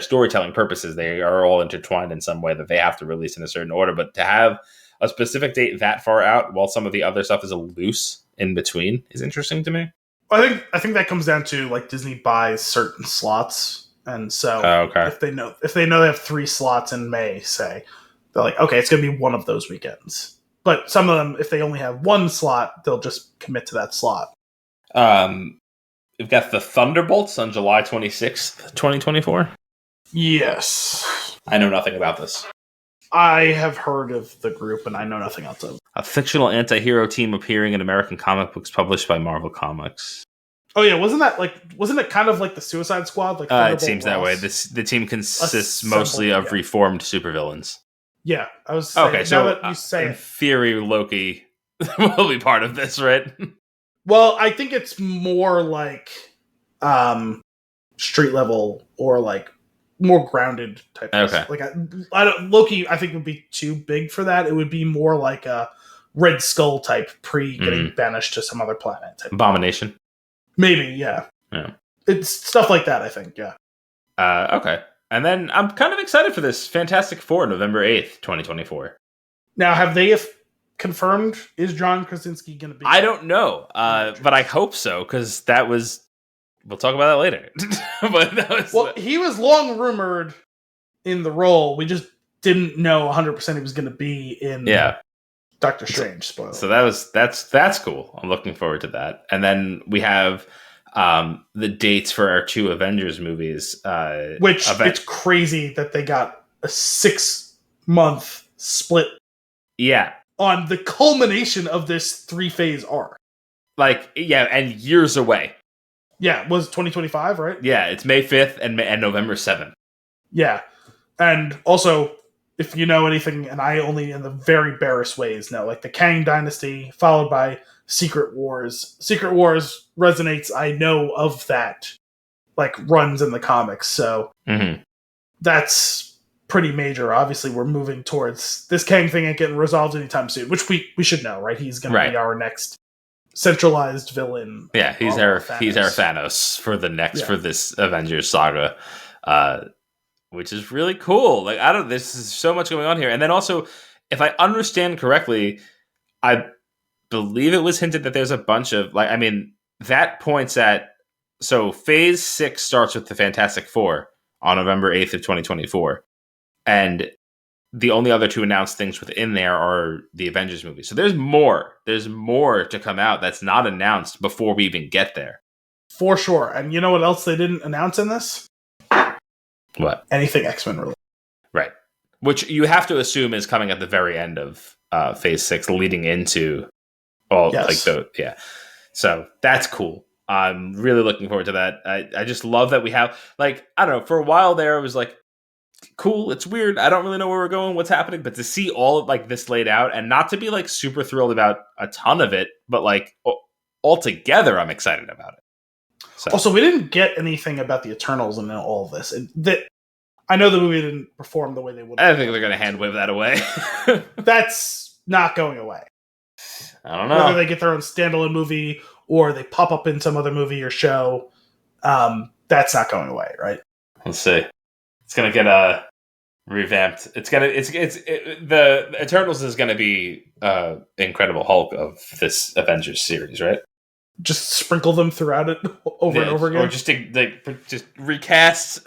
storytelling purposes, they are all intertwined in some way that they have to release in a certain order. But to have a specific date that far out while some of the other stuff is loose in between is interesting to me. I think that comes down to Disney buys certain slots, and so if they know they have 3 slots in May, say, they're like, okay, it's going to be one of those weekends. But some of them, if they only have 1 slot, they'll just commit to that slot. We've got the Thunderbolts on July 26th, 2024. Yes. I know nothing about this. I have heard of the group, and I know nothing else of it. A fictional anti-hero team appearing in American comic books published by Marvel Comics. Oh yeah, wasn't it kind of like the Suicide Squad? It seems that way. The team consists mostly of reformed supervillains. Yeah, I was saying, okay. So that you say in theory, Loki will be part of this, right? Well, I think it's more like street level or more grounded type. Okay. Loki, I think would be too big for that. It would be more like a Red Skull type getting banished to some other planet type. Abomination. Maybe, yeah. Yeah. It's stuff like that, I think, yeah. Okay. And then I'm kind of excited for this Fantastic Four, November 8th, 2024. Now, have they confirmed, is John Krasinski going to be? I don't know, but I hope so, because that was... We'll talk about that later. But that was... Well, he was long rumored in the role. We just didn't know 100% he was going to be in Doctor Strange. Spoiler. So that's cool. I'm looking forward to that. And then we have the dates for our 2 Avengers movies. It's crazy that they got a 6-month split. Yeah. On the culmination of this 3-phase arc. And years away. Yeah, it was 2025, right? Yeah, it's May 5th and November 7th. Yeah. And also, if you know anything, and I only in the very barest ways know, the Kang Dynasty, followed by Secret Wars. Secret Wars resonates, I know of that, runs in the comics. So that's pretty major. Obviously, we're moving towards this Kang thing ain't getting resolved anytime soon, which we should know, right? He's going to be our next centralized villain. Yeah, he's our Thanos for this Avengers saga, which is really cool. This is so much going on here. And then also, if I understand correctly, I believe it was hinted that there's a bunch of that points at, so Phase 6 starts with the Fantastic Four on November 8th of 2024, and the only other 2 announced things within there are the Avengers movie. So there's more to come out that's not announced before we even get there. For sure. And you know what else they didn't announce in this? What? Anything X-Men related. Right. Which you have to assume is coming at the very end of Phase 6, leading into So that's cool. I'm really looking forward to that. I just love that we have, I don't know, for a while there, it was cool, it's weird, I don't really know where we're going, what's happening, but to see all of this laid out, and not to be super thrilled about a ton of it, but altogether I'm excited about it. So. Also, we didn't get anything about the Eternals in all of this. I know the movie didn't perform the way they would. I think they're going to hand wave that away. That's not going away. I don't know. Whether they get their own standalone movie or they pop up in some other movie or show, that's not going away, right? Let's see. It's going to get revamped. The Eternals is going to be Incredible Hulk of this Avengers series, right? Just sprinkle them throughout it over and over again, or just just recast,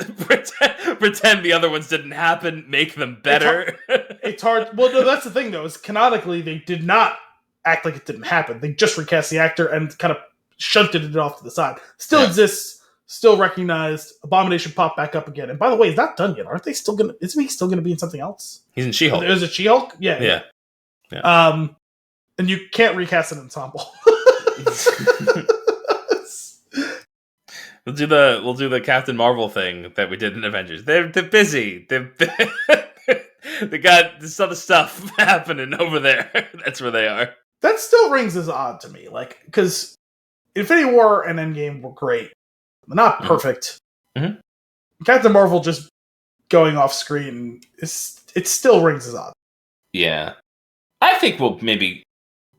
pretend the other ones didn't happen, make them better. It's hard. Well, no, that's the thing though. Is canonically they did not act like it didn't happen. They just recast the actor and kind of shunted it off to the side. Still exists still recognized. Abomination popped back up again. And by the way, he's not done yet. Aren't they still gonna? Isn't he still gonna be in something else? He's in She-Hulk. Is it She-Hulk? Yeah. And you can't recast an ensemble. We'll do the Captain Marvel thing that we did in Avengers. They're busy. They got this other stuff happening over there. That's where they are. That still rings as odd to me, like, because Infinity War and Endgame were great, but not perfect. Mm-hmm. Captain Marvel just going off screen it still rings as odd. Yeah, I think we'll maybe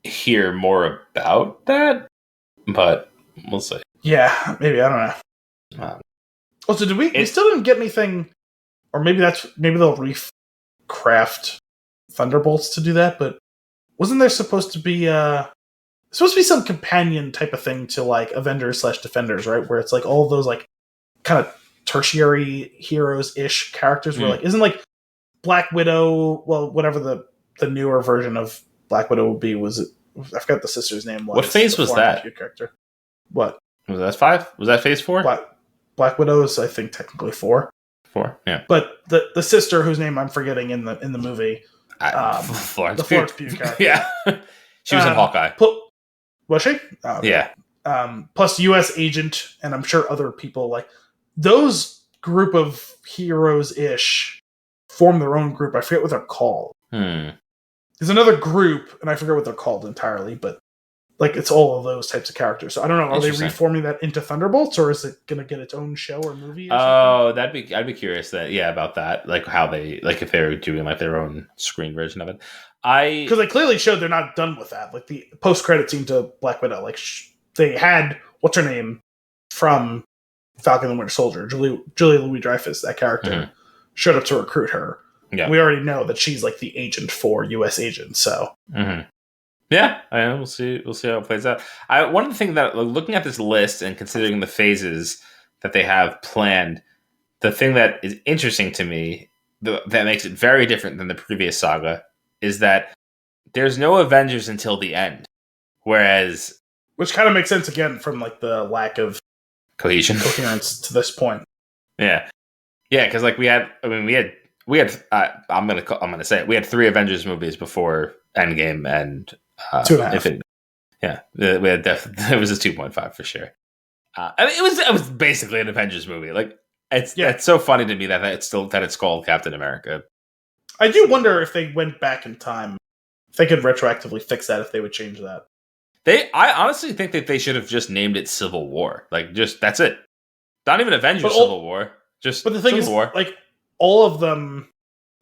hear more about that, but we'll see. Yeah, maybe, I don't know. Also, did we still didn't get anything, or maybe they'll recraft Thunderbolts to do that, but wasn't there supposed to be some companion type of thing to like Avengers/Defenders, right? Where it's like all of those like kind of tertiary heroes-ish characters were like, isn't like Black Widow, well, whatever the newer version of Black Widow would be, was it, I forgot the sister's name was. What phase was that? Character. What? Was that 5? Was that phase 4? Black Widow is, I think, technically 4. 4, yeah. But the sister whose name I'm forgetting in the movie, Florence Pugh character. Yeah. She was in Hawkeye. Was she? Oh, okay. Yeah. Plus U.S. Agent, and I'm sure other people, like, those group of heroes-ish form their own group. I forget what they're called. There's another group, and I forget what they're called entirely, but like it's all of those types of characters. So I don't know. Are they reforming that into Thunderbolts, or is it going to get its own show or movie? Or I'd be curious about that. Like how they, like if they're doing like their own screen version of it. Because they clearly showed they're not done with that. Like the post-credit scene to Black Widow, like they had what's her name from Falcon and the Winter Soldier, Julia Louis-Dreyfus, that character showed up to recruit her. Yeah, we already know that she's like the agent for U.S. Agents. So. Yeah, we'll see. We'll see how it plays out. One of the things that, looking at this list and considering the phases that they have planned, the thing that is interesting to me, that makes it very different than the previous saga, is that there's no Avengers until the end. Whereas, which kind of makes sense again from like the lack of coherence to this point. Yeah, because like we had. I'm gonna say it. We had 3 Avengers movies before Endgame and. 2.5. We had it was a 2.5 for sure. I mean, it was basically an Avengers movie. Like it's so funny to me that it's called Captain America. I do wonder if they went back in time, if they could retroactively fix that, if they would change that. I honestly think that they should have just named it Civil War. Like just that's it. Not even Avengers Civil War. But the thing Civil War. Like all of them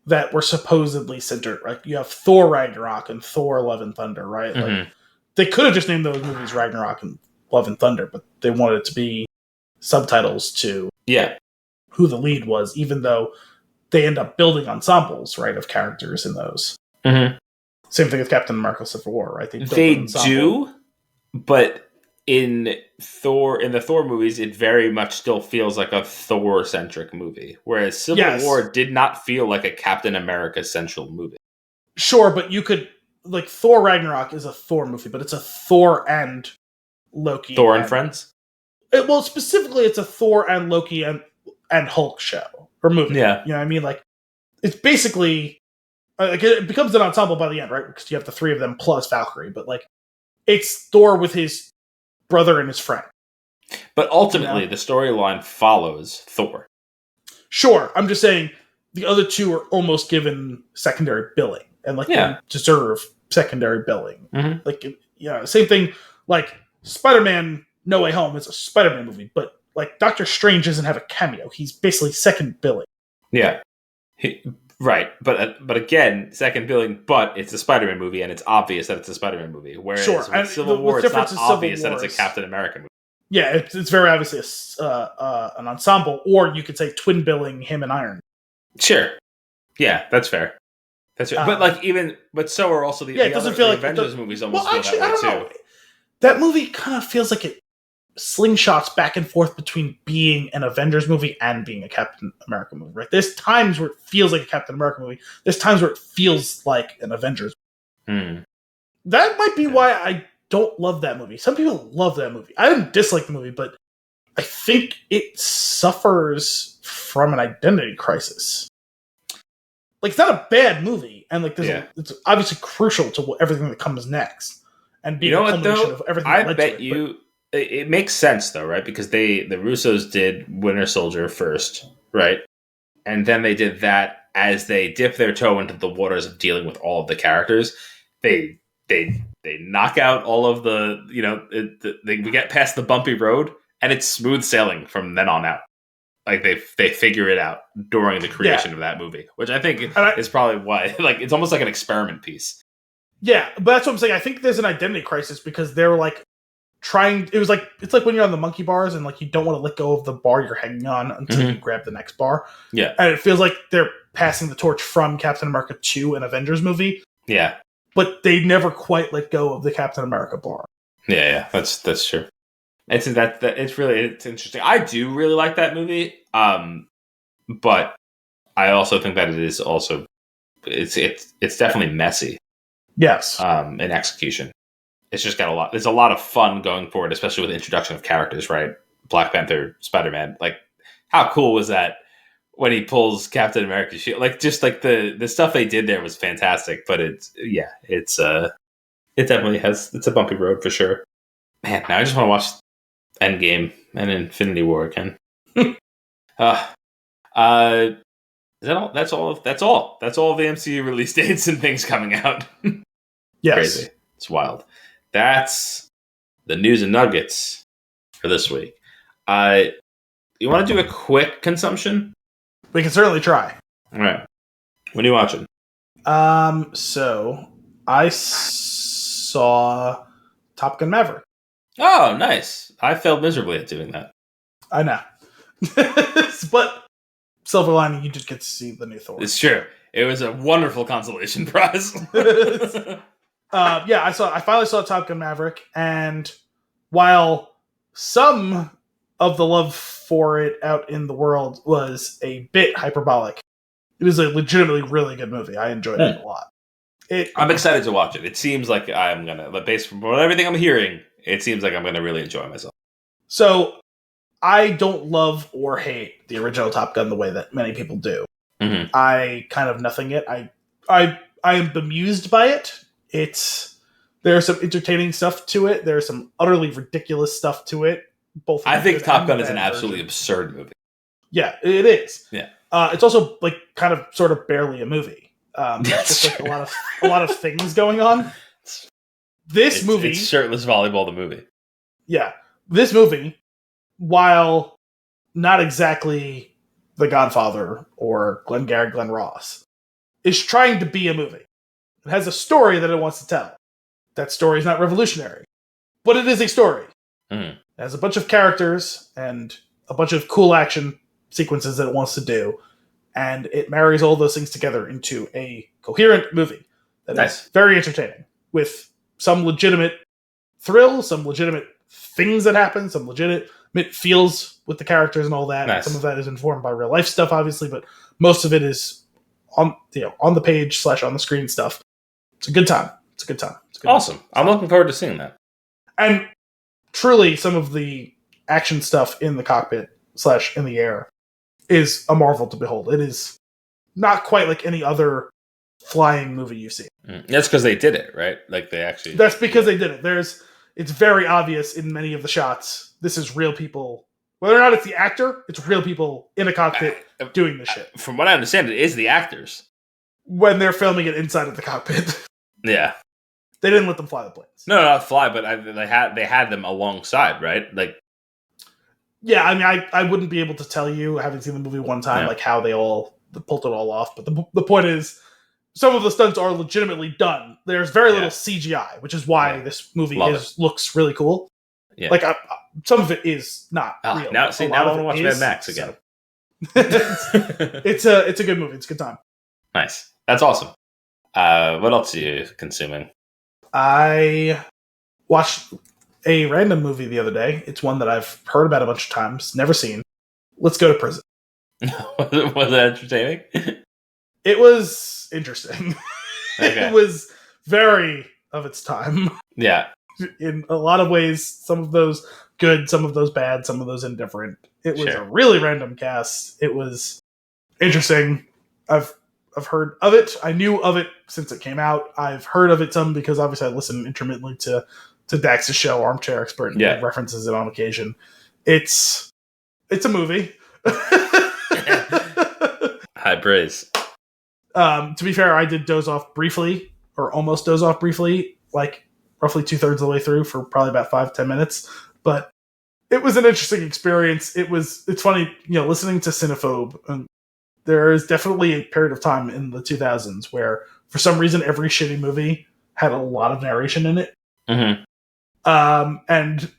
that were supposedly centered, right? You have Thor Ragnarok and Thor Love and Thunder, right? Like, they could have just named those movies Ragnarok and Love and Thunder, but they wanted it to be subtitles to who the lead was, even though they end up building ensembles, right, of characters in those. Same thing with Captain America Civil War, right? They do, but in the Thor movies, it very much still feels like a Thor-centric movie, whereas Civil War did not feel like a Captain America-central movie. Sure, but you could, like, Thor Ragnarok is a Thor movie, but it's a Thor and Loki. Thor and Friends? Well, specifically, it's a Thor and Loki and Hulk show, or movie. Yeah. You know what I mean? Like, it's basically, like, it becomes an ensemble by the end, right? Because you have the 3 of them plus Valkyrie, but, like, it's Thor with his brother and his friend. But ultimately, the storyline follows Thor. Sure, I'm just saying the other 2 are almost given secondary billing, and like they deserve secondary billing. Like, same thing. Like Spider-Man: No Way Home is a Spider-Man movie, but like Doctor Strange doesn't have a cameo. He's basically second billing. Yeah, right. But again, second billing. But it's a Spider-Man movie, and it's obvious that it's a Spider-Man movie. Whereas with Civil War, it's not obvious that it's a Captain America movie. Yeah, it's very obviously an ensemble, or you could say twin billing him and Iron. Sure. Yeah, that's fair. That's fair. But so are also the Avengers movies almost feel that way too. That movie kind of feels like it slingshots back and forth between being an Avengers movie and being a Captain America movie, right? There's times where it feels like a Captain America movie. There's times where it feels like an Avengers movie. That might be why I don't love that movie. Some people love that movie. I didn't dislike the movie, but I think it suffers from an identity crisis. Like, it's not a bad movie, and like it's obviously crucial to everything that comes next, and being a culmination of everything. I bet you it makes sense though, right? Because the Russos did Winter Soldier first, right? And then they did that as they dip their toe into the waters of dealing with all of the characters. They knock out all of the, we get past the bumpy road, and it's smooth sailing from then on out. Like they figure it out during the creation of that movie, which I think is probably why. Like, it's almost like an experiment piece. Yeah, but that's what I'm saying. I think there's an identity crisis because they're like trying. It's like when you're on the monkey bars and like you don't want to let go of the bar you're hanging on until you grab the next bar. Yeah, and it feels like they're passing the torch from Captain America 2, an Avengers movie. Yeah, but they never quite let go of the Captain America bar. Yeah, that's true. It's interesting. I do really like that movie, but I also think that it is also it's definitely messy. Yes. In execution, it's just got a lot. There's a lot of fun going forward, especially with introduction of characters. Right, Black Panther, Spider-Man. Like, how cool was that when he pulls Captain America's shield? Like, just like the stuff they did there was fantastic. But it definitely it's a bumpy road for sure. Man, now I just want to watch Endgame and Infinity War again. Is that all? That's all of the MCU release dates and things coming out. Yes. Crazy. It's wild. That's the news and nuggets for this week. You want to do a quick consumption? We can certainly try. All right. What are you watching? So I saw Top Gun Maverick. Oh, nice. I failed miserably at doing that. I know. But silver lining, you just get to see the new Thor. It's true. It was a wonderful consolation prize. I finally saw Top Gun Maverick, and while some of the love for it out in the world was a bit hyperbolic, it is a legitimately really good movie. I enjoyed it a lot. I'm excited to watch it. It seems like I'm gonna, but based on everything I'm hearing, it seems like I'm gonna really enjoy myself. So, I don't love or hate the original Top Gun the way that many people do. Mm-hmm. I kind of nothing it. I am bemused by it. There's some entertaining stuff to it. There's some utterly ridiculous stuff to it. I think Top Gun is an absolutely absurd movie. Yeah, it is. Yeah. It's also like kind of sort of barely a movie. It's just like a lot of things going on. This movie, it's Shirtless Volleyball, the movie. Yeah, this movie, while not exactly The Godfather or Glengarry Glen Ross, is trying to be a movie. It has a story that it wants to tell. That story is not revolutionary, but it is a story. Mm-hmm. It has a bunch of characters and a bunch of cool action sequences that it wants to do, and it marries all those things together into a coherent movie that is very entertaining, with some legitimate thrill, some legitimate things that happen, some legitimate feels with the characters and all that. Nice. Some of that is informed by real life stuff, obviously, but most of it is on the page / on the screen stuff. It's a good time. It's a good Awesome. movie. I'm looking forward to seeing that. And truly, some of the action stuff in the cockpit / in the air is a marvel to behold. It is not quite like any other flying movie you've seen. That's because they did it, right? Like, they actually... That's because they did it. It's very obvious in many of the shots. This is real people. Whether or not it's the actor, it's real people in a cockpit doing this shit. From what I understand, it is the actors. When they're filming it inside of the cockpit. Yeah. They didn't let them fly the planes. No, not fly, but they had them alongside, right? Like... Yeah, I mean, I wouldn't be able to tell you, having seen the movie one time, like how they all pulled it all off. But the point is, some of the stunts are legitimately done. There's very little CGI, which is why this movie looks really cool. Yeah. Like, some of it is not real. Now I want to watch Mad Max again. It's a good movie. It's a good time. Nice. That's awesome. What else are you consuming? I watched a random movie the other day. It's one that I've heard about a bunch of times, never seen. Let's Go to Prison. Was it entertaining? It was interesting. Okay. It was very of its time. Yeah. in a lot of ways. Some of those good, some of those bad, some of those indifferent. It was Sure. a really random cast. It was interesting. I've heard of it. I knew of it since it came out. I've heard of it some because obviously I listen intermittently to Dax's show, Armchair Expert, and he references it on occasion. It's a movie. High praise. To be fair, I did doze off briefly, or almost doze off briefly, like roughly 2/3 of the way through for probably about 5-10 minutes. But it was an interesting experience. It's funny, listening to Cinephobe. And there is definitely a period of time in the 2000s where, for some reason, every shitty movie had a lot of narration in it. Mm-hmm. And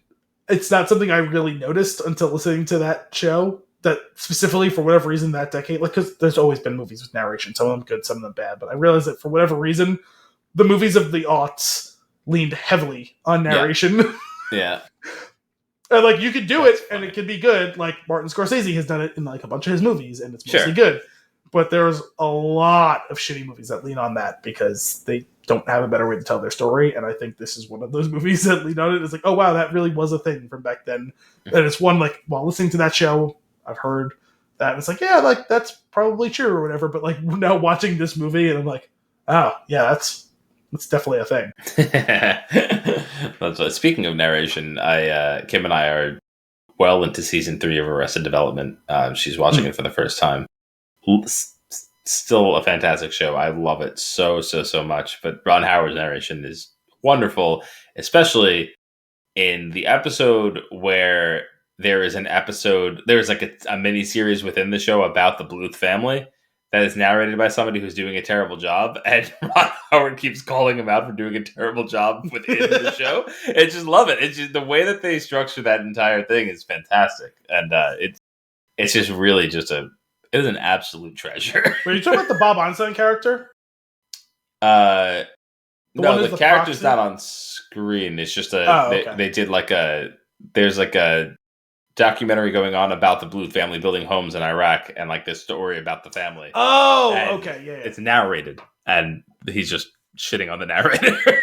it's not something I really noticed until listening to that show. That specifically, for whatever reason, that decade, because there's always been movies with narration, some of them good, some of them bad. But I realized that for whatever reason, the movies of the aughts leaned heavily on narration. Yeah. And you could do it, and it could be good. Like Martin Scorsese has done it in a bunch of his movies, and it's mostly good. But there's a lot of shitty movies that lean on that because they don't have a better way to tell their story. And I think this is one of those movies that lean on it. It's like, oh wow, that really was a thing from back then. And it's one while listening to that show, I've heard that. And it's like, yeah, that's probably true or whatever. But now watching this movie, and I'm like, oh yeah, that's definitely a thing. That's what, speaking of narration, Kim and I are well into season 3 of Arrested Development. She's watching it for the first time. Still a fantastic show. I love it so much. But Ron Howard's narration is wonderful, especially in the episode where there's a mini series within the show about the Bluth family that is narrated by somebody who's doing a terrible job, and Ron Howard keeps calling him out for doing a terrible job within the show. I just love it. It's just the way that they structure that entire thing is fantastic, and it's just really it was an absolute treasure. Were you talking about the Bob Einstein character? No, the character's proxy? not on screen. It's just they did there's a documentary going on about the Bluth family building homes in Iraq, and this story about the family. Oh, and okay, yeah. It's narrated, and he's just shitting on the narrator.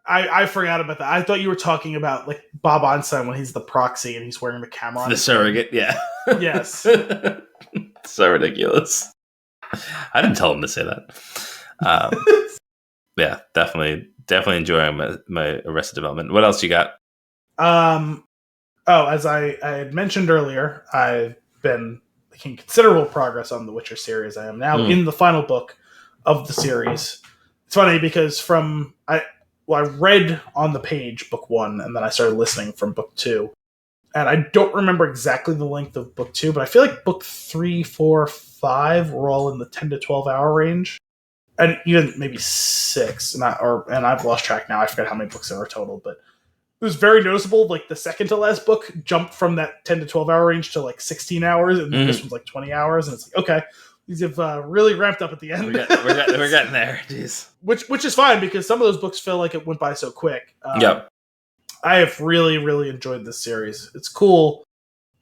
I forgot about that. I thought you were talking about Bob Einstein when he's the proxy and he's wearing the camera on The surrogate, yeah. Yes. So ridiculous. I didn't tell him to say that. Yeah, definitely enjoying my Arrested Development. What else you got? As I had mentioned earlier, I've been making considerable progress on the Witcher series. I am now in the final book of the series. It's funny because I read on the page book 1, and then I started listening from book 2. And I don't remember exactly the length of book 2, but I feel like book 3, 4, 5 were all in the 10 to 12 hour range. And even maybe 6. And I've lost track now. I forget how many books there are total, but it was very noticeable. The second to last book jumped from that 10 to 12 hour range to 16 hours, and this one's 20 hours. And it's okay, these have really ramped up at the end. We're getting there. Jeez. Which is fine because some of those books feel like it went by so quick. Yep. I have really, really enjoyed this series. It's cool.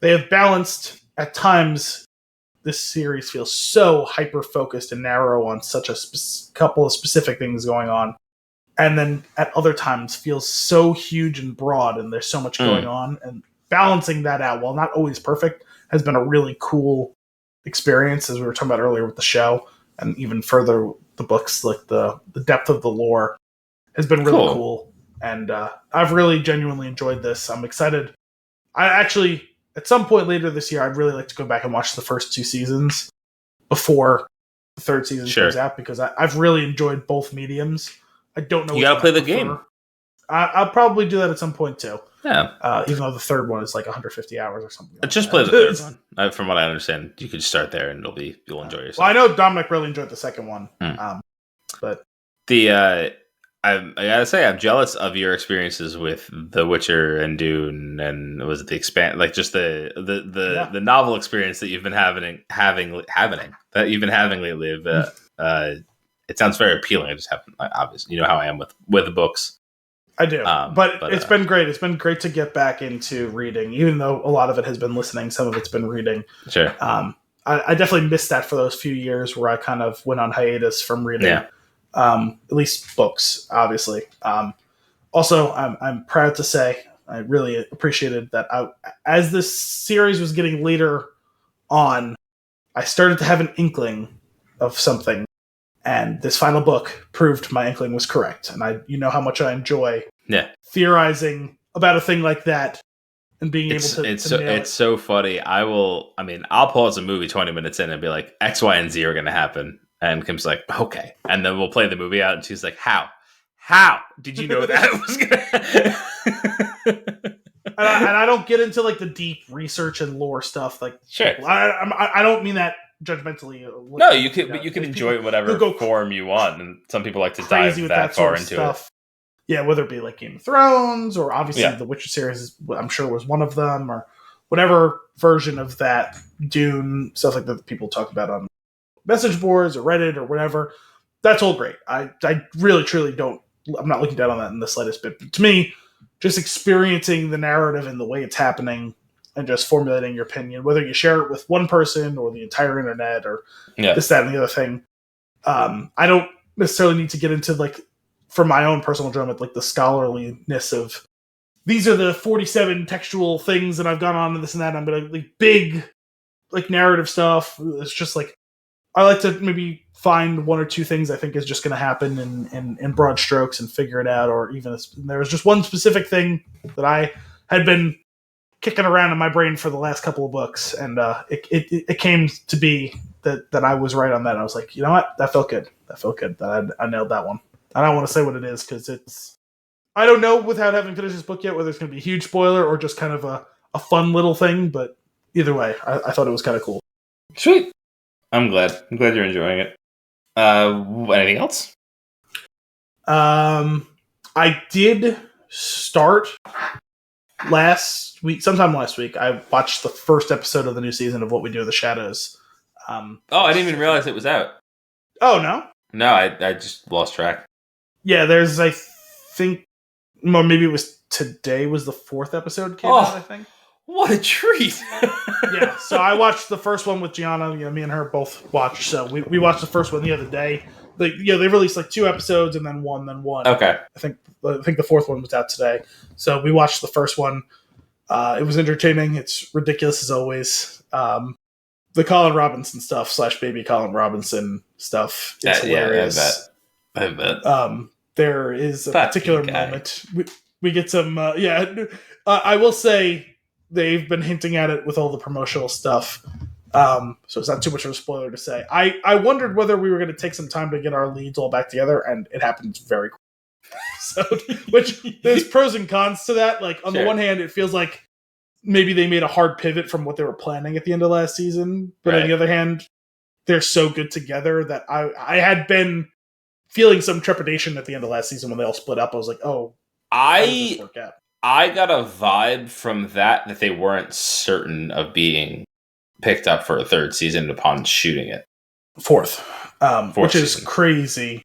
They have balanced at times. This series feels so hyper focused and narrow on such a couple of specific things going on. And then at other times feels so huge and broad, and there's so much going on. And balancing that out, while not always perfect, has been a really cool experience, as we were talking about earlier with the show, and even further the books. The depth of the lore has been really cool. And I've really genuinely enjoyed this. I'm excited. I actually, at some point later this year, I'd really like to go back and watch the first 2 seasons before the 3rd season comes out, because I've really enjoyed both mediums. I don't know. You gotta play the game. I'll probably do that at some point too. Yeah. Even though the 3rd one is 150 hours or something. Just play the 3rd one. From what I understand, you could start there and you'll enjoy yourself. Well, I know Dominic really enjoyed the 2nd one. But I gotta say, I'm jealous of your experiences with The Witcher and Dune, and was it the the novel experience that you've been having lately. It sounds very appealing. I just haven't, obviously, you know how I am with the books. I do, but it's been great. It's been great to get back into reading, even though a lot of it has been listening. Some of it's been reading. Sure. I definitely missed that for those few years where I kind of went on hiatus from reading. Yeah. At least books, obviously. Also, I'm proud to say I really appreciated that. As this series was getting later on, I started to have an inkling of something, and this final book proved my inkling was correct. And you know how much I enjoy theorizing about a thing like that and being able to nail it. It's so funny. I'll pause a movie 20 minutes in and be like, X, Y, and Z are going to happen. And Kim's like, okay. And then we'll play the movie out, and she's like, how? How did you know that was going to happen? And I don't get into like the deep research and lore stuff. Like, sure. I don't mean that judgmentally. No, you can enjoy it whatever form you want. And some people like to dive that far into stuff. Yeah, whether it be like Game of Thrones or obviously the Witcher series, I'm sure was one of them, or whatever version of that, Dune, stuff like that people talk about on message boards or Reddit or whatever. That's all great. I really, truly don't, I'm not looking down on that in the slightest bit. But to me, just experiencing the narrative and the way it's happening and just formulating your opinion, whether you share it with one person or the entire internet or this, that, and the other thing. I don't necessarily need to get into like, for my own personal enjoyment, like the scholarliness of these are the 47 textual things that I've gone on to this and that. I'm gonna like big, like narrative stuff. It's just like I like to maybe find one or two things I think is just going to happen in broad strokes and figure it out. Or even there was just one specific thing that I had been kicking around in my brain for the last couple of books, and it came to be that I was right on that. I was like, you know what, that felt good. That I nailed that one. I don't want to say what it is because I don't know without having finished this book yet whether it's going to be a huge spoiler or just kind of a fun little thing. But either way, I thought it was kind of cool. Sweet. I'm glad you're enjoying it. Anything else? I did start sometime last week. I watched the first episode of the new season of What We Do in the Shadows. I didn't even realize it was out. Oh, no? No, I just lost track. Yeah, there's, I think, well, maybe it was today was the 4th episode came out, I think. What a treat! Yeah, so I watched the first one with Gianna. You know, me and her both watched. So we watched the first one the other day. They released like 2 episodes and then one. Okay. I think the 4th one was out today. So we watched the first one. It was entertaining. It's ridiculous as always. The Colin Robinson stuff / baby Colin Robinson stuff is hilarious. I bet. There is a particular moment. We get some. I will say they've been hinting at it with all the promotional stuff. So it's not too much of a spoiler to say. I wondered whether we were going to take some time to get our leads all back together, and it happens very quickly. So, which there's pros and cons to that. Like on the one hand, it feels like maybe they made a hard pivot from what they were planning at the end of last season, but on the other hand, they're so good together that I had been feeling some trepidation at the end of last season when they all split up. I was like, oh, how does this work out? I got a vibe from that they weren't certain of being picked up for a 3rd season upon shooting it. 4th, which is season. Crazy,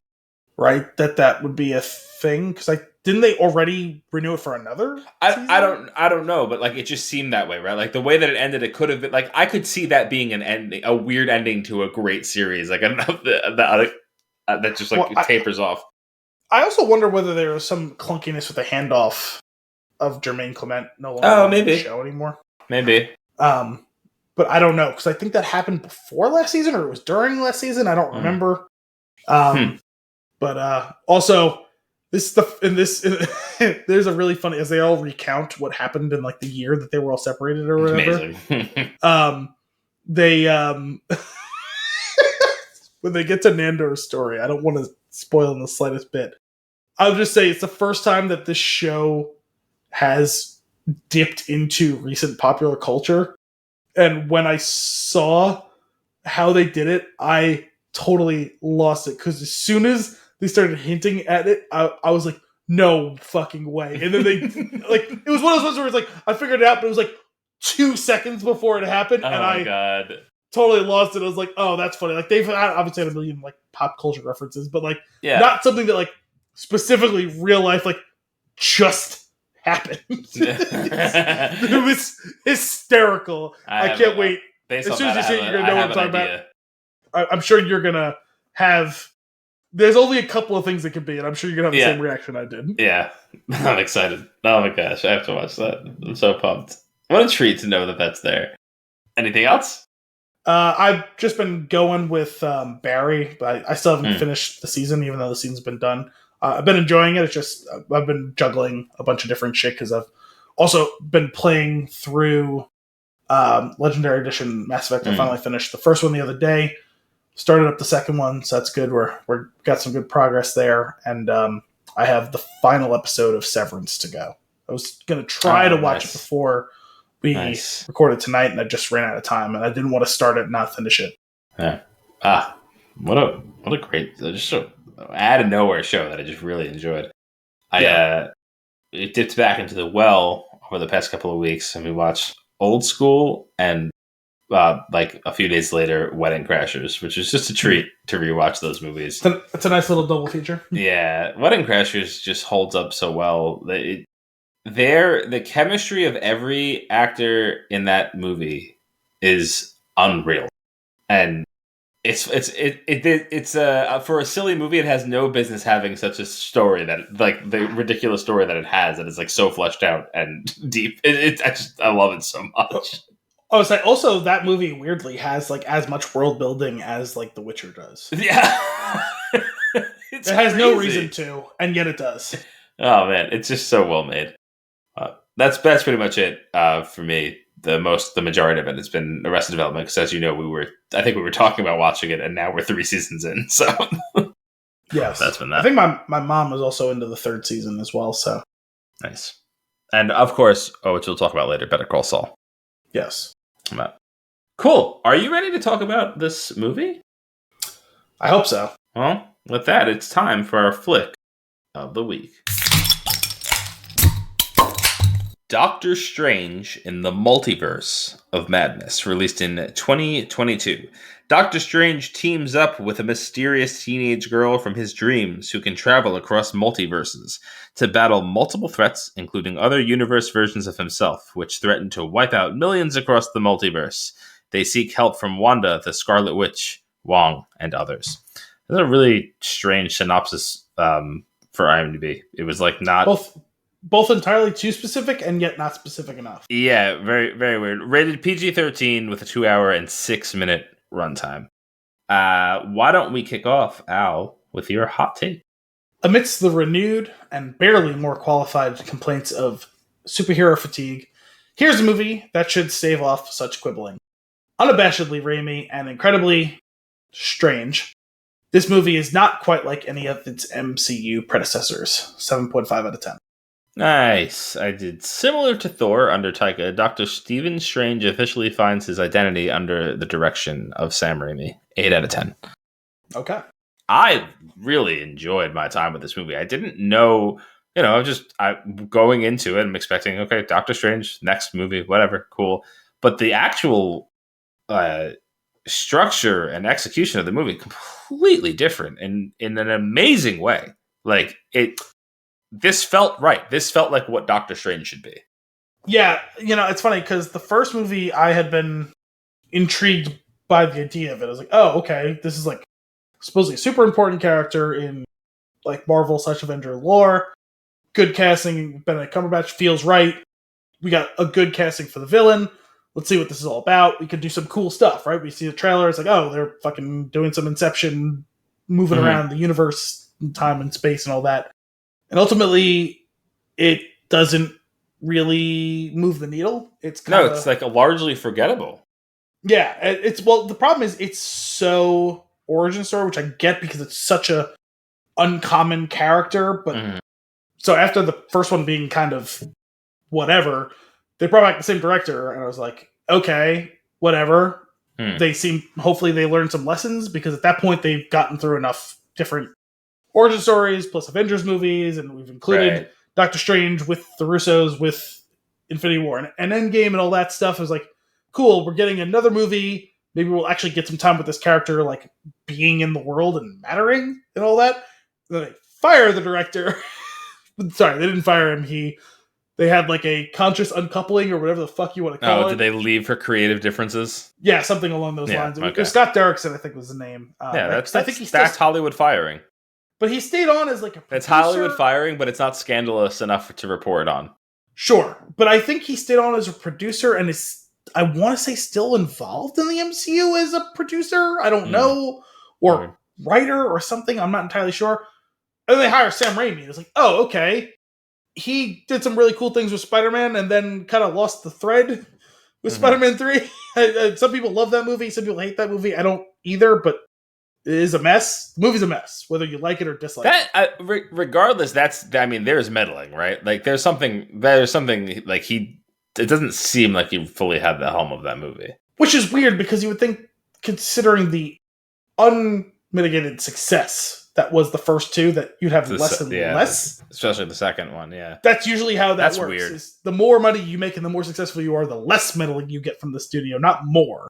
right? That would be a thing because didn't they already renew it for another season? I don't know, but like it just seemed that way, right? Like the way that it ended, it could have been like I could see that being an ending, a weird ending to a great series. Like I don't know the other that just like tapers off. I also wonder whether there was some clunkiness with the handoff of Jermaine Clement no longer on the show anymore. Maybe. But I don't know because I think that happened before last season or it was during last season. I don't remember. But also there's a really funny as they all recount what happened in like the year that they were all separated or whatever. They when they get to Nando's story, I don't want to spoil in the slightest bit. I'll just say it's the first time that this show has dipped into recent popular culture. And when I saw how they did it, I totally lost it. Because as soon as they started hinting at it, I was like, no fucking way. And then they, like, it was one of those ones where it's like, I figured it out, but it was like 2 seconds before it happened. And my God. Totally lost it. I was like, oh, that's funny. Like, they've obviously had a million, like, pop culture references, but, like, not something that, like, specifically real life, like, just happened. It was hysterical. I can't wait. As soon as you see it, you're going to know what I'm talking about. I'm sure you're going to have There's only a couple of things it could be, and I'm sure you're gonna have the Yeah. same reaction I did. Yeah, I'm excited. Oh my gosh, I have to watch that. I'm so pumped. What a treat to know that that's there. Anything else? I've just been going with Barry, but I still haven't Mm. finished the season, even though the season's been done. I've been enjoying it. It's just I've been juggling a bunch of different shit because I've also been playing through Legendary Edition Mass Effect. I finally finished the first one the other day. Started up the second one, so that's good. We're got some good progress there, and I have the final episode of Severance to go. I was gonna try to watch it before we recorded tonight, and I just ran out of time, and I didn't want to start it and not finish it. Yeah. What a great, just so out of nowhere show that I just really enjoyed. It dipped back into the well over the past couple of weeks, and we watched Old School and like a few days later, Wedding Crashers, which is just a treat to rewatch those movies. It's a nice little double feature. Yeah, Wedding Crashers just holds up so well. The chemistry of every actor in that movie is unreal, and it's for a silly movie. It has no business having such a story that, like, the ridiculous story that it has, that is like so fleshed out and deep. I love it so much. Oh, so also that movie weirdly has like as much world building as like The Witcher does. Yeah, it has no reason to, and yet it does. Oh man, it's just so well made. That's pretty much it for me. The majority of it has been Arrested Development, because, as you know, I think we were talking about watching it, and now we're 3 seasons in. So yes, that's been that. I think my mom was also into the 3rd season as well. So nice, and of course, which we'll talk about later, Better Call Saul. Yes. Cool. Are you ready to talk about this movie? I hope so. Well, with that, it's time for our flick of the week. Doctor Strange in the Multiverse of Madness, released in 2022. Doctor Strange teams up with a mysterious teenage girl from his dreams who can travel across multiverses to battle multiple threats, including other universe versions of himself, which threaten to wipe out millions across the multiverse. They seek help from Wanda, the Scarlet Witch, Wong, and others. That's a really strange synopsis for IMDb. It was like not... Both entirely too specific and yet not specific enough. Yeah, very, very weird. Rated PG-13 with a 2-hour and 6-minute runtime. Why don't we kick off, Al, with your hot take? Amidst the renewed and barely more qualified complaints of superhero fatigue, here's a movie that should stave off such quibbling. Unabashedly Raimi and incredibly strange, this movie is not quite like any of its MCU predecessors. 7.5 out of 10. Nice. I did similar to Thor under Taika. Dr. Stephen Strange officially finds his identity under the direction of Sam Raimi. 8 out of 10. Okay. I really enjoyed my time with this movie. I didn't know, I'm going into it, I'm expecting, okay, Doctor Strange, next movie, whatever, cool. But the actual structure and execution of the movie completely different in an amazing way. Like, this felt right. This felt like what Doctor Strange should be. Yeah, it's funny because the first movie I had been intrigued by the idea of it. I was like, oh, okay, this is like supposedly a super important character in like Marvel / Avenger lore. Good casting. Benedict Cumberbatch feels right. We got a good casting for the villain. Let's see what this is all about. We could do some cool stuff, right? We see the trailer. It's like, oh, they're fucking doing some Inception, moving around the universe, time and space and all that. And ultimately, it doesn't really move the needle. It's like a largely forgettable. Yeah, the problem is it's so origin story, which I get because it's such a uncommon character. But so after the first one being kind of whatever, they brought back the same director, and I was like, okay, whatever. Hopefully they learned some lessons, because at that point they've gotten through enough different origin stories plus Avengers movies, and we've included Doctor Strange with the Russos with Infinity War and Endgame and all that stuff. I was like, cool, we're getting another movie. Maybe we'll actually get some time with this character, like being in the world and mattering and all that. And then they fire the director. Sorry, they didn't fire him. They had like a conscious uncoupling or whatever the fuck you want to call it. Did they leave for creative differences? Yeah, something along those lines. Okay. Scott Derrickson, I think, was the name. I think that's Hollywood firing. But he stayed on as like a producer. It's Hollywood firing, but it's not scandalous enough to report on. Sure. But I think he stayed on as a producer and is, I want to say, still involved in the MCU as a producer. I don't know. Or writer or something. I'm not entirely sure. And then they hire Sam Raimi. It's like, oh, okay. He did some really cool things with Spider-Man and then kind of lost the thread with Spider-Man 3. Some people love that movie. Some people hate that movie. I don't either, but it is a mess. The movie's a mess, whether you like it or dislike it. Regardless, there's meddling, right? Like, there's something like it doesn't seem like he fully had the helm of that movie. Which is weird because you would think, considering the unmitigated success that was the first two, that you'd have less and less. Especially the second one, yeah. That's usually how that works. Weird. Is the more money you make and the more successful you are, the less meddling you get from the studio, not more.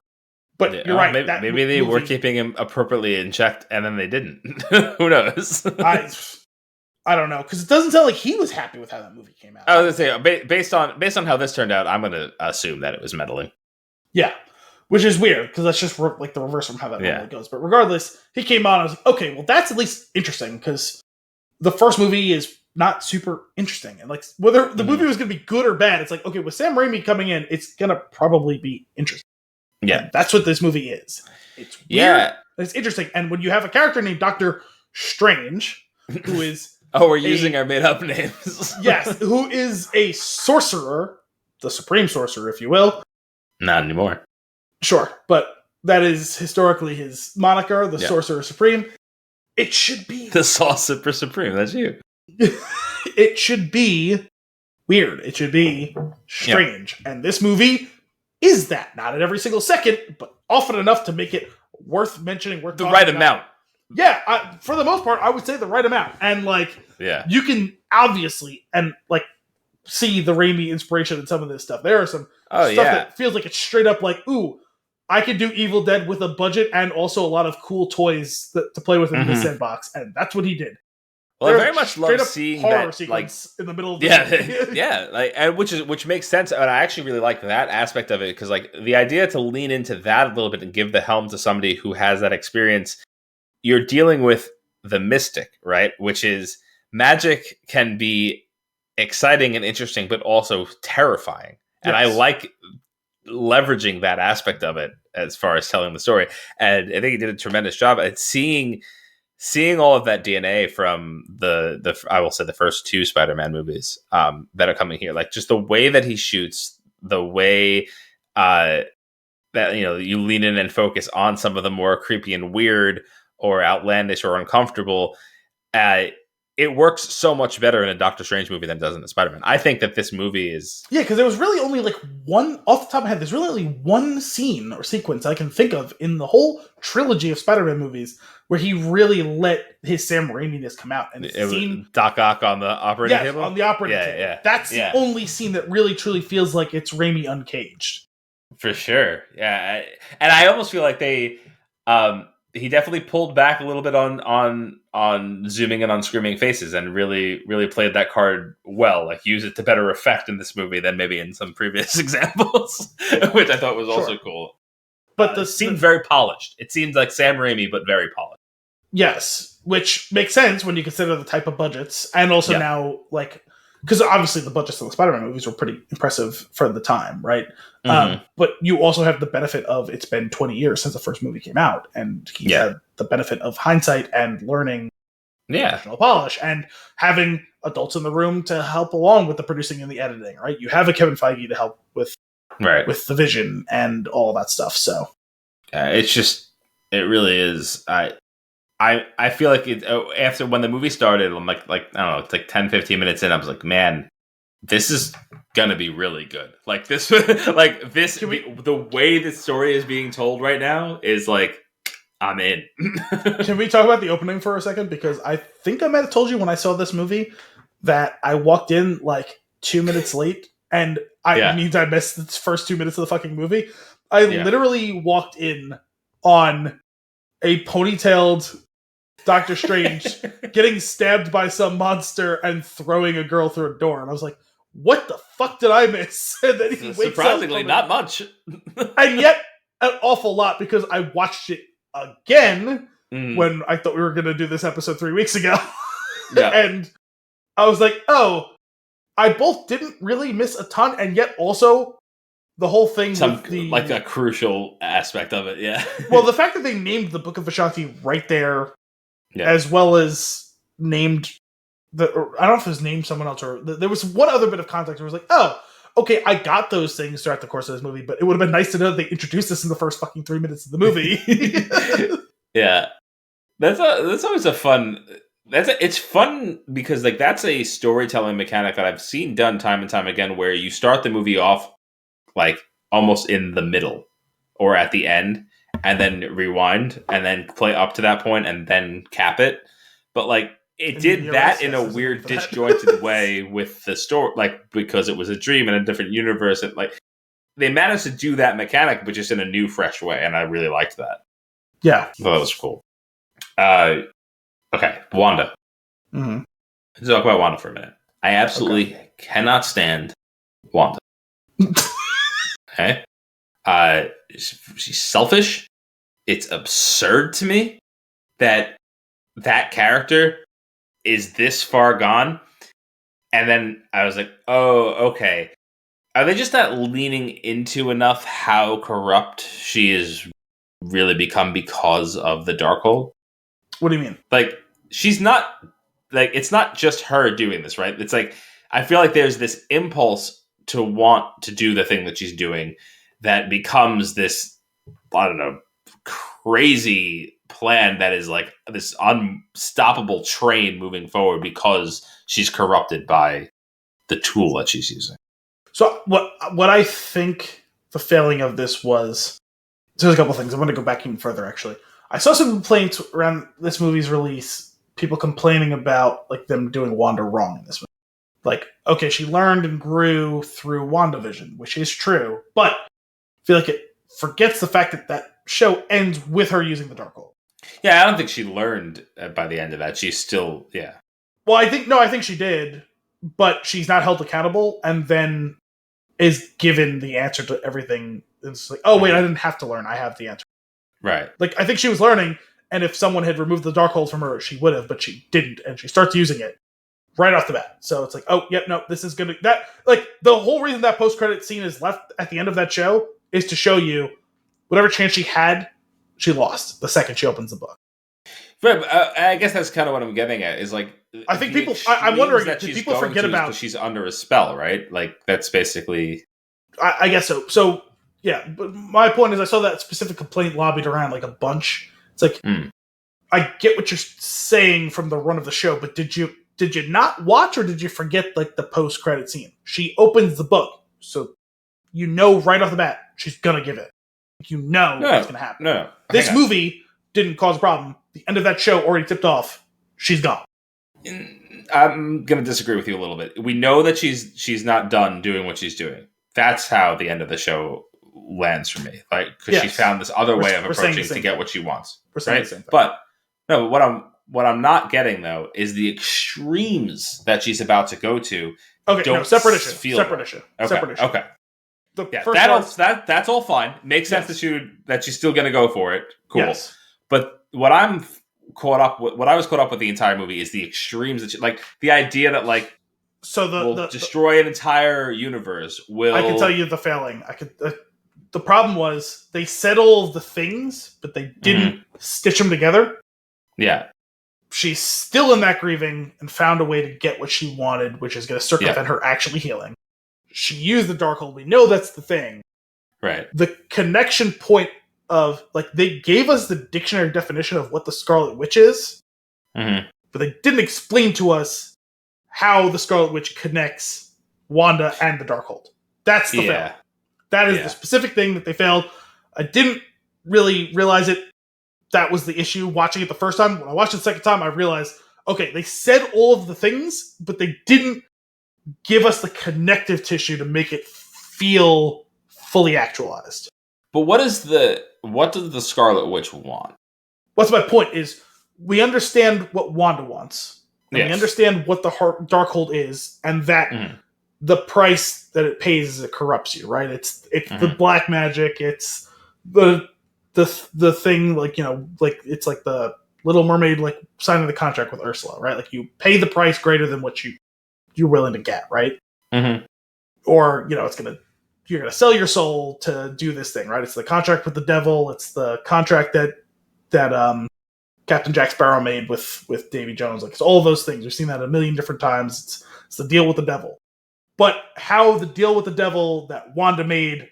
But you're right. Maybe they were keeping him appropriately in check, and then they didn't. Who knows? I don't know, because it doesn't sound like he was happy with how that movie came out. I was going to say, based on how this turned out, I'm going to assume that it was meddling. Yeah, which is weird, because that's just like the reverse from how that normally goes. But regardless, he came on, I was like, okay, well, that's at least interesting, because the first movie is not super interesting. And like, whether the movie was going to be good or bad, it's like, okay, with Sam Raimi coming in, it's going to probably be interesting. Yeah. And that's what this movie is. It's weird. Yeah. It's interesting. And when you have a character named Doctor Strange, who is... oh, we're using our made-up names. Yes, who is a sorcerer, the supreme sorcerer, if you will. Not anymore. Sure, but that is historically his moniker, the Sorcerer Supreme. It should be... the Sorcerer Supreme, that's you. It should be weird. It should be strange. Yep. And this movie... is that not at every single second, but often enough to make it worth mentioning, worth the right amount. Yeah, for the most part, I would say the right amount. And like, you can obviously and like see the Raimi inspiration in some of this stuff. There are some stuff that feels like it's straight up like, ooh, I could do Evil Dead with a budget and also a lot of cool toys to play with in the sandbox, and that's what he did. Well, I very much love seeing that, like, in the middle of the like, and which makes sense, and I actually really like that aspect of it, because like the idea to lean into that a little bit and give the helm to somebody who has that experience. You're dealing with the mystic, right? Which is magic can be exciting and interesting, but also terrifying, and I like leveraging that aspect of it as far as telling the story. And I think he did a tremendous job at seeing all of that DNA from the I will say the first two Spider-Man movies that are coming here, like just the way that he shoots, the way that you lean in and focus on some of the more creepy and weird or outlandish or uncomfortable. It works so much better in a Doctor Strange movie than it does in a Spider-Man. I think that this movie is... yeah, because there was really only like one, off the top of my head, there's really only one scene or sequence I can think of in the whole trilogy of Spider-Man movies where he really let his Sam Raimi-ness come out. And scene Doc Ock on the operating table? Yeah, on the operating table. Yeah. That's the only scene that really truly feels like it's Raimi uncaged. For sure. Yeah. And I almost feel like they... he definitely pulled back a little bit on zooming in on screaming faces and really, really played that card well. Like, use it to better effect in this movie than maybe in some previous examples, which I thought was also cool. But it seemed very polished. It seemed like Sam Raimi, but very polished. Yes, which makes sense when you consider the type of budgets, and also now, like, because obviously the budgets of the Spider-Man movies were pretty impressive for the time, right? But you also have the benefit of it's been 20 years since the first movie came out, and he's had the benefit of hindsight and learning professional polish, and having adults in the room to help along with the producing and the editing, right? You have a Kevin Feige to help with the vision and all that stuff, so... it really is... I feel like after when the movie started, I'm like I don't know, it's like 10, 15 minutes in, I was like, man, this is gonna be really good. Like this, the way this story is being told right now is like, I'm in. Can we talk about the opening for a second? Because I think I might have told you when I saw this movie that I walked in like 2 minutes late, and I missed the first 2 minutes of the fucking movie. I literally walked in on a ponytailed Doctor Strange getting stabbed by some monster and throwing a girl through a door. And I was like, what the fuck did I miss? And then he wakes surprisingly, not much. And yet, an awful lot, because I watched it again when I thought we were going to do this episode 3 weeks ago. Yeah. And I was like, oh, I both didn't really miss a ton, and yet also the whole thing with the... like a crucial aspect of it, yeah. Well, the fact that they named the Book of Vishanti right there, as well as named... I don't know if it was named someone else, or there was one other bit of context where it was like, oh, okay, I got those things throughout the course of this movie, but it would have been nice to know that they introduced this in the first fucking 3 minutes of the movie. Yeah. That's always a fun... It's fun because like that's a storytelling mechanic that I've seen done time and time again, where you start the movie off like almost in the middle or at the end, and then rewind and then play up to that point and then cap it. But like it did that in a weird disjointed way with the story, like because it was a dream in a different universe, and like they managed to do that mechanic, but just in a new, fresh way, and I really liked that. Yeah, I thought that was cool. Okay, Wanda. Mm-hmm. Let's talk about Wanda for a minute. I absolutely cannot stand Wanda. Okay? She's selfish. It's absurd to me that character is this far gone. And then I was like, oh, okay. Are they just not leaning into enough how corrupt she is really become because of the Darkhold? What do you mean? Like, she's not... Like, it's not just her doing this, right? It's like, I feel like there's this impulse to want to do the thing that she's doing that becomes this, I don't know, crazy plan that is like this unstoppable train moving forward because she's corrupted by the tool that she's using. So what I think the failing of this was... So there's a couple things. I'm going to go back even further, actually. I saw some complaints around this movie's release, people complaining about like them doing Wanda wrong in this movie. Like, okay, she learned and grew through WandaVision, which is true, but I feel like it forgets the fact that that show ends with her using the Darkhold. Yeah, I don't think she learned by the end of that. She's still, yeah. Well, I think she did, but she's not held accountable, and then is given the answer to everything. It's like, oh wait, I didn't have to learn. I have the answer. Right. Like, I think she was learning, and if someone had removed the Darkhold from her, she would have, but she didn't, and she starts using it right off the bat. So it's like, oh, yep, no, this is gonna... That, like, the whole reason that post-credit scene is left at the end of that show is to show you whatever chance she had, she lost the second she opens the book. Right, but I guess that's kind of what I'm getting at, is like... I think people... I'm wondering, did people forget about... She's under a spell, right? Like, that's basically... I guess so. So, yeah, but my point is I saw that specific complaint lobbied around like a bunch. It's like, I get what you're saying from the run of the show, but did you not watch, or did you forget like the post-credit scene? She opens the book, so you know right off the bat she's gonna give it. You know what's gonna happen. No. This movie didn't cause a problem. The end of that show already tipped off. She's gone. I'm gonna disagree with you a little bit. We know that she's not done doing what she's doing. That's how the end of the show lands for me. Like, because she found this other way of approaching to get what she wants. We're saying the same thing. But no, what I'm not getting though is the extremes that she's about to go to. Okay, no, separate issue. Okay. That's all fine. Makes sense that she's still going to go for it. Cool. Yes. But what I was caught up with the entire movie is the extremes that like the idea that like will destroy an entire universe. I can tell you the failing. The problem was they said all of the things, but they didn't stitch them together. Yeah. She's still in that grieving and found a way to get what she wanted, which is going to circumvent her actually healing. She used the Darkhold. We know that's the thing. Right. The connection point of, like, they gave us the dictionary definition of what the Scarlet Witch is, but they didn't explain to us how the Scarlet Witch connects Wanda and the Darkhold. That's the fail. That is the specific thing that they failed. I didn't really realize it. That was the issue watching it the first time. When I watched it the second time, I realized, okay, they said all of the things, but they didn't give us the connective tissue to make it feel fully actualized. But what does the Scarlet Witch want? What's my point is, we understand what Wanda wants. And we understand what the Darkhold is, and that the price that it pays is it corrupts you, right? It's the black magic, it's the thing, like, you know, like it's like the Little Mermaid, like signing the contract with Ursula, right? Like you pay the price greater than what you're willing to get, right? Mm-hmm. Or you're gonna sell your soul to do this thing, right? It's the contract with the devil. It's the contract that Captain Jack Sparrow made with Davy Jones. Like it's all those things. We've seen that a million different times. It's the deal with the devil. But how the deal with the devil that Wanda made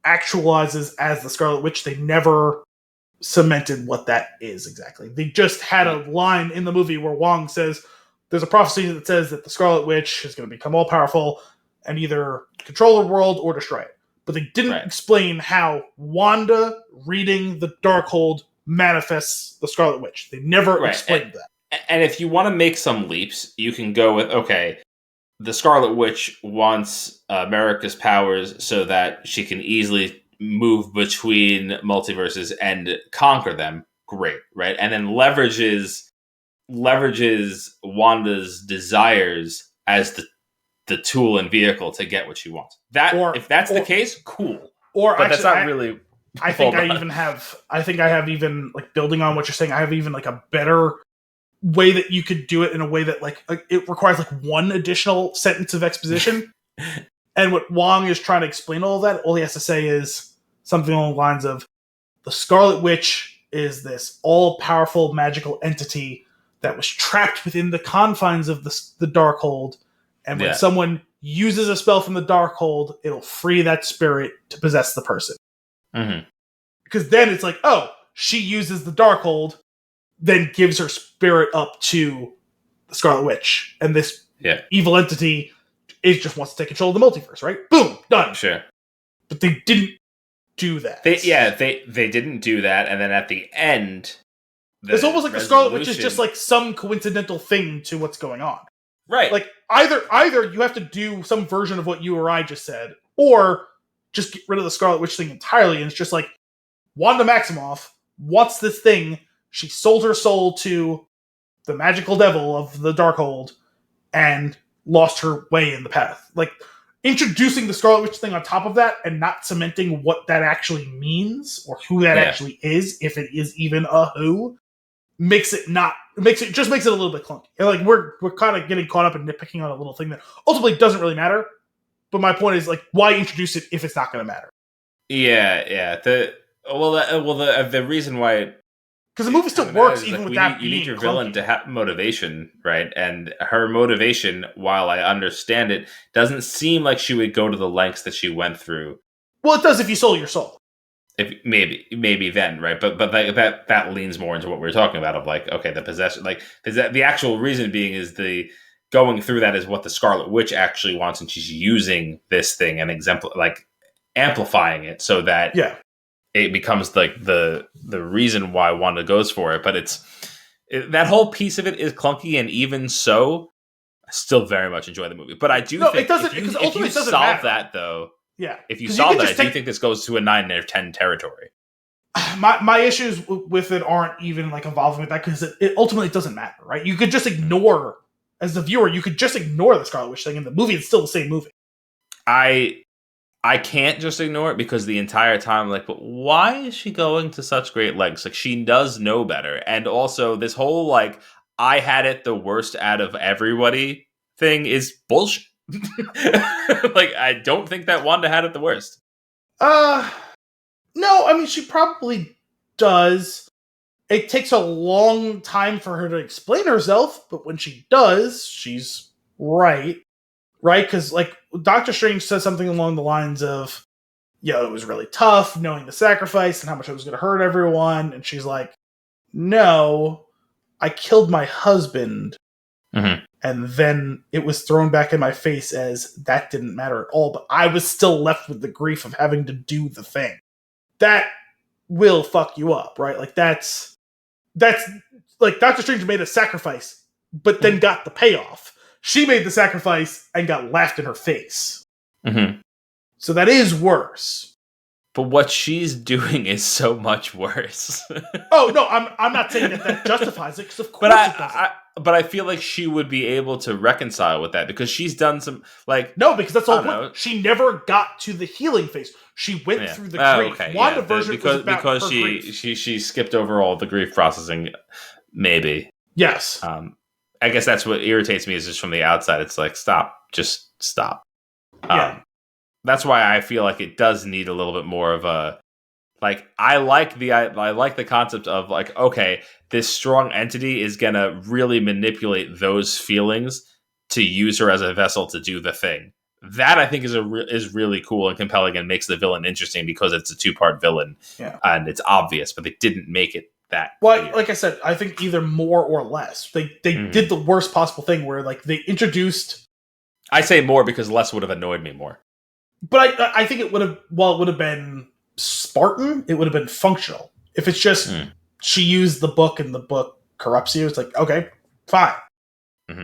actualizes as the Scarlet Witch, they never cemented what that is exactly. They just had a line in the movie where Wong says there's a prophecy that says that the Scarlet Witch is going to become all powerful and either control the world or destroy it. But they didn't explain how Wanda reading the Darkhold manifests the Scarlet Witch. They never explained that. And if you want to make some leaps, you can go with, okay, the Scarlet Witch wants America's powers so that she can easily move between multiverses and conquer them. Great, right? And then leverages Wanda's desires as the tool and vehicle to get what she wants. If that's the case, cool. But actually, that's not really. I think I have even like building on what you're saying. I have even like a better way that you could do it in a way that like it requires like one additional sentence of exposition. And what Wong is trying to explain all of that, all he has to say is something along the lines of the Scarlet Witch is this all-powerful magical entity that was trapped within the confines of the Darkhold. And when someone uses a spell from the Darkhold, it'll free that spirit to possess the person. Mm-hmm. Because then it's like, oh, she uses the Darkhold, then gives her spirit up to the Scarlet Witch. And this evil entity just wants to take control of the multiverse, right? Boom, done. Sure. But they didn't do that. They didn't do that, and then at the end, it's almost like the Scarlet Witch is just like some coincidental thing to what's going on. Right. Like either you have to do some version of what you or I just said, or just get rid of the Scarlet Witch thing entirely, and it's just like Wanda Maximoff wants this thing. She sold her soul to the magical devil of the Darkhold and lost her way in the path. Like introducing the Scarlet Witch thing on top of that and not cementing what that actually means or who that actually is, if it is even a who, makes it a little bit clunky. And like we're kind of getting caught up in nitpicking on a little thing that ultimately doesn't really matter. But my point is, like, why introduce it if it's not going to matter? Yeah. The reason why, because the movie still works even with that. You need your clunky villain to have motivation, right? And her motivation, while I understand it, doesn't seem like she would go to the lengths that she went through. Well, it does if you sold your soul. If maybe then, right? But that leans more into what we were talking about of like, okay, the possession, like the actual reason being is the going through that is what the Scarlet Witch actually wants, and she's using this thing and amplifying it so that it becomes like the reason why Wanda goes for it. But that whole piece of it is clunky, and even so, I still very much enjoy the movie. But I do think if you solve that though, if you solve that, I do think this goes to a 9 or 10 territory. My issues with it aren't even like involving with that, because it ultimately doesn't matter, right? You could just ignore. As the viewer, you could just ignore the Scarlet Witch thing in the movie. It's still the same movie. I can't just ignore it, because the entire time, like, but why is she going to such great lengths? Like, she does know better. And also, this whole, like, I had it the worst out of everybody thing is bullshit. Like, I don't think that Wanda had it the worst. No, I mean, she probably does. It takes a long time for her to explain herself, but when she does, she's right? Because, like, Doctor Strange says something along the lines of, it was really tough knowing the sacrifice and how much it was going to hurt everyone. And she's like, no, I killed my husband. Mm-hmm. And then it was thrown back in my face as that didn't matter at all, but I was still left with the grief of having to do the thing. That will fuck you up, right? Like, that's like Doctor Strange made a sacrifice, but then got the payoff. She made the sacrifice and got laughed in her face. Mm-hmm. So that is worse. But what she's doing is so much worse. Oh no, I'm not saying that justifies it, because of course it doesn't. But I feel like she would be able to reconcile with that, because she's done some, like... No, because that's all. She never got to the healing phase. She went through the grief. Okay. WandaVision was about because her she grief. she skipped over all the grief processing. maybe. Yes. I guess that's what irritates me is just from the outside. It's like, just stop. Yeah. That's why I feel like it does need a little bit more of a, like, I like the concept of like, okay, this strong entity is gonna really manipulate those feelings to use her as a vessel to do the thing. That I think is really cool and compelling and makes the villain interesting because it's a 2-part villain, and it's obvious, but they didn't make it that. Well, clear. like I said, I think either more or less. They did the worst possible thing where like they introduced. I say more because less would have annoyed me more. But I think it would have. Well, it would have been Spartan. It would have been functional. If it's just she used the book and the book corrupts you, it's like okay, fine.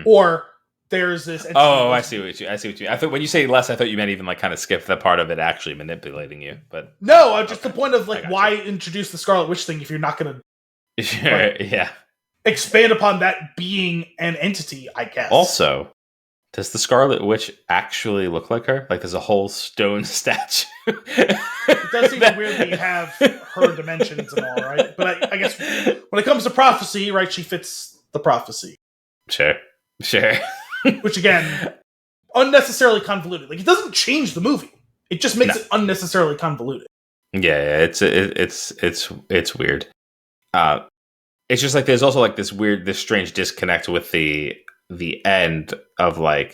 Or there's this. Oh, I see what you mean. I thought when you say less, I thought you meant even like kind of skip the part of it actually manipulating you. But no, just the point of like why introduce the Scarlet Witch thing if you're not going to. Sure, yeah. Expand upon that being an entity, I guess. Also, does the Scarlet Witch actually look like her? Like there's a whole stone statue. It does seem to weirdly have her dimensions and all, right? But I guess when it comes to prophecy, right, she fits the prophecy. Sure. Which again, unnecessarily convoluted. Like it doesn't change the movie. It just makes it unnecessarily convoluted. Yeah, it's weird. It's just like there's also like this strange disconnect with the end of like,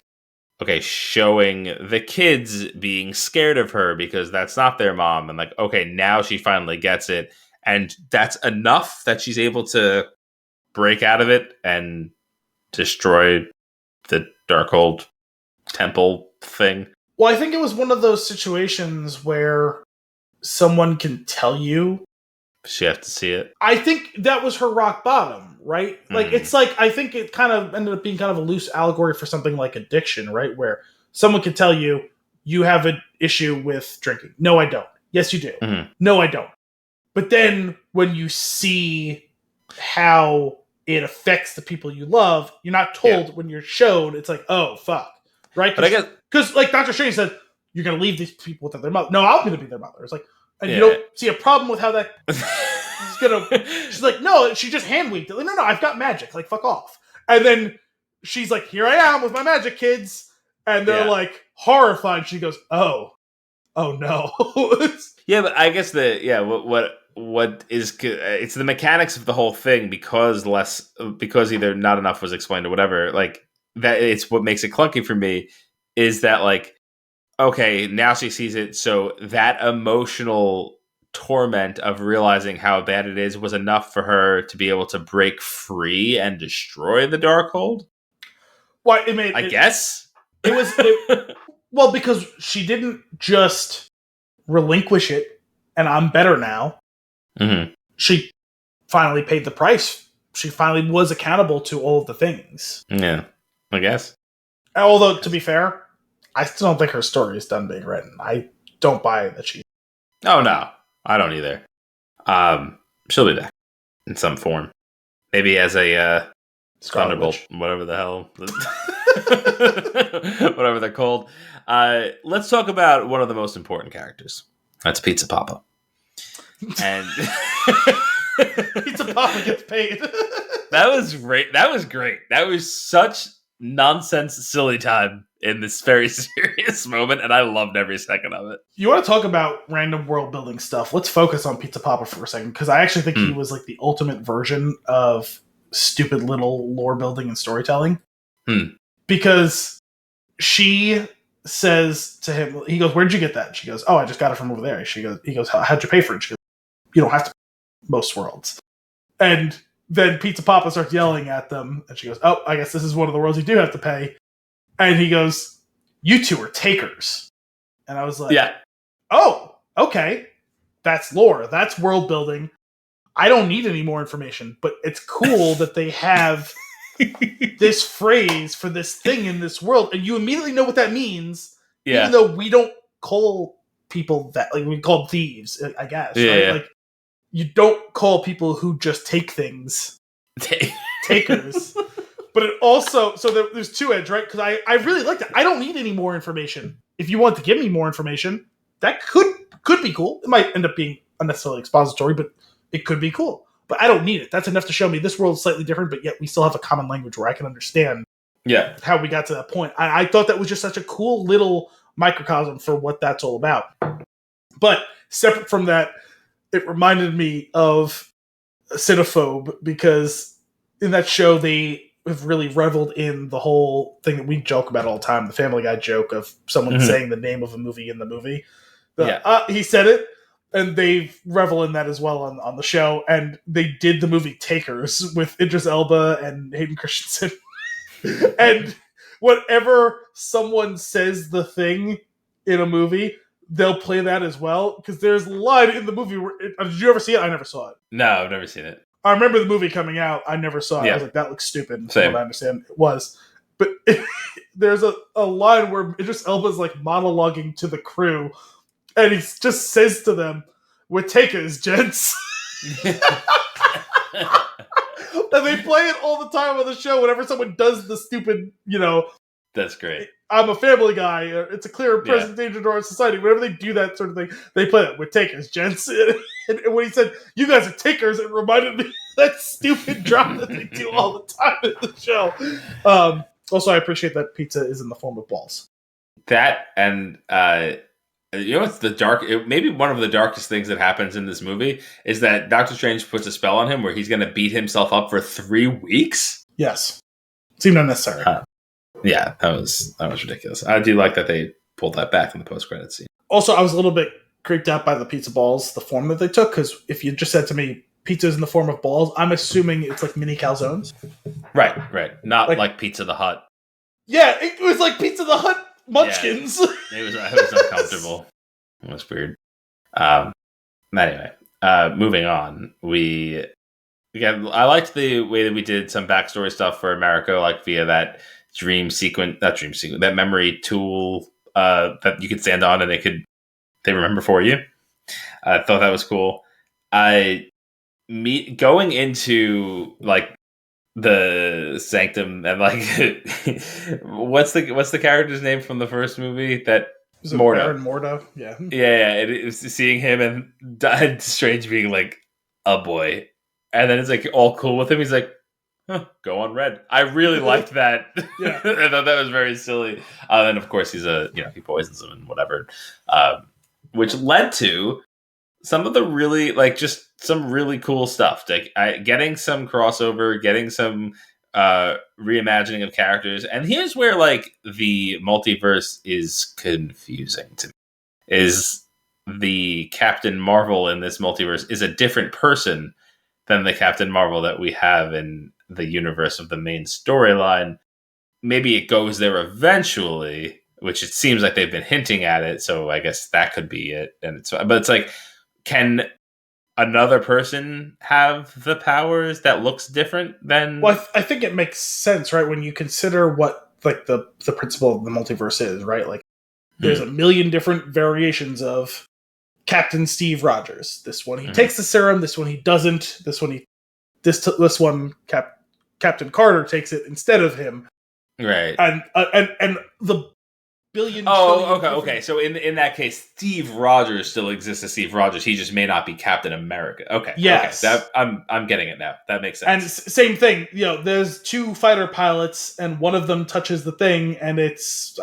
okay, showing the kids being scared of her because that's not their mom, and like, okay, now she finally gets it, and that's enough that she's able to break out of it and destroy the Darkhold temple thing. Well, I think it was one of those situations where someone can tell you. She have to see it. I think that was her rock bottom, right? Like, it's like, I think it kind of ended up being kind of a loose allegory for something like addiction, right? Where someone can tell you, you have an issue with drinking. No, I don't. Yes, you do. No, I don't. But then when you see how it affects the people you love, you're not told when you're shown, it's like, oh, fuck. Right? But I guess... Because, like Dr. Strange said, you're going to leave these people without their mother. No, I'm going to be their mother. It's like, and you don't see a problem with how that is going to... She's like, no, she just hand-waved it. Like, no, I've got magic. Like, fuck off. And then she's like, here I am with my magic, kids. And they're like horrified. She goes, oh no. Yeah, but I guess what is it's the mechanics of the whole thing because either not enough was explained or whatever. Like that, it's what makes it clunky for me is that like, okay, now she sees it, so that emotional torment of realizing how bad it is was enough for her to be able to break free and destroy the Darkhold. Well, I guess it was well because she didn't just relinquish it, and I'm better now. She finally paid the price. She finally was accountable to all of the things. Yeah, I guess. Although, to be fair, I still don't think her story is done being written. I don't buy that she... Oh, no. I don't either. She'll be back in some form. Maybe as a Thunderbolt, whatever the hell. Whatever they're called. Let's talk about one of the most important characters. That's Pizza Papa. And Pizza Papa gets paid. That was great. That was such nonsense, silly time in this very serious moment, and I loved every second of it. You want to talk about random world building stuff? Let's focus on Pizza Papa for a second, because I actually think he was like the ultimate version of stupid little lore building and storytelling. Because she says to him, he goes, "Where'd you get that?" And she goes, "Oh, I just got it from over there." He goes, "How'd you pay for it?" She goes, "You don't have to most worlds." And then Pizza Papa starts yelling at them, and she goes, "Oh, I guess this is one of the worlds you do have to pay." And he goes, "You two are takers." And I was like, "Yeah, oh, okay. That's lore. That's world building. I don't need any more information, but it's cool that they have this phrase for this thing in this world, and you immediately know what that means, even though we don't call people that, like, we call them thieves, I guess, right? Yeah. Like, you don't call people who just take things takers. But it also, so there's two edges, right? Because I really liked it. I don't need any more information. If you want to give me more information, that could be cool. It might end up being unnecessarily expository, but it could be cool. But I don't need it. That's enough to show me this world is slightly different, but yet we still have a common language where I can understand how we got to that point. I thought that was just such a cool little microcosm for what that's all about. But separate from that, it reminded me of Cinephobe, because in that show they have really reveled in the whole thing that we joke about all the time, the Family Guy joke of someone saying the name of a movie in the movie. He said it, and they revel in that as well on the show. And they did the movie Takers with Idris Elba and Hayden Christensen. And whenever someone says the thing in a movie, they'll play that as well, because there's a line in the movie where did you ever see it? I never saw it. No, I've never seen it. I remember the movie coming out. I never saw it. I was like, that looks stupid. From what I understand, it was. But there's a line where Idris Elba's like monologuing to the crew, and he just says to them, "We're takers, gents." And they play it all the time on the show whenever someone does the stupid, That's great. I'm a Family Guy. It's a clear presentation to our society. Whenever they do that sort of thing, they play it. We're takers, gents. And when he said, "You guys are takers," it reminded me of that stupid drop that they do all the time in the show. Also, I appreciate that pizza is in the form of balls. That, and it's maybe one of the darkest things that happens in this movie is that Doctor Strange puts a spell on him where he's going to beat himself up for 3 weeks. Yes. Seemed unnecessary. Yeah, that was ridiculous. I do like that they pulled that back in the post-credit scene. Also, I was a little bit creeped out by the pizza balls, the form that they took, because if you just said to me, pizza is in the form of balls, I'm assuming it's like mini calzones. Right. Not like Pizza the Hut. Yeah, it was like Pizza the Hut munchkins. Yeah, it was uncomfortable. It was weird. Anyway, moving on. I liked the way that we did some backstory stuff for America, like via that that memory tool that you could stand on and they remember for you. I thought that was cool. Going into like the sanctum and like what's the character's name from the first movie? That Mordo. Baron Mordo. Yeah. It was seeing him and Strange being like a boy, and then it's like all cool with him. He's like, go on red. I really liked that. Yeah. I thought that was very silly. And of course he's he poisons him and whatever, which led to some of the really some really cool stuff. Like getting some crossover, getting some reimagining of characters. And here's where the multiverse is confusing to me. Is the Captain Marvel in this multiverse is a different person than the Captain Marvel that we have in the universe of the main storyline. Maybe it goes there eventually, which it seems like they've been hinting at it. So I guess that could be it. But it's like, can another person have the powers that looks different than? Well, I think it makes sense, right? When you consider what the principle of the multiverse is, right? Like, there's a million different variations of Captain Steve Rogers. This one he takes the serum. This one he doesn't. This one Captain Carter takes it instead of him. Right. And the billion. Okay. So in that case, Steve Rogers still exists as Steve Rogers. He just may not be Captain America. Okay. Yes. Okay. I'm getting it now. That makes sense. And same thing. There's 2 fighter pilots, and one of them touches the thing, and it's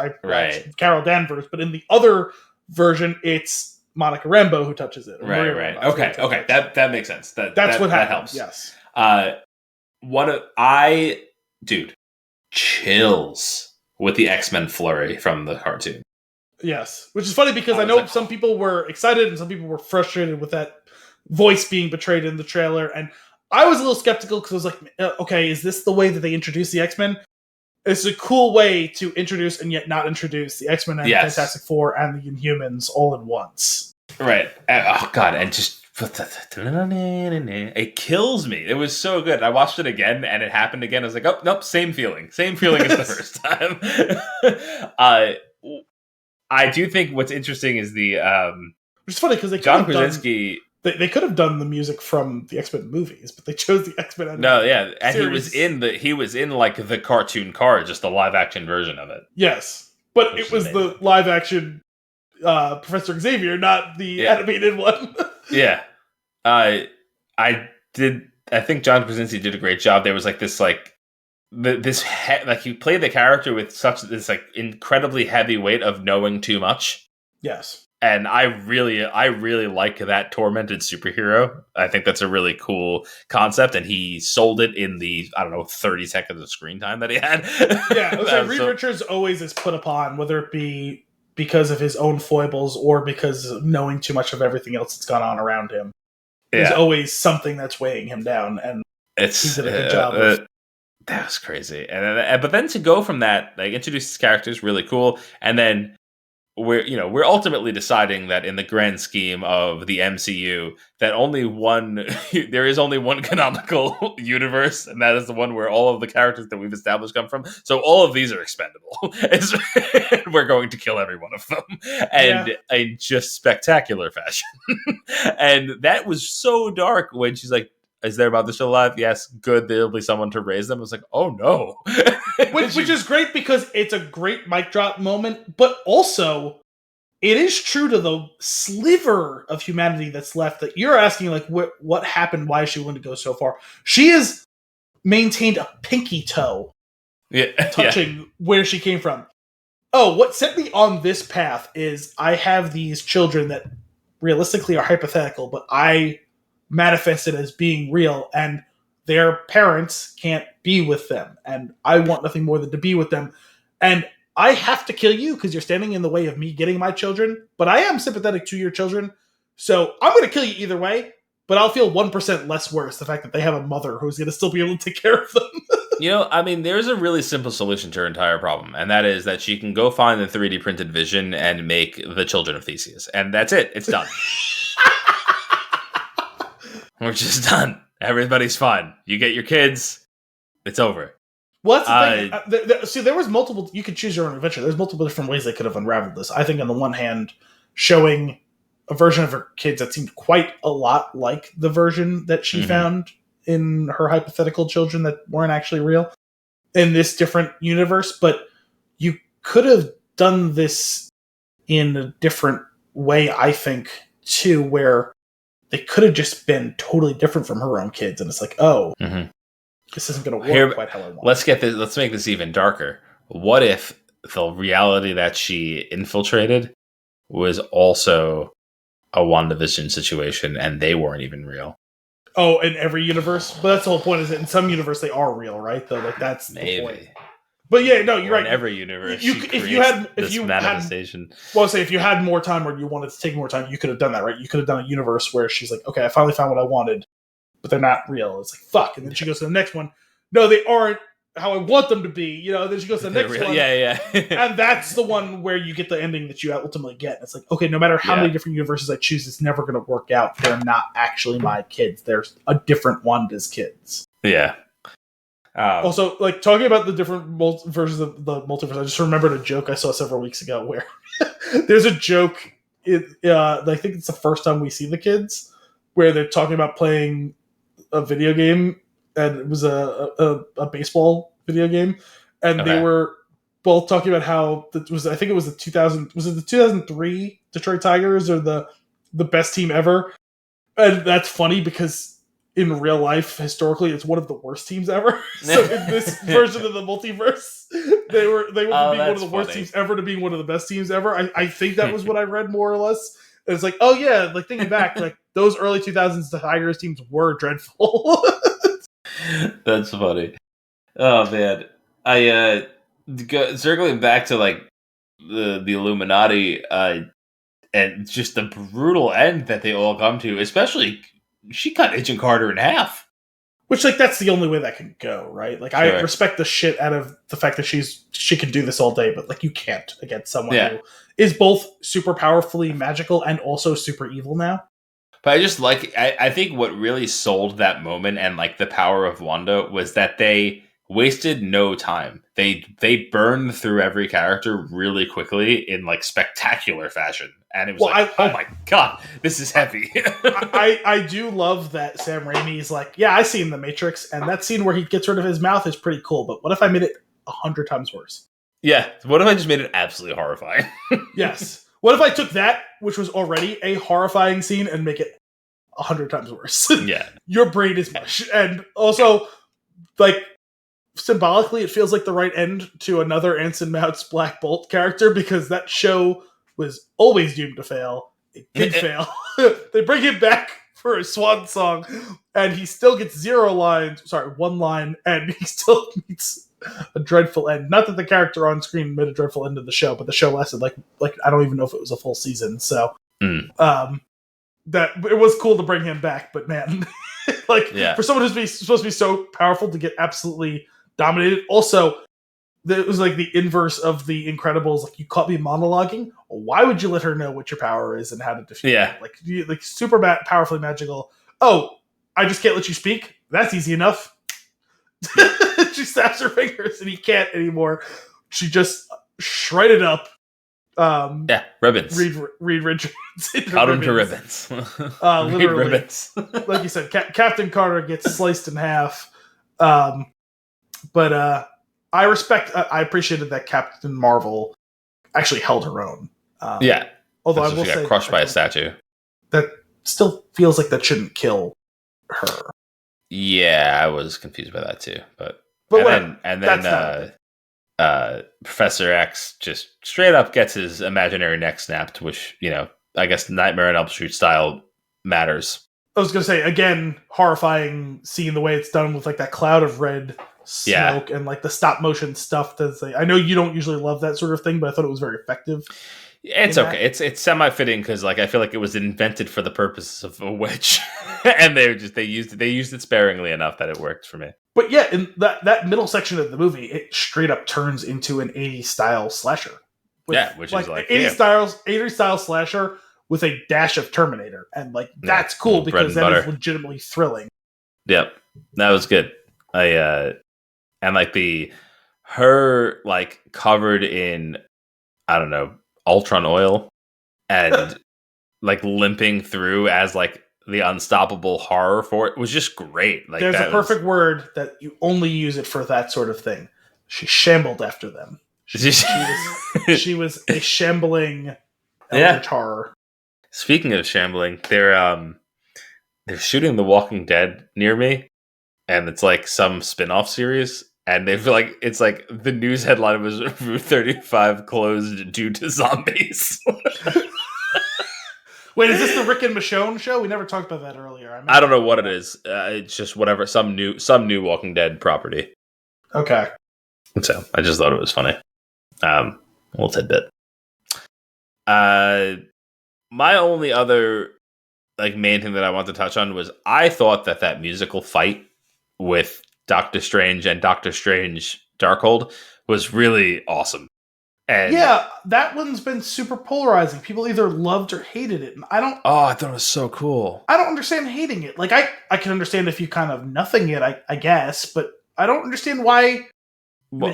Carol Danvers. But in the other version, it's Monica Rambeau who touches it. Right. Okay. That makes sense. That's what helps. Yes. Chills with the X-Men flurry from the cartoon. Yes, which is funny because I know some people were excited and some people were frustrated with that voice being betrayed in the trailer, and I was a little skeptical because I was like, okay, is this the way that they introduce the X-Men? It's a cool way to introduce and yet not introduce the X-Men and Fantastic Four and the Inhumans all at once. Right. Oh, God. And just... It kills me. It was so good. I watched it again, and it happened again. I was like, oh, nope, same feeling. Same feeling as the first time. I do think what's interesting is the... Which is funny, because John Krasinski... They could have done the music from the X-Men movies, but they chose the X-Men. No, yeah, and series. he was in like the cartoon car, just the live action version of it. Yes, but it was the live action Professor Xavier, not the animated one. Yeah, I did I think John Krasinski did a great job. There was like this like like he played the character with such this like incredibly heavy weight of knowing too much. Yes. And I really like that tormented superhero. I think that's a really cool concept, and he sold it in the 30 seconds of screen time that he had. Yeah, it was like Reed Richards always is put upon, whether it be because of his own foibles or because of knowing too much of everything else that's gone on around him. There's always something that's weighing him down, and he did a good job. That was crazy, but then to go from that, like introduce his characters, really cool, and then we're ultimately deciding that in the grand scheme of the MCU, that there is only one canonical universe, and that is the one where all of the characters that we've established come from. So all of these are expendable. We're going to kill every one of them, and in just spectacular fashion. And that was so dark when she's like, "Is their mother still alive?" Yes, good. There'll be someone to raise them. I was like, oh no. which is great because it's a great mic drop moment, but also it is true to the sliver of humanity that's left that you're asking, like, what happened? Why is she willing to go so far? She has maintained a pinky toe touching where she came from. Oh, what set me on this path is I have these children that realistically are hypothetical, but I manifested as being real, and their parents can't be with them, and I want nothing more than to be with them, and I have to kill you because you're standing in the way of me getting my children, but I am sympathetic to your children, so I'm going to kill you either way, but I'll feel 1% less worse the fact that they have a mother who's going to still be able to take care of them. There's a really simple solution to her entire problem, and that is that she can go find the 3D printed vision and make the children of Theseus, and that's it. It's done. We're just done. Everybody's fine. You get your kids. It's over. Well, that's the thing. There was multiple... You could choose your own adventure. There's multiple different ways they could have unraveled this. I think on the one hand, showing a version of her kids that seemed quite a lot like the version that she found in her hypothetical children that weren't actually real in this different universe. But you could have done this in a different way, I think, too, where they could have just been totally different from her own kids, and it's like, this isn't going to work quite how I want. Let's make this even darker. What if the reality that she infiltrated was also a WandaVision situation, and they weren't even real? Oh, in every universe, but that's the whole point. Is that in some universe they are real, right? Though, like that's the point. But yeah, no, you're right. In every universe, if you had manifestation. If you had more time or you wanted to take more time, you could have done that, right? You could have done a universe where she's like, okay, I finally found what I wanted, but they're not real. It's like, fuck. And then she goes to the next one. No, they aren't how I want them to be. Then she goes to the next one. Yeah. And that's the one where you get the ending that you ultimately get. It's like, okay, no matter how many different universes I choose, it's never going to work out. They're not actually my kids. There's a different Wanda's kids. Yeah. Also, like, talking about the different versions of the multiverse, I just remembered a joke I saw several weeks ago where there's a joke, I think it's the first time we see the kids, where they're talking about playing a video game, and it was a baseball video game, and they were both talking about how I think it was the 2003 Detroit Tigers are the best team ever, and that's funny because in real life, historically, it's one of the worst teams ever. So in this version of the multiverse, they went from being one of the worst teams ever to being one of the best teams ever. I think that was what I read more or less. And it's like, oh yeah, like thinking back, like those early 2000s Tigers teams were dreadful. That's funny. Oh man, circling back to like the Illuminati, and just the brutal end that they all come to, especially. She cut Agent Carter in half. Which, like, that's the only way that can go, right? Like, I respect the shit out of the fact that she can do this all day, but, like, you can't against someone who is both super powerfully magical and also super evil now. But I think what really sold that moment and, like, the power of Wanda was that they wasted no time. They burned through every character really quickly in, like, spectacular fashion. And it was oh my god, this is heavy. I do love that Sam Raimi's like, yeah, I seen The Matrix, and that scene where he gets rid of his mouth is pretty cool, but what if I made it 100 times worse? Yeah, what if I just made it absolutely horrifying? Yes. What if I took that, which was already a horrifying scene, and make it 100 times worse. Yeah. Your brain is mush. And also, like, symbolically, it feels like the right end to another Anson Mount's Black Bolt character, because that show was always doomed to fail. It did fail. They bring him back for a swan song, and he still gets 1 line, and he still meets a dreadful end. Not that the character on screen made a dreadful end of the show, but the show lasted like I don't even know if it was a full season. So, that it was cool to bring him back, but man, for someone who's supposed to be so powerful to get absolutely dominated. Also, it was like the inverse of the Incredibles. Like, you caught me monologuing. Why would you let her know what your power is and how to defeat it? Like super powerfully magical. Oh, I just can't let you speak. That's easy enough. She snaps her fingers and he can't anymore. She just shredded up. Ribbons. Reed Richards. Cut him to ribbons. Literally. Ribbons. Like you said, Captain Carter gets sliced in half. But I appreciated that Captain Marvel actually held her own. Although I will she got say, crushed by a statue. That still feels like that shouldn't kill her. Yeah, I was confused by that too. But then Professor X just straight up gets his imaginary neck snapped, which, I guess Nightmare on Elm Street style matters. I was going to say, again, horrifying seeing the way it's done with like that cloud of red smoke and like the stop motion stuff. I know you don't usually love that sort of thing, but I thought it was very effective. It's okay. It's semi-fitting because I feel like it was invented for the purpose of a witch, and they used it sparingly enough that it worked for me. But yeah, in that middle section of the movie, it straight up turns into an 80s style slasher. Which is like 80s style slasher with a dash of Terminator, and that's cool because that is legitimately thrilling. Yep, that was good. Her covered in, I don't know, Ultron oil and limping through as the unstoppable horror for it was just great. There's a perfect word that you only use it for that sort of thing. She shambled after them. She was a shambling eldritch horror. Speaking of shambling, they're shooting The Walking Dead near me, and it's some spin-off series. And they feel it's the news headline was Route 35 closed due to zombies. Wait, is this the Rick and Michonne show? We never talked about that earlier. I don't know what it is. It's just whatever, some new Walking Dead property. Okay. So I just thought it was funny. Little tidbit. My only other main thing that I want to touch on was I thought that musical fight with Doctor Strange and Doctor Strange Darkhold was really awesome. And yeah, that one's been super polarizing. People either loved or hated it, and I don't. Oh, I thought it was so cool. I don't understand hating it. I can understand if you kind of nothing it, I guess, but I don't understand why. Well,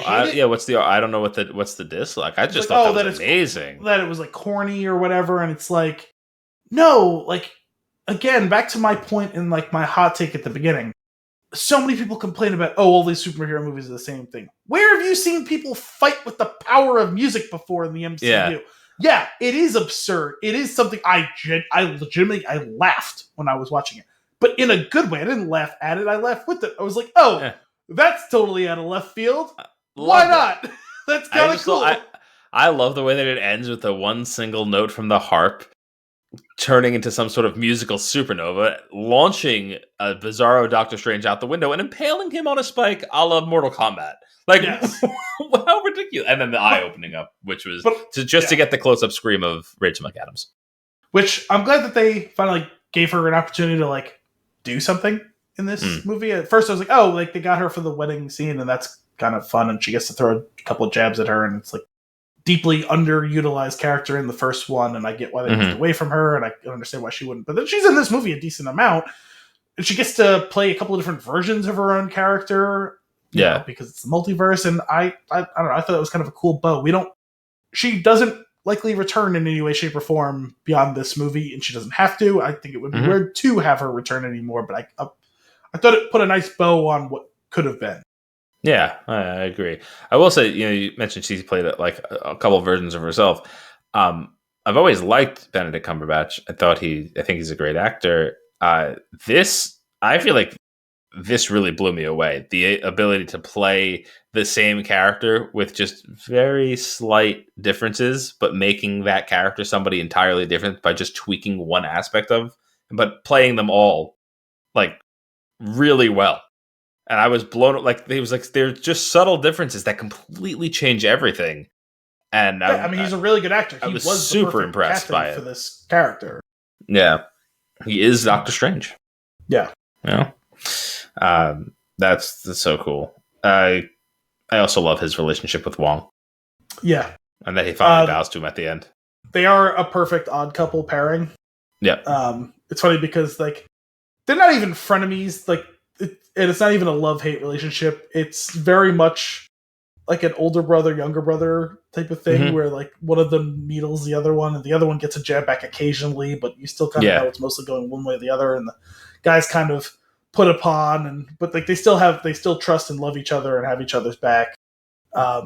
what's the? I don't know what's the dislike. I just thought that was amazing. That it was corny or whatever, and it's no, again, back to my point in my hot take at the beginning. So many people complain about, all these superhero movies are the same thing. Where have you seen people fight with the power of music before in the MCU? Yeah, it is absurd. It is something I legitimately laughed when I was watching it. But in a good way. I didn't laugh at it. I laughed with it. I was like, that's totally out of left field. Why not? That's kind of cool. I love the way that it ends with the one single note from the harp turning into some sort of musical supernova, launching a bizarro Doctor Strange out the window and impaling him on a spike a la Mortal Kombat. Yes. How ridiculous. And then the eye opening up, which was to get the close-up scream of Rachel McAdams. Which I'm glad that they finally gave her an opportunity to do something in this movie. At first I was they got her for the wedding scene, and that's kind of fun, and she gets to throw a couple of jabs at her, and it's deeply underutilized character in the first one, and I get why they moved away from her, and I understand why she wouldn't. But then she's in this movie a decent amount, and she gets to play a couple of different versions of her own character. Because it's the multiverse, and I don't know. I thought it was kind of a cool bow. She doesn't likely return in any way, shape, or form beyond this movie, and she doesn't have to. I think it would be weird to have her return anymore, but I thought it put a nice bow on what could have been. Yeah, I agree. I will say, you mentioned she's played a couple versions of herself. I've always liked Benedict Cumberbatch. I think he's a great actor. This, I feel like this really blew me away. The ability to play the same character with just very slight differences, but making that character somebody entirely different by just tweaking one aspect of, but playing them all like really well. And I was blown. Like it was like they're just subtle differences that completely change everything. And I mean, he's a really good actor. I was super impressed by it for this character. Yeah, he is Doctor Strange. Yeah, yeah. That's so cool. I also love his relationship with Wong. Yeah, and that he finally bows to him at the end. They are a perfect odd couple pairing. Yeah. It's funny because like they're not even frenemies. Like, and it's not even a love-hate relationship. It's very much like an older brother, younger brother type of thing, where like one of them needles the other one, and the other one gets a jab back occasionally, but you still kind of know it's mostly going one way or the other, and the guys kind of put upon, but like they still trust and love each other and have each other's back. I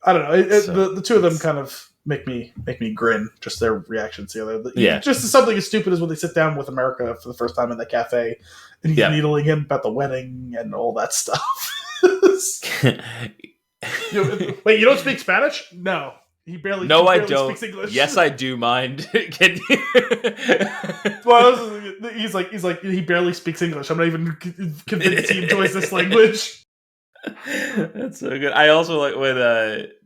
don't know. The two of them kind of make me grin, just their reactions together. Just something as stupid as when they sit down with America for the first time in the cafe, and he's needling him about the wedding and all that stuff. Wait, you don't speak Spanish? No. He barely speaks English. Yes, I do mind. Can you? Well, he's like he barely speaks English. I'm not even convinced he enjoys this language. That's so good. I also like when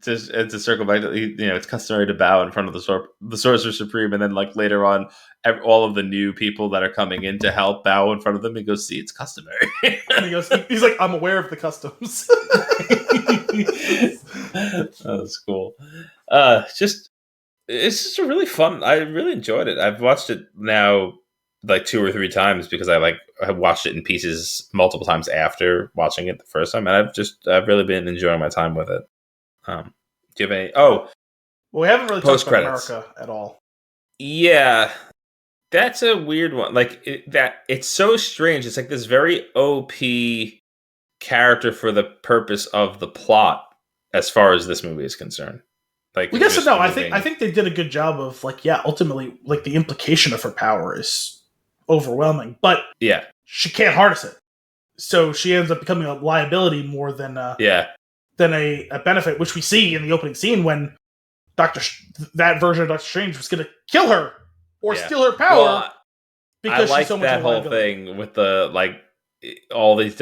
to circle back to, it's customary to bow in front of the Sorcerer Supreme, and then like later on, all of the new people that are coming in to help bow in front of them. He goes, "See, it's customary." And he's like, "I'm aware of the customs." That's cool. It's just a really fun. I really enjoyed it. I've watched it now like 2 or 3 times because I watched it in pieces multiple times after watching it the first time, and I've really been enjoying my time with it. Do you have any? Oh, well, we haven't really talked about America at all. Yeah, that's a weird one. Like it's so strange. It's like this very OP character for the purpose of the plot, as far as this movie is concerned. Like, well, yes and no. I think they did a good job of ultimately, like the implication of her power is overwhelming, but she can't harness it, so she ends up becoming a liability more than a benefit, which we see in the opening scene when that version of Doctor Strange was going to kill her or steal her power because I like she's so much that of a whole liability. thing with the like all these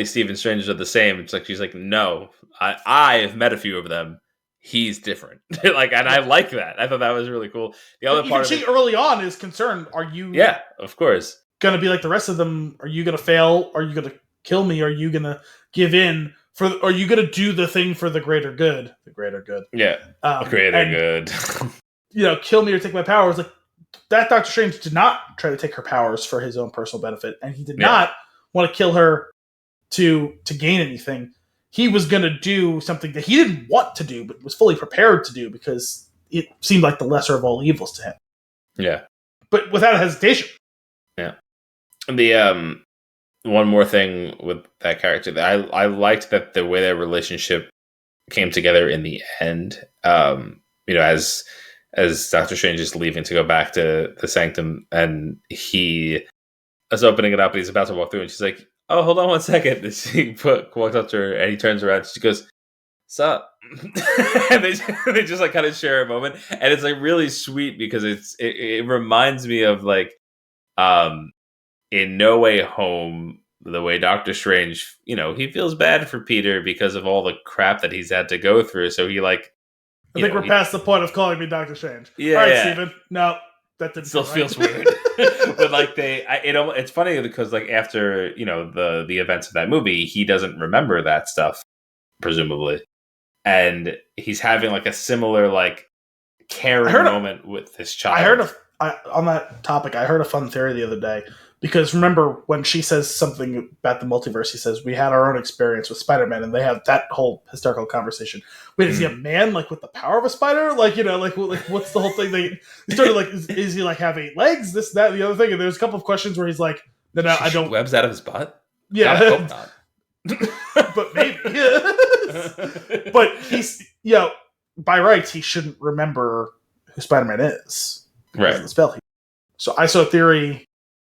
Stephen Stranges are the same. It's like she's like, no, I have met a few of them. He's different. And I like that. I thought that was really cool. The other part of it, early on is concerned. Are you? Yeah, of course. Going to be like the rest of them? Are you going to fail? Are you going to kill me? Are you going to give in? Are you going to do the thing for the greater good? The greater good. Yeah. Good. Kill me or take my powers. Like that Doctor Strange did not try to take her powers for his own personal benefit, and he did not want to kill her to gain anything. He was going to do something that he didn't want to do, but was fully prepared to do because it seemed like the lesser of all evils to him. Yeah. But without hesitation. Yeah. The one more thing with that character, I liked that the way their relationship came together in the end. As Doctor Strange is leaving to go back to the Sanctum, and he is opening it up, and he's about to walk through, and she's like, "Oh, hold on one second." And she walks up to her, and he turns around, and she goes, "Sup?" And they just like kind of share a moment, and it's like really sweet because it reminds me of like in No Way Home, the way Doctor Strange, he feels bad for Peter because of all the crap that he's had to go through. So he like, I think we're past the point of calling me Doctor Strange. Yeah, all right, Steven. No, that didn't still feels weird. But like it's funny because like after the events of that movie, he doesn't remember that stuff, presumably, and he's having like a similar like caring moment with his child. On that topic, I heard a fun theory the other day. Because remember when she says something about the multiverse, he says, we had our own experience with Spider-Man, and they have that whole hysterical conversation. Wait, is he a man, like, with the power of a spider? Like, what's the whole thing? They started, like, is he, like, have 8 legs? This, that, the other thing. And there's a couple of questions where he's like, no, I don't. Webs out of his butt? Yeah. God, I hope not. But maybe. Yes. But he's, by rights, he shouldn't remember who Spider-Man is. Right. The spell. So I saw a theory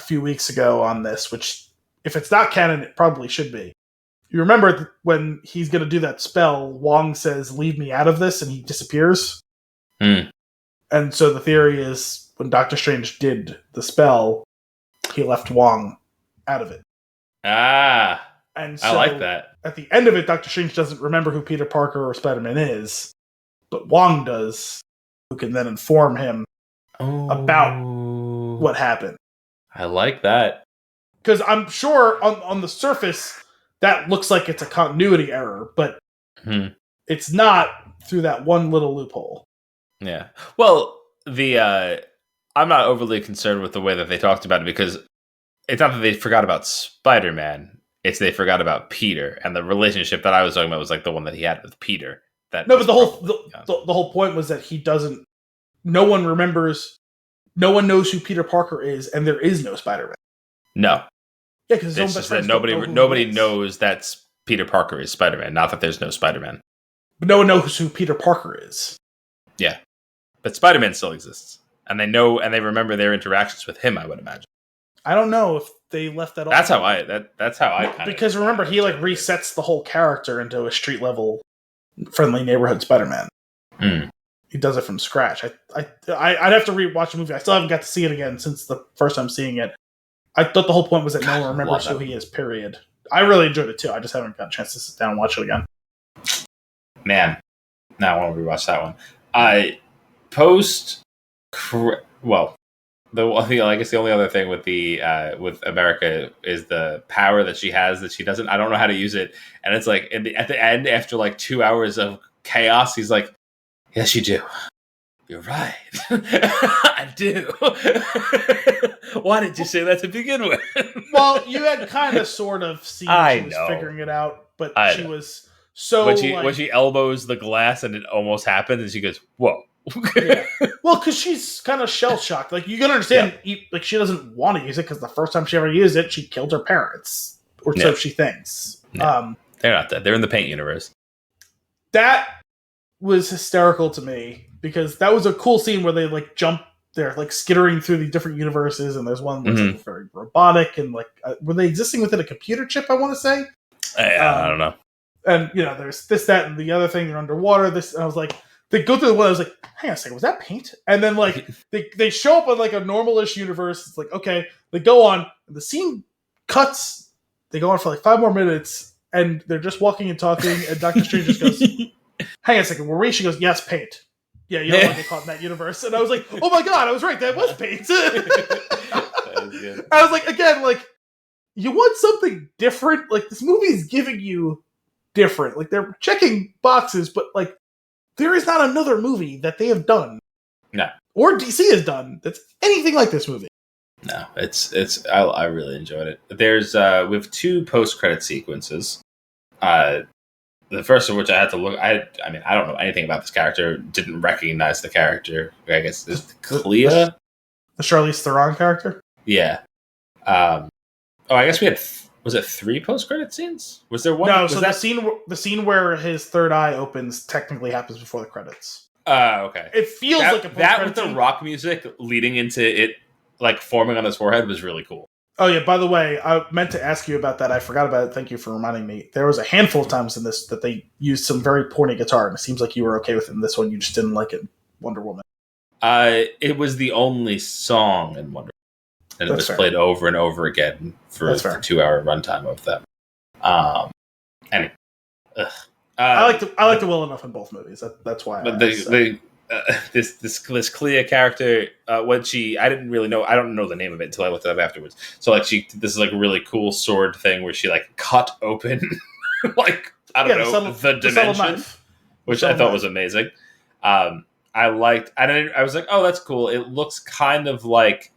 a few weeks ago on this, which if it's not canon, it probably should be. You remember when he's going to do that spell, Wong says, "Leave me out of this," and he disappears? And so the theory is when Doctor Strange did the spell, he left Wong out of it. And so I like that. At the end of it, Doctor Strange doesn't remember who Peter Parker or Spider-Man is, but Wong does, who can then inform him about what happened. I like that. Because I'm sure on the surface, that looks like it's a continuity error, but it's not through that one little loophole. Yeah. Well, I'm not overly concerned with the way that they talked about it, because it's not that they forgot about Spider-Man. It's they forgot about Peter, and the relationship that I was talking about was like the one that he had with Peter. But the whole point was that he doesn't. No one remembers. No one knows who Peter Parker is, and there is no Spider-Man. No. Yeah, because his own best friends nobody knows that Peter Parker is Spider-Man. Not that there's no Spider-Man, but no one knows who Peter Parker is. Yeah, but Spider-Man still exists, and they know, and they remember their interactions with him, I would imagine. I don't know if they left that. That's how I. Because remember, he like resets the whole character into a street level, friendly neighborhood Spider-Man. He does it from scratch. I'd have to rewatch the movie. I still haven't got to see it again since the first time seeing it. I thought the whole point was that no one remembers who he is. Period. I really enjoyed it too. I just haven't got a chance to sit down and watch it again. Man, now I want to rewatch that one. I guess the only other thing with America is the power that she has that she doesn't. I don't know how to use it, and it's like at the end, after like 2 hours of chaos, he's like, "Yes, you do. You're right. I do." Why did you say that to begin with? Well, you had kind of sort of seen she was figuring it out, but she was so when she elbows the glass and it almost happened, and she goes, "Whoa." Yeah. Well, because she's kind of shell shocked. Like you can understand, like she doesn't want to use it because the first time she ever used it, she killed her parents, or so she thinks. Yeah. They're not dead. They're in the Paint universe. That was hysterical to me because that was a cool scene where they like jump. They're like skittering through the different universes, and there's one that's like very robotic and like were they existing within a computer chip? I want to say. I don't know. And there's this, that, and the other thing. They're underwater. This, and I was like. They go through the one. I was like, "Hang on a second, was that paint?" And then like they show up on like a normal-ish universe. It's like okay, they go on. And the scene cuts. They go on for like 5 more minutes, and they're just walking and talking. And Doctor Strange just goes, "Hang on a second, were we?" She goes, "Yes, paint." Yeah, you don't want to get caught in that universe. And I was like, "Oh my god, I was right. That was paint." That was good. I was like, again, like you want something different. Like this movie is giving you different. Like they're checking boxes, but like. There is not another movie that they have done, or DC has done that's anything like this movie. No, I really enjoyed it. There's we have 2 post-credit sequences. The first of which I had to look. I mean, I don't know anything about this character. Didn't recognize the character. I guess it's Clea, the Charlize Theron character. Yeah. I guess we had. Was it 3 post-credit scenes? Was there one? No, so the scene where his third eye opens technically happens before the credits. Okay. It feels like a that with the rock music leading into it, like forming on his forehead, was really cool. Oh yeah, by the way, I meant to ask you about that. I forgot about it. Thank you for reminding me. There was a handful of times in this that they used some very pointy guitar, and it seems like you were okay with it in this one. You just didn't like it in Wonder Woman. It was the only song in Wonder Woman. And it was played over and over again for the 2-hour runtime of them. Anyway, I like the well enough in both movies. That's why. But this Clea character, I didn't really know. I don't know the name of it until I looked it up afterwards. So like this is like a really cool sword thing where she like cut open like I don't know the dimension, which I thought was amazing. I liked. I was like, oh, that's cool. It looks kind of like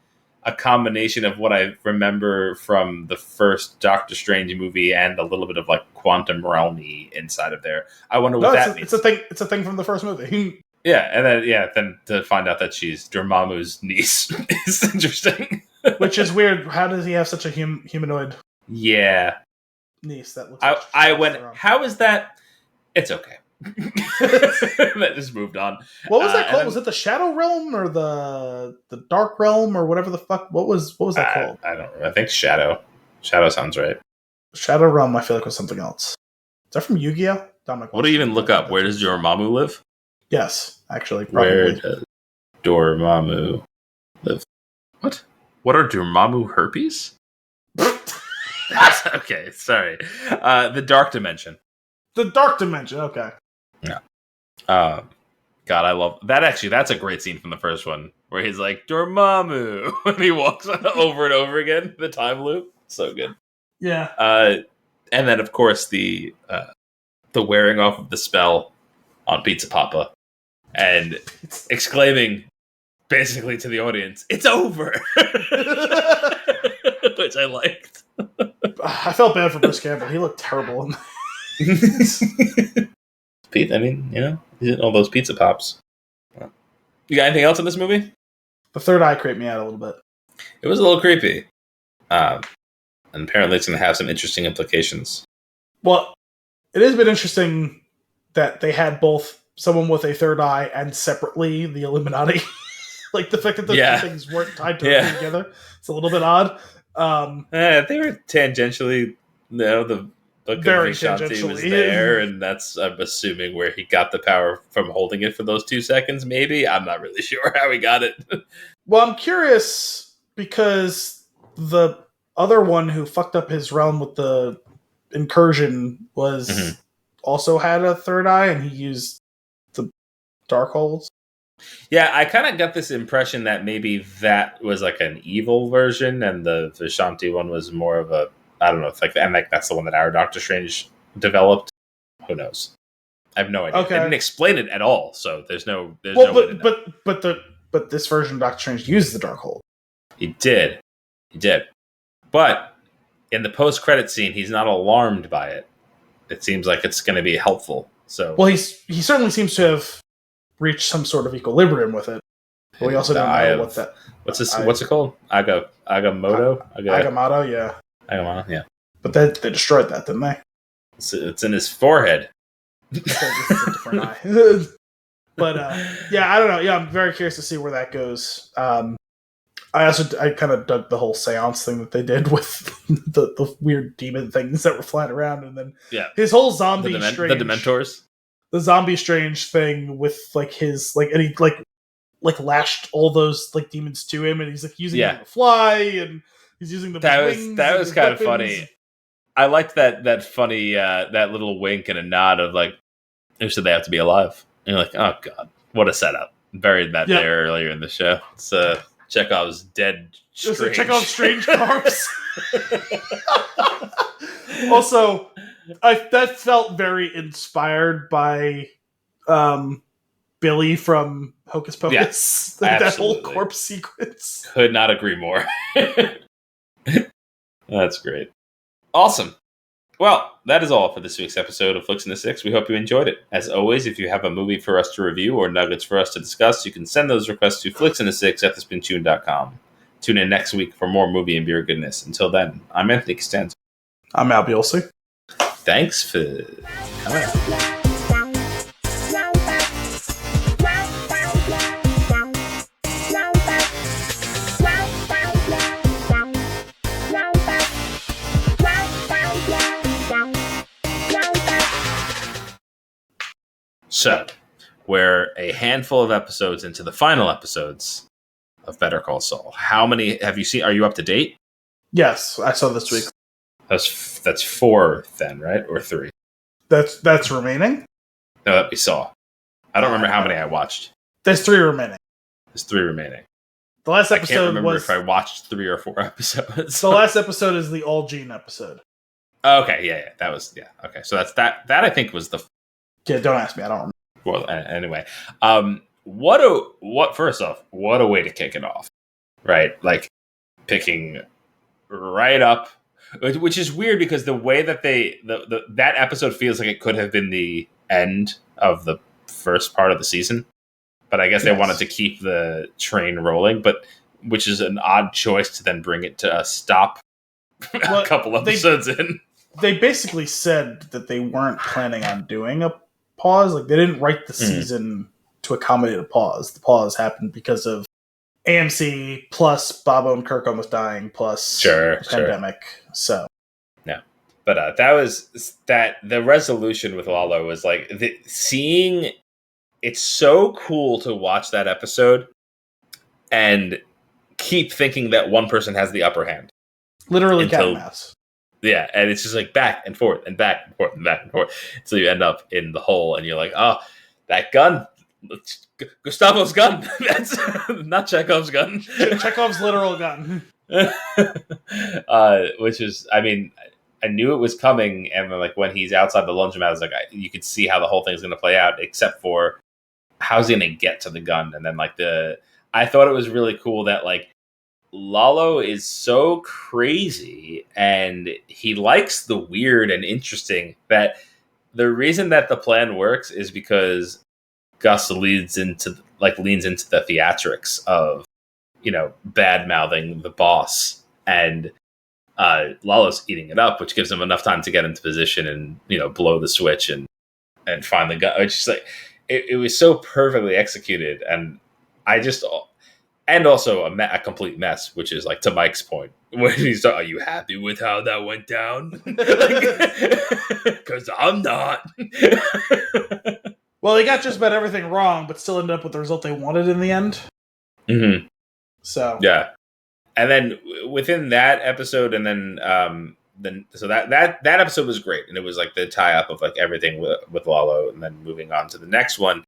a combination of what I remember from the first Doctor Strange movie and a little bit of like quantum realm-y inside of there. I wonder what that means. It's a thing from the first movie. Yeah, and then to find out that she's Dormammu's niece is interesting. Which is weird. How does he have such a humanoid? Yeah, niece that looks. I went. How is that? It's okay. That just moved on. What was that called? Was it the Shadow Realm or the Dark Realm or whatever the fuck? What was that called? I don't know. I think Shadow. Shadow sounds right. Shadow Realm, I feel like was something else. Is that from Yu-Gi-Oh? What do you even look up? Where does Dormammu live? Yes, actually, probably. Where does Dormammu live? What? What are Dormammu herpes? Okay, sorry. The Dark Dimension. The Dark Dimension, okay. Yeah. God, I love that. Actually, that's a great scene from the first one where he's like Dormammu and he walks over and over again. The time loop, so good. Yeah. And then of course the wearing off of the spell on Pizza Papa and exclaiming basically to the audience, "It's over," which I liked. I felt bad for Bruce Campbell. He looked terrible. Pete, I mean, he's eating all those pizza pops. You got anything else in this movie? The third eye creeped me out a little bit. It was a little creepy. And apparently it's going to have some interesting implications. Well, it has been interesting that they had both someone with a third eye and separately the Illuminati. Like the fact that those two things weren't tied together. It's a little bit odd. They were tangentially, the Book of Vishanti was there, and that's, I'm assuming, where he got the power from holding it for those 2 seconds, maybe? I'm not really sure how he got it. Well, I'm curious, because the other one who fucked up his realm with the incursion was also had a third eye, and he used the Darkholds. Yeah, I kind of got this impression that maybe that was like an evil version, and the Vishanti one was more of a, I don't know, it's like, and like that's the one that our Doctor Strange developed. Who knows? I have no idea. Okay. They didn't explain it at all, so there's no way to know. But this version of Doctor Strange used the Darkhold. He did. But in the post-credit scene, he's not alarmed by it. It seems like it's going to be helpful. So, well, he certainly seems to have reached some sort of equilibrium with it. But we also don't know what that. What's it called? Agamotto. Agamotto, yeah. Agamotto, yeah. But they destroyed that, didn't they? It's in his forehead. It's a different eye. But I don't know. Yeah, I'm very curious to see where that goes. I kind of dug the whole seance thing that they did with the weird demon things that were flying around, and then his whole zombie the strange, Dementors, the zombie strange thing with like his and he like lashed all those like demons to him, and he's like using them to fly, and he's using the wings. That was kind of funny. I liked that funny that little wink and a nod of like, who said they have to be alive? And you're like, oh god, what a setup! Buried that there earlier in the show. It's Chekhov's dead. Strange. It's Chekhov's strange corpse. Also, that felt very inspired by Billy from Hocus Pocus. Yeah, that whole corpse sequence. Could not agree more. That's great. Awesome. Well, that is all for this week's episode of Flix in the Six. We hope you enjoyed it. As always, if you have a movie for us to review or nuggets for us to discuss, you can send those requests to flixinthesix@thespintune.com. Tune in next week for more movie and beer goodness. Until then, I'm Anthony Costanza. I'm Al Biolsi. Thanks for coming. So, we're a handful of episodes into the final episodes of Better Call Saul. How many have you seen? Are you up to date? Yes, I saw this week. That's 4 then, right? Or 3? That's remaining? No, that we saw. I don't remember how many I watched. There's 3 remaining. The last episode I can't remember if I watched 3 or 4 episodes. The last episode is the All Gene episode. Okay, yeah. That was, okay. So that's that I think was the... Yeah, don't ask me. I don't remember. Well, anyway. First off, what a way to kick it off. Right? Like, picking right up, which is weird because the way that that episode feels like it could have been the end of the first part of the season. But I guess they wanted to keep the train rolling, which is an odd choice to then bring it to a stop a couple episodes in. They basically said that they weren't planning on doing a pause. Like, they didn't write the season to accommodate a pause. The pause happened because of AMC plus Bob Odenkirk almost dying plus the pandemic. So no, but that was that. The resolution with Lalo was like seeing. It's so cool to watch that episode and keep thinking that one person has the upper hand. Literally cat and mouse. Yeah, and it's just like back and forth and back and forth and back and forth. So you end up in the hole and you're like, oh, that gun. Gustavo's gun. That's not Chekhov's gun. Chekhov's literal gun. Which is, I mean, I knew it was coming, and like when he's outside the laundromat, I was like, you could see how the whole thing's going to play out, except for how's he going to get to the gun. And then like I thought it was really cool that like Lalo is so crazy and he likes the weird and interesting, that the reason that the plan works is because Gus leans into the theatrics of, bad mouthing the boss, and Lalo's eating it up, which gives him enough time to get into position and, blow the switch and find the gun. It's just like, it was so perfectly executed. And and also a complete mess, which is like to Mike's point when he's like, are you happy with how that went down? Because I'm not. Well, they got just about everything wrong, but still ended up with the result they wanted in the end. Mm-hmm. So yeah, and then within that episode, and then that episode was great, and it was like the tie up of like everything with Lalo, and then moving on to the next one.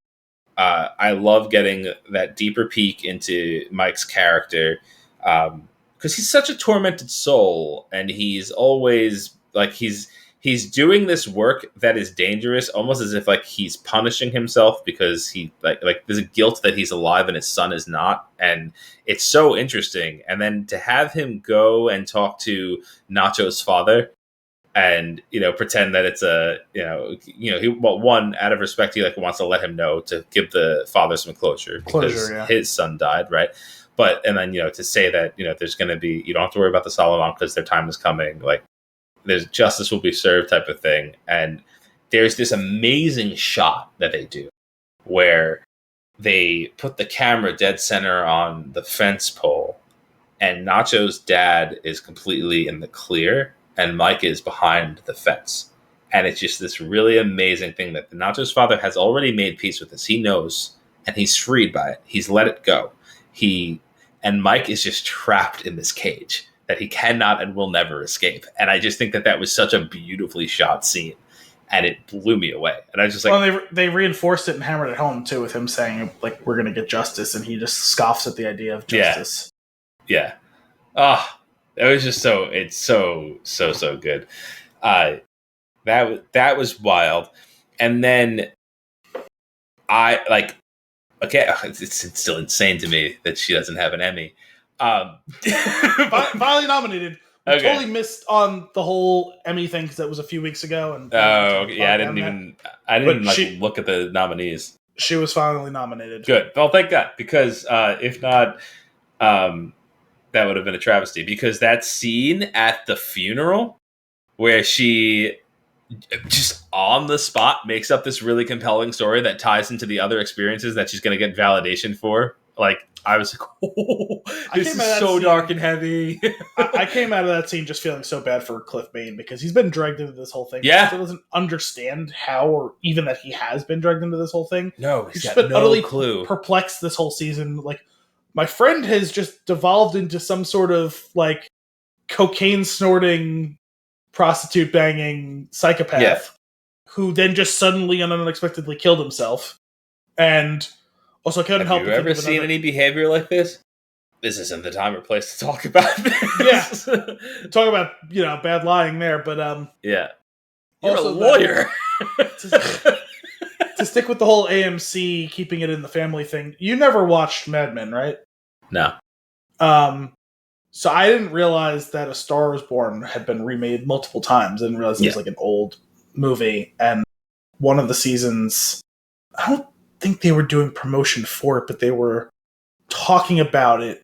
I love getting that deeper peek into Mike's character, because he's such a tormented soul, and he's always like he's doing this work that is dangerous, almost as if like he's punishing himself because he like there's a guilt that he's alive and his son is not, and it's so interesting. And then to have him go and talk to Nacho's father, and pretend that it's one, out of respect, he like wants to let him know, to give the father some closure because his son died, right? But and then to say that there's going to be, you don't have to worry about the Solomon because their time is coming, like there's justice will be served type of thing. And there's this amazing shot that they do where they put the camera dead center on the fence pole, and Nacho's dad is completely in the clear and Mike is behind the fence. And it's just this really amazing thing that the Nacho's father has already made peace with this. He knows, and he's freed by it. He's let it go. And Mike is just trapped in this cage that he cannot and will never escape. And I just think that was such a beautifully shot scene, and it blew me away. And I was just like, well, they reinforced it and hammered it home too, with him saying like, we're going to get justice. And he just scoffs at the idea of justice. Yeah. It was just it's so good. That was wild. And then it's still insane to me that she doesn't have an Emmy. Finally nominated. We totally missed on the whole Emmy thing because that was a few weeks ago. And I didn't even look at the nominees. She was finally nominated. Good. Well, thank God, because if not, that would have been a travesty. Because that scene at the funeral where she just on the spot makes up this really compelling story that ties into the other experiences that she's going to get validation for. Like, I was like, oh, this is so dark and heavy. I came out of that scene just feeling so bad for Cliff Bain because he's been dragged into this whole thing. Yeah. He still doesn't understand how, or even that he has been dragged into this whole thing. No, he's just been utterly perplexed this whole season. Like, my friend has just devolved into some sort of like cocaine snorting, prostitute banging psychopath who then just suddenly and unexpectedly killed himself. And also couldn't help. Have you ever seen any behavior like this? This isn't the time or place to talk about this. Yeah. Talk about, bad lying there, but yeah. You're also a lawyer. To stick with the whole AMC keeping it in the family thing, you never watched Mad Men, right? No. So I didn't realize that A Star Is Born had been remade multiple times. I didn't realize it was like an old movie. And one of the seasons, I don't think they were doing promotion for it, but they were talking about it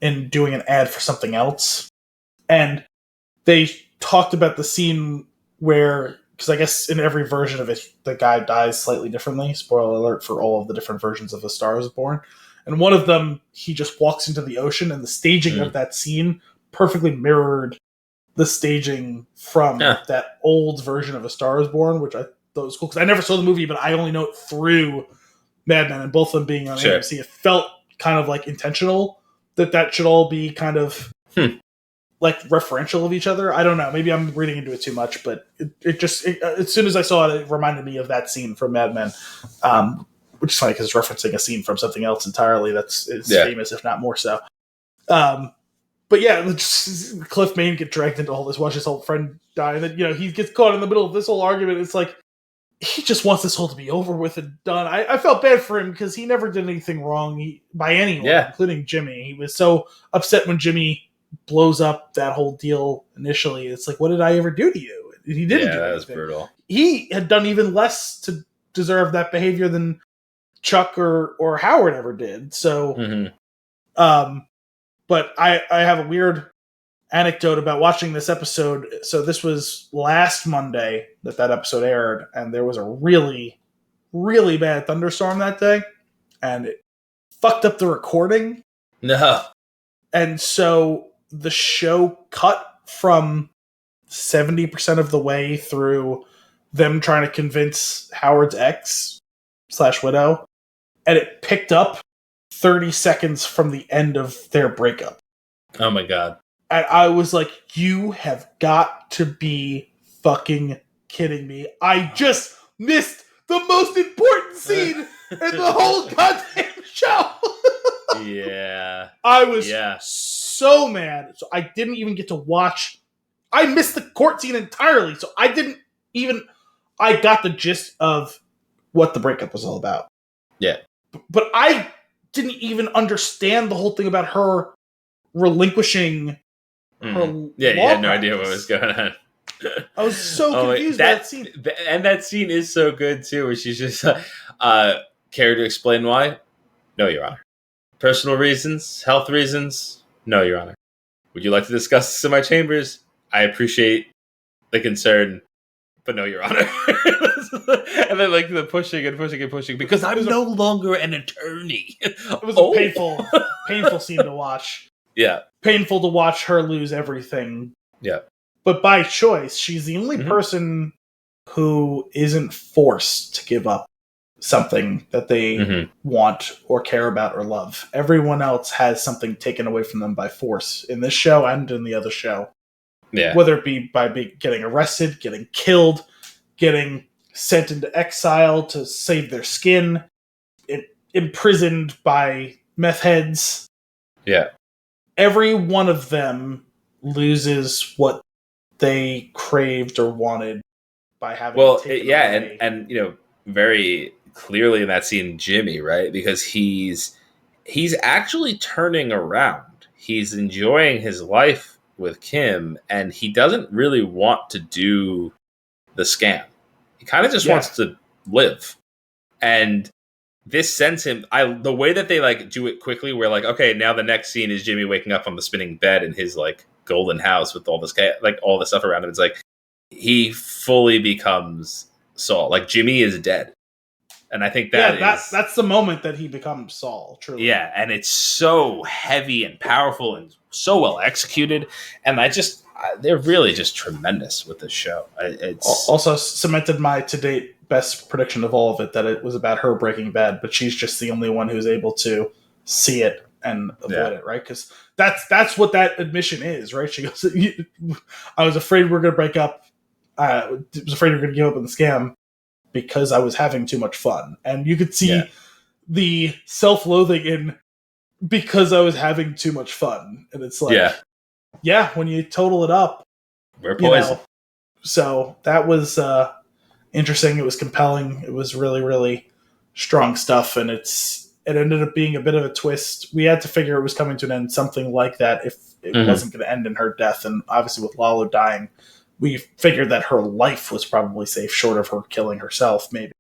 and doing an ad for something else. And they talked about the scene where because I guess in every version of it, the guy dies slightly differently. Spoiler alert for all of the different versions of A Star Is Born. And one of them, he just walks into the ocean, and the staging of that scene perfectly mirrored the staging from that old version of A Star Is Born, which I thought was cool, because I never saw the movie, but I only know it through Mad Men, and both of them being on AMC. It felt kind of like intentional that should all be kind of like referential of each other. I don't know. Maybe I'm reading into it too much, but it just as soon as I saw it, it reminded me of that scene from Mad Men, which is funny because it's referencing a scene from something else entirely that's famous, if not more so. But yeah, just Cliff Main get dragged into all this, watch his old friend die, and then he gets caught in the middle of this whole argument. It's like he just wants this whole to be over with and done. I felt bad for him because he never did anything wrong by anyone, including Jimmy. He was so upset when Jimmy blows up that whole deal initially. It's like, what did I ever do to you? He didn't do anything. That was brutal. He had done even less to deserve that behavior than Chuck or Howard ever did. So, but I have a weird anecdote about watching this episode. So this was last Monday that episode aired, and there was a really, really bad thunderstorm that day, and it fucked up the recording. No. And so the show cut from 70% of the way through them trying to convince Howard's ex/widow, and it picked up 30 seconds from the end of their breakup. Oh my God. And I was like, you have got to be fucking kidding me. I just missed the most important scene in the whole goddamn show. Yeah. I was so mad. So I didn't even get to watch. I missed the court scene entirely. So I got the gist of what the breakup was all about. Yeah. But I didn't even understand the whole thing about her relinquishing her you had no idea what was going on. I was so confused by that scene. And that scene is so good, too, where she's just, care to explain why? No, Your Honor. Personal reasons? Health reasons? No, Your Honor. Would you like to discuss this in my chambers? I appreciate the concern, but no, Your Honor. And then the pushing and pushing and pushing, because I'm no longer an attorney. It was a painful scene to watch. Yeah. Painful to watch her lose everything. Yeah. But by choice, she's the only person who isn't forced to give up something that they want or care about or love. Everyone else has something taken away from them by force in this show and in the other show. Yeah. Whether it be by getting arrested, getting killed, getting sent into exile to save their skin, imprisoned by meth heads. Yeah. Every one of them loses what they craved or wanted by having it taken away. and very clearly in that scene, Jimmy, right? Because he's actually turning around. He's enjoying his life with Kim, and he doesn't really want to do the scam. He kind of just wants to live. And this sends him, the way that they do it quickly, where okay, now the next scene is Jimmy waking up on the spinning bed in his golden house with all this all the stuff around him. It's he fully becomes Saul. Jimmy is dead. And I think that's the moment that he becomes Saul, truly. Yeah, and it's so heavy and powerful and so well executed. And they're really just tremendous with this show. It's also cemented my to-date best prediction of all of it, that it was about her breaking bad, but she's just the only one who's able to see it and avoid it, right? Because that's what that admission is, right? She goes, I was afraid we were going to break up. I was afraid we were going to give up on the scam because I was having too much fun. And you could see the self-loathing in because I was having too much fun. And it's when you total it up, we're poison. So that was interesting. It was compelling. It was really, really strong stuff. And it ended up being a bit of a twist. We had to figure it was coming to an end, something like that, if it wasn't going to end in her death. And obviously with Lalo dying, we figured that her life was probably safe, short of her killing herself, maybe.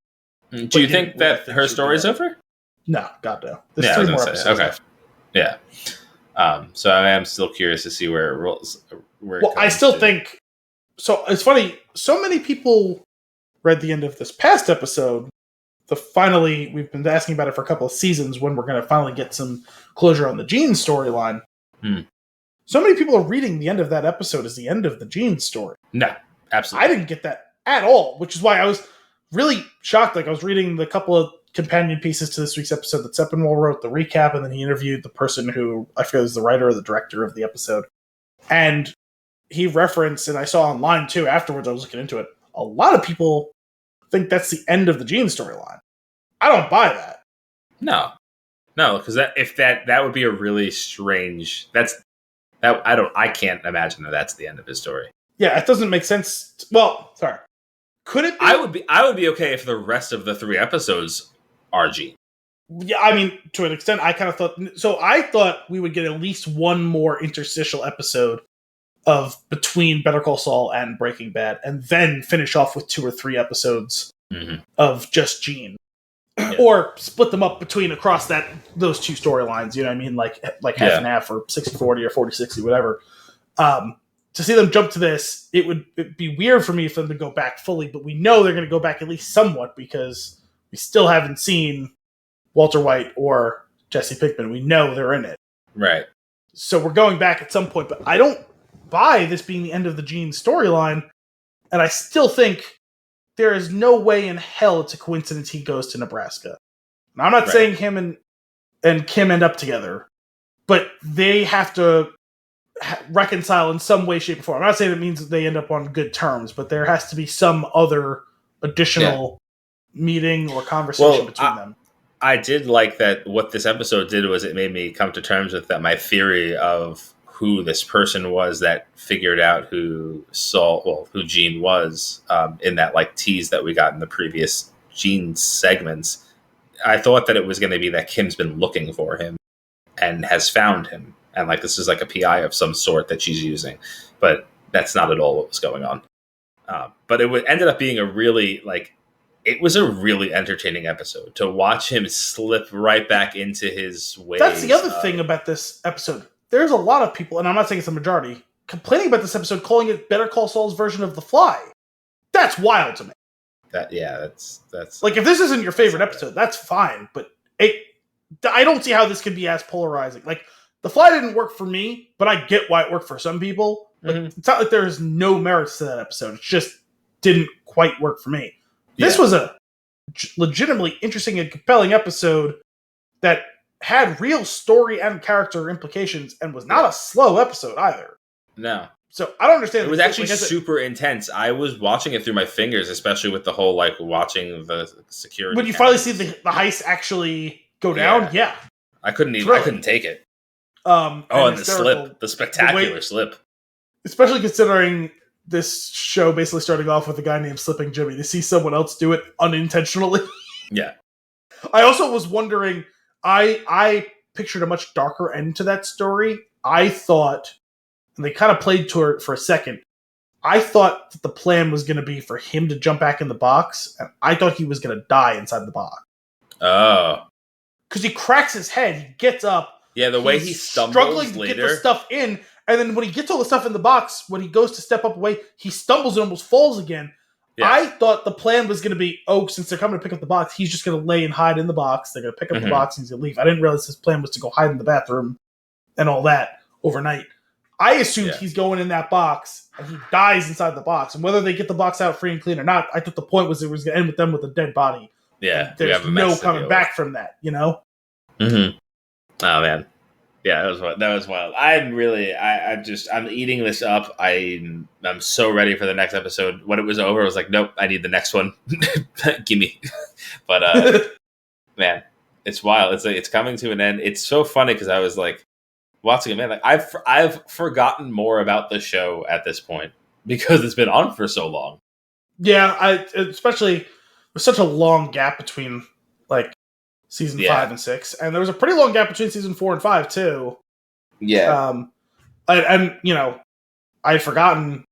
Do you think that her story's over? No, God no. There's 3 more episodes left. Yeah. So I am still curious to see where it rolls. I still think So it's funny. So many people read the end of this past episode. We've been asking about it for a couple of seasons when we're going to finally get some closure on the Jean storyline. So many people are reading the end of that episode as the end of the Jean story. No, absolutely. I didn't get that at all, which is why I was really shocked. Like, I was reading the couple of companion pieces to this week's episode that Sepinwall wrote, the recap, and then he interviewed the person who, I forget, is the writer or the director of the episode. And he referenced, and I saw online too, afterwards I was looking into it, a lot of people think that's the end of the Jean storyline. I don't buy that. No, because that would be a really strange. I can't imagine that that's the end of his story. Yeah, it doesn't make sense. Well, sorry. Could it be? I would be okay if the rest of the 3 episodes are Jean. Yeah, I mean, to an extent, I kind of thought. So I thought we would get at least one more interstitial episode of between Better Call Saul and Breaking Bad, and then finish off with 2 or 3 episodes of just Jean. Yeah. Or split them up across those 2 storylines, you know what I mean? Like half and half, or 60-40 or 40-60, whatever. To see them jump to this, it'd be weird for me for them to go back fully, but we know they're going to go back at least somewhat because we still haven't seen Walter White or Jesse Pinkman. We know they're in it. Right. So we're going back at some point, but I don't buy this being the end of the Jean storyline, and I still think there is no way in hell it's a coincidence he goes to Nebraska. And I'm not saying him and Kim end up together, but they have to reconcile in some way, shape, or form. I'm not saying it means that they end up on good terms, but there has to be some other additional meeting or conversation between them. I did like that. What this episode did was it made me come to terms with that. My theory of who this person was that figured out who Jean was in that like tease that we got in the previous Jean segments. I thought that it was going to be that Kim's been looking for him and has found him. And like this is like a PI of some sort that she's using. But that's not at all what was going on. But it ended up being it was a really entertaining episode to watch him slip right back into his ways. That's the other thing about this episode. There's a lot of people, and I'm not saying it's a majority, complaining about this episode, calling it Better Call Saul's version of The Fly. That's wild to me. That's like, if this isn't your favorite episode, that's fine. But I don't see how this could be as polarizing. Like, The Fly didn't work for me, but I get why it worked for some people. Like, it's not like there's no merits to that episode. It just didn't quite work for me. This was a legitimately interesting and compelling episode that had real story and character implications and was not a slow episode either. No. So I don't understand. It was actually super intense. I was watching it through my fingers, especially with the whole like watching the security. When you finally see the heist actually go down, I couldn't take it. And the spectacular slip. Especially considering this show basically starting off with a guy named Slipping Jimmy. To see someone else do it unintentionally. Yeah. I also was wondering, I pictured a much darker end to that story. I thought, and they kind of played to it for a second, I thought that the plan was going to be for him to jump back in the box, and I thought he was going to die inside the box. Oh. Because he cracks his head, he gets up. Yeah, the way he stumbles struggling to later. Get the stuff in, and then when he gets all the stuff in the box, when he goes to step up away, he stumbles and almost falls again. Yeah. I thought the plan was going to be, since they're coming to pick up the box, he's just going to lay and hide in the box. They're going to pick up the box and he's going to leave. I didn't realize his plan was to go hide in the bathroom and all that overnight. I assumed he's going in that box and he dies inside the box. And whether they get the box out free and clean or not, I thought the point was it was going to end with them with a dead body. Yeah. And there's no coming back from that, you know? Mm-hmm. Oh, man. Yeah, that was wild. I'm eating this up. I'm so ready for the next episode. When it was over, I was like, nope, I need the next one. Gimme. But man, it's wild. It's coming to an end. It's so funny because I was like watching it, man. Like I've forgotten more about the show at this point because it's been on for so long. Yeah, especially with such a long gap between like season 5 and 6, and there was a pretty long gap between season 4 and 5 too. Yeah. And you know, I had forgotten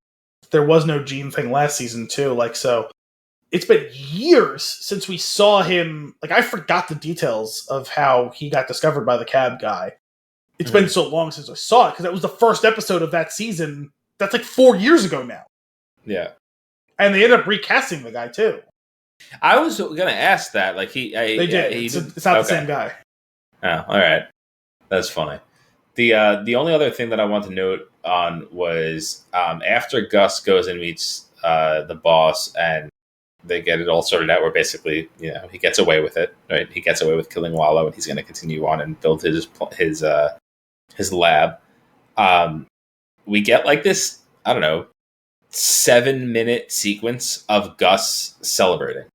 there was no Gene thing last season too. Like, so it's been years since we saw him. Like, I forgot the details of how he got discovered by the cab guy. It's been so long since I saw it because that was the first episode of that season. That's like 4 years ago now. Yeah. And they ended up recasting the guy too. I was gonna ask that. Like They did. It's not the same guy. Oh, all right. That's funny. The only other thing that I want to note on was after Gus goes and meets the boss and they get it all sorted out, where basically, he gets away with it, right? He gets away with killing Wallow, and he's going to continue on and build his lab. We get like this, I don't know, 7-minute sequence of Gus celebrating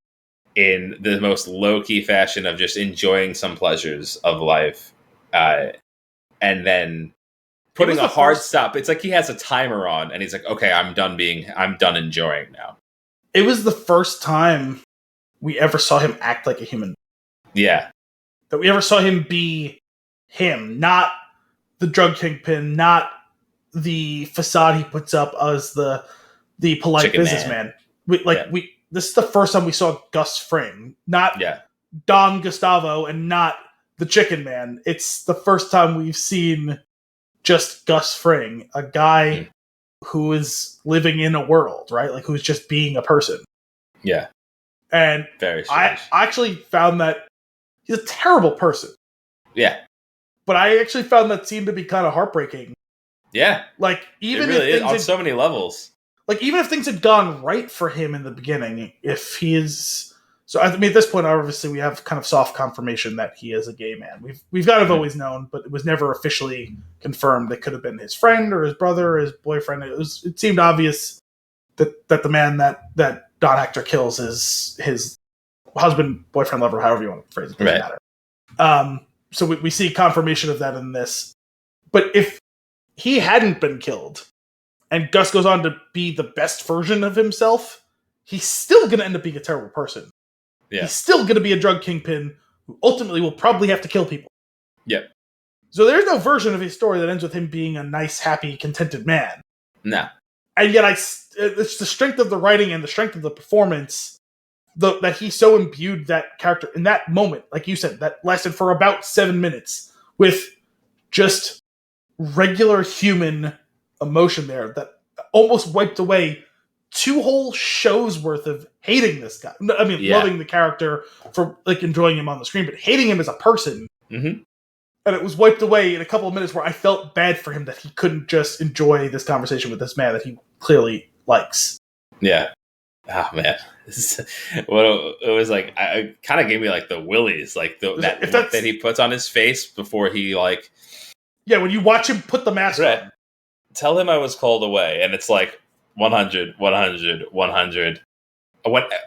in the most low-key fashion of just enjoying some pleasures of life, and then putting a hard stop. It's like he has a timer on, and he's like, "Okay, I'm done enjoying now." It was the first time we ever saw him act like a human. Yeah. That we ever saw him be him, not the drug kingpin, not the facade he puts up as the polite Chicken businessman. This is the first time we saw Gus Fring, not Don Gustavo and not the Chicken Man. It's the first time we've seen just Gus Fring, a guy who is living in a world, right? Like, who's just being a person. Yeah. And very strange. I actually found that he's a terrible person. Yeah. But I actually found that scene to be kind of heartbreaking. Yeah. Like, even it really if is on so many levels. Like, even if things had gone right for him in the beginning, if he is... So, I mean, at this point, obviously, we have kind of soft confirmation that he is a gay man. We've kind of always known, but it was never officially confirmed. It could have been his friend or his brother or his boyfriend. It seemed obvious that the man that Don Hector kills is his husband, boyfriend, lover, however you want to phrase it. Doesn't matter. So we see confirmation of that in this. But if he hadn't been killed, and Gus goes on to be the best version of himself, he's still going to end up being a terrible person. Yeah. He's still going to be a drug kingpin who ultimately will probably have to kill people. Yep. So there's no version of his story that ends with him being a nice, happy, contented man. No. And yet it's the strength of the writing and the strength of the performance that he so imbued that character in that moment, like you said, that lasted for about 7 minutes with just regular human emotion there that almost wiped away 2 whole shows worth of hating this guy. I mean, loving the character for like enjoying him on the screen, but hating him as a person. Mm-hmm. And it was wiped away in a couple of minutes where I felt bad for him that he couldn't just enjoy this conversation with this man that he clearly likes. Yeah. Oh man, it was like. It kind of gave me like the willies, like that look that he puts on his face before he like. Yeah, when you watch him put the mask on. Tell him I was called away, and it's like 100, 100, 100.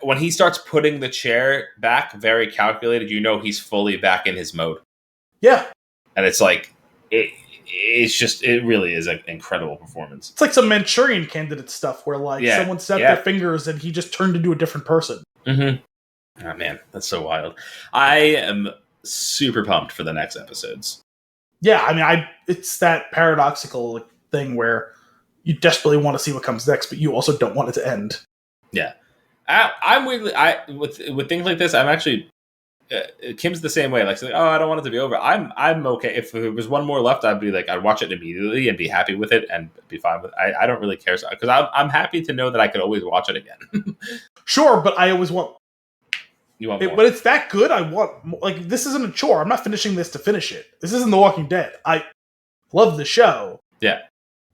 When he starts putting the chair back, very calculated, he's fully back in his mode. Yeah. And it's like, it really is an incredible performance. It's like some Manchurian Candidate stuff where someone snapped their fingers and he just turned into a different person. Mm-hmm. Oh man, that's so wild. I am super pumped for the next episodes. Yeah, I mean, it's that paradoxical thing where you desperately want to see what comes next, but you also don't want it to end. Yeah. I'm weirdly, with things like this, I'm actually, Kim's the same way. Like, I don't want it to be over. I'm okay. If there was one more left, I'd watch it immediately and be happy with it and be fine with it. I don't really care. Because I'm happy to know that I could always watch it again. Sure, but I always want... You want more. But it's that good, I want... this isn't a chore. I'm not finishing this to finish it. This isn't The Walking Dead. I love the show. Yeah.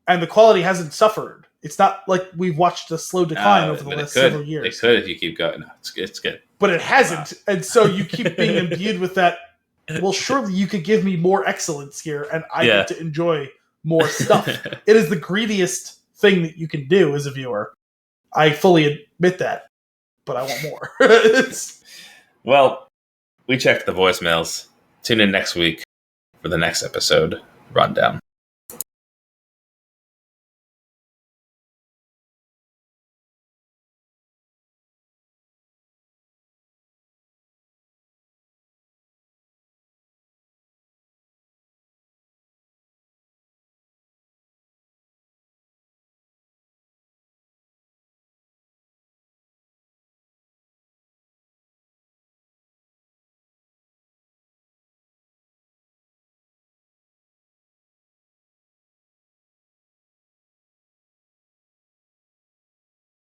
And the quality hasn't suffered. It's not like we've watched a slow decline over the last several years. It could if you keep going. No, it's good. But it hasn't. Wow. And so you keep being imbued with that. Well, surely you could give me more excellence here and I get to enjoy more stuff. It is the greediest thing that you can do as a viewer. I fully admit that. But I want more. Well, we checked the voicemails. Tune in next week for the next episode rundown.